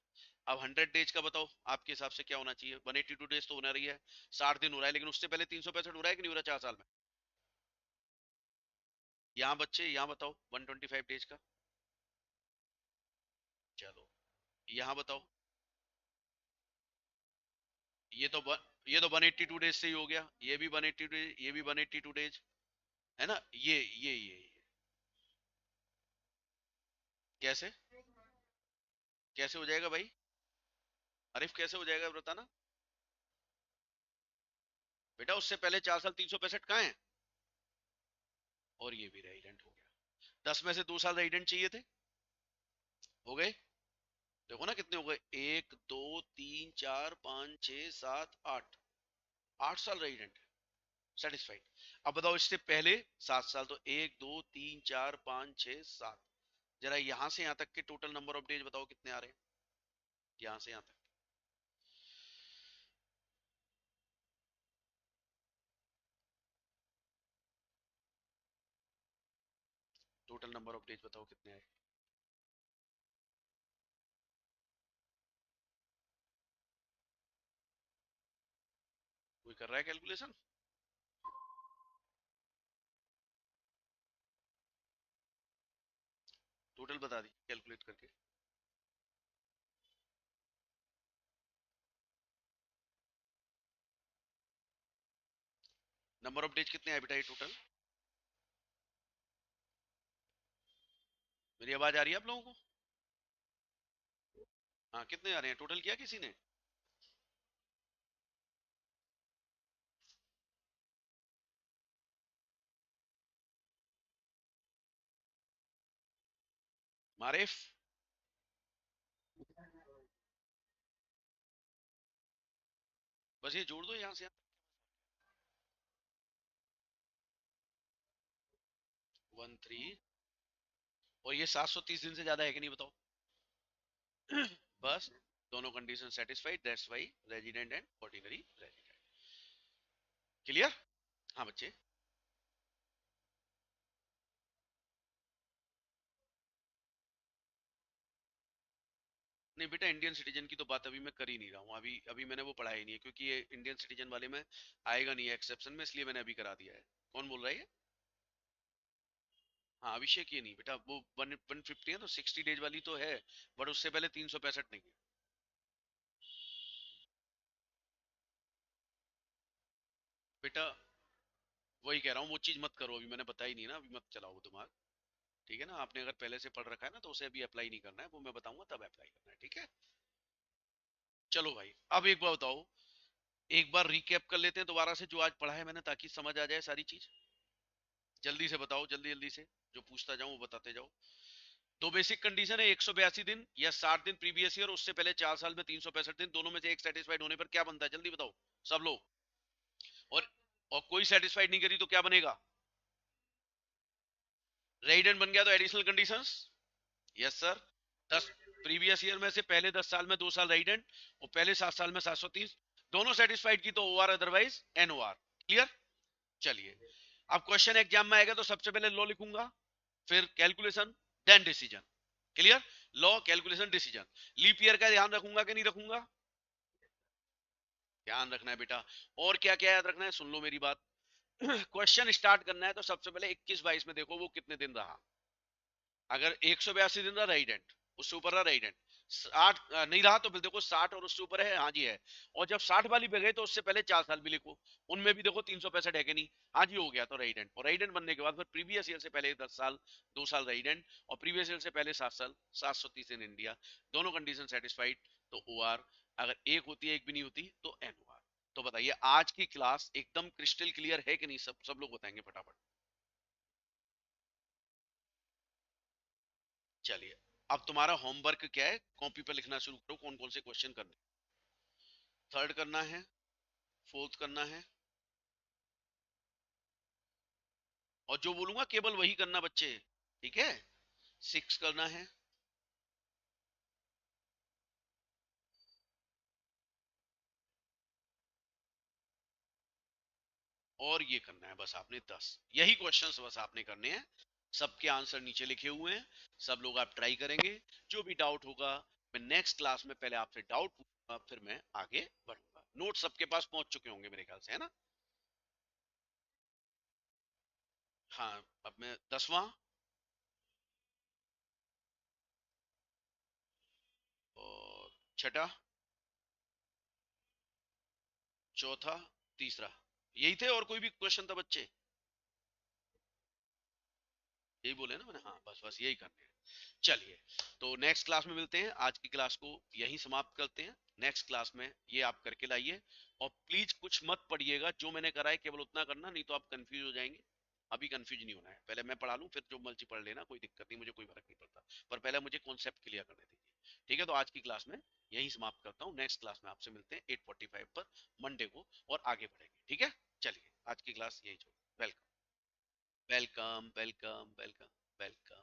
अब 100 डेज का बताओ, आपके हिसाब से क्या होना चाहिए? 182 डेज तो होना रही है, 60 दिन हो रहा है, लेकिन उससे पहले 365 हो रहा है कि नहीं हो रहा 4 साल में? यहाँ बच्चे, यहाँ बताओ 125 डेज का। चलो, यहाँ बताओ। ये तो ये तो 182 डेज से ही हो गया, ये भी 180 डेज, ये भी 182 डेज, है ना? ये कैसे, कैसे हो जाएगा भाई? आरिफ कैसे हो जाएगा बताना। बेटा उससे पहले 4 साल 365 कहाँ है? और ये भी रेजिडेंट हो गया। 10 में से 2 साल रेजिडेंट चाहिए थे, हो गए। देखो ना कितने हो गए, 1 2 3 4 5 6 7 8। 8 साल रेजिडेंट, सेटिस्फाइड। अब बताओ इससे पहले 7 साल, तो 1 2 3 4 5 6 7। जरा यहां से यहां तक के टोटल नंबर ऑफ डेज बताओ कितने आ रहे हैं, यहां से यहां तक। टोटल नंबर ऑफ डेज बताओ कितने आए? कोई कर रहा है कैलकुलेशन? टोटल बता दी कैलकुलेट करके। नंबर ऑफ डेज कितने आए बेटा ये टोटल? मेरी आवाज आ रही है आप लोगों को? हाँ, कितने आ रहे हैं टोटल, किया किसी ने? मारिफ? बस ये जोड़ दो यहाँ से 13। और ये 730 दिन से ज्यादा है कि नहीं बताओ? बस, दोनों condition satisfied, that's why resident and ordinary resident. Clear? हाँ बच्चे। नहीं बेटा, इंडियन सिटीजन की तो बात अभी मैं कर ही नहीं रहा हूँ, अभी अभी मैंने वो पढ़ा ही नहीं है, क्योंकि ये इंडियन सिटीजन वाले में आएगा नहीं है एक्सेप्शन में, इसलिए मैंने अभी करा दिया है। कौन बोल रहा है ये? हाँ, अभिषेक। ये नहीं बेटा, वो 150 है तो 60 डेज वाली तो है, बट उससे पहले 365 नहीं है। बेटा वही कह रहा हूँ, वो चीज मत करो, अभी मैंने बताई नहीं ना, अभी मत चलाओ दिमाग। ठीक है ना? आपने अगर पहले से पढ़ रखा है ना, तो उसे अभी अप्लाई नहीं करना है, वो मैं बताऊंगा तब अप्लाई करना है, ठीक है? चलो भाई, अब एक बार बताओ, एक बार रिकैप कर लेते हैं दोबारा से जो आज पढ़ा है मैंने, ताकि समझ आ जाए सारी चीज। जल्दी से बताओ, जल्दी जल्दी से, जो पूछता जाऊं वो बताते जाओ। दो बेसिक कंडीशन है, 182 दिन या 60 दिन प्रीवियस ईयर, उससे पहले 4 साल में 365 दिन, दोनों में से एक सेटिस्फाइड होने पर क्या बनता है, जल्दी बताओ सब लोग। और कोई सेटिस्फाइड नहीं करी तो क्या बनेगा? रेजिडेंट बन गया तो additional conditions. Yes sir. 10 previous year में से पहले 10 साल में 2 साल रेजिडेंट, और पहले 7 साल में 730, दोनों सेटिस्फाइड की तो ओआर, अदरवाइज एनओआर। क्लियर? चलिए, अब क्वेश्चन एग्जाम में आएगा तो सबसे पहले लॉ लिखूंगा, फिर calculation, then decision. Clear? Law, calculation, decision. Leap year का ध्यान रखूंगा कि नहीं रखूंगा? ध्यान रखना है बेटा। और क्या क्या याद रखना है, सुन लो मेरी बात। क्वेश्चन स्टार्ट करना है तो सबसे पहले 21-22 में देखो वो कितने दिन रहा। अगर 182 दिन रहा रेजिडेंट, उससे ऊपर रहा रेजिडेंट, 60 नहीं रहा तो फिर देखो 60 और उससे ऊपर है, हाँ जी है। और जब 60 वाली पे गए तो उससे पहले 4 साल भी लिखो, उनमें भी देखो 365 है कि नहीं, हाँ जी हो गया तो रेजिडेंट। और रेजिडेंट बनने के बाद फिर प्रीवियस ईयर से पहले 10 साल, 2 साल रेजिडेंट, और प्रीवियस ईयर से पहले 7 साल, 730 इन इंडिया, दोनों कंडीशन सेटिस्फाइड तो ओआर। अगर एक होती है एक भी नहीं होती तो एनओआर। तो बताइए आज की क्लास एकदम क्रिस्टल क्लियर है कि नहीं, सब सब लोग बताएंगे फटाफट। चलिए, अब तुम्हारा होमवर्क क्या है, कॉपी पर लिखना शुरू करो, कौन कौन से क्वेश्चन करने। थर्ड करना है, फोर्थ करना है, और जो बोलूंगा केवल वही करना बच्चे, ठीक है? सिक्स करना है, और ये करना है बस आपने 10। यही क्वेश्चंस बस आपने करने हैं। सबके आंसर नीचे लिखे हुए हैं, सब लोग आप ट्राई करेंगे। जो भी डाउट होगा मैं नेक्स्ट क्लास में पहले आपसे डाउट पूछूंगा, फिर मैं आगे बढ़ूंगा। नोट सबके पास पहुंच चुके होंगे मेरे ख्याल से, है ना? हाँ, अब मैं 10वां और छठा, चौथा, तीसरा, यही थे? और कोई भी क्वेश्चन था बच्चे? यही बोले ना मैंने, हाँ बस बस यही करने हैं। चलिए, तो नेक्स्ट क्लास में मिलते हैं, आज की क्लास को यहीं समाप्त करते हैं। नेक्स्ट क्लास में ये आप करके लाइए, और प्लीज कुछ मत पढ़िएगा, जो मैंने करा है केवल उतना करना, नहीं तो आप कंफ्यूज हो जाएंगे। अभी कंफ्यूज नहीं होना है, पहले मैं पढ़ा लूं, फिर जो मर्जी पढ़ लेना, कोई दिक्कत नहीं, मुझे कोई फर्क नहीं पड़ता। पर पहले मुझे कॉन्सेप्ट क्लियर करने दीजिए। ठीक है, तो आज की क्लास में यही समाप्त करता हूँ, नेक्स्ट क्लास में आपसे मिलते हैं 8:45 पर मंडे को, और आगे बढ़ेंगे। ठीक है, चलिए आज की क्लास यही छोड़। Welcome, welcome, welcome, welcome, welcome.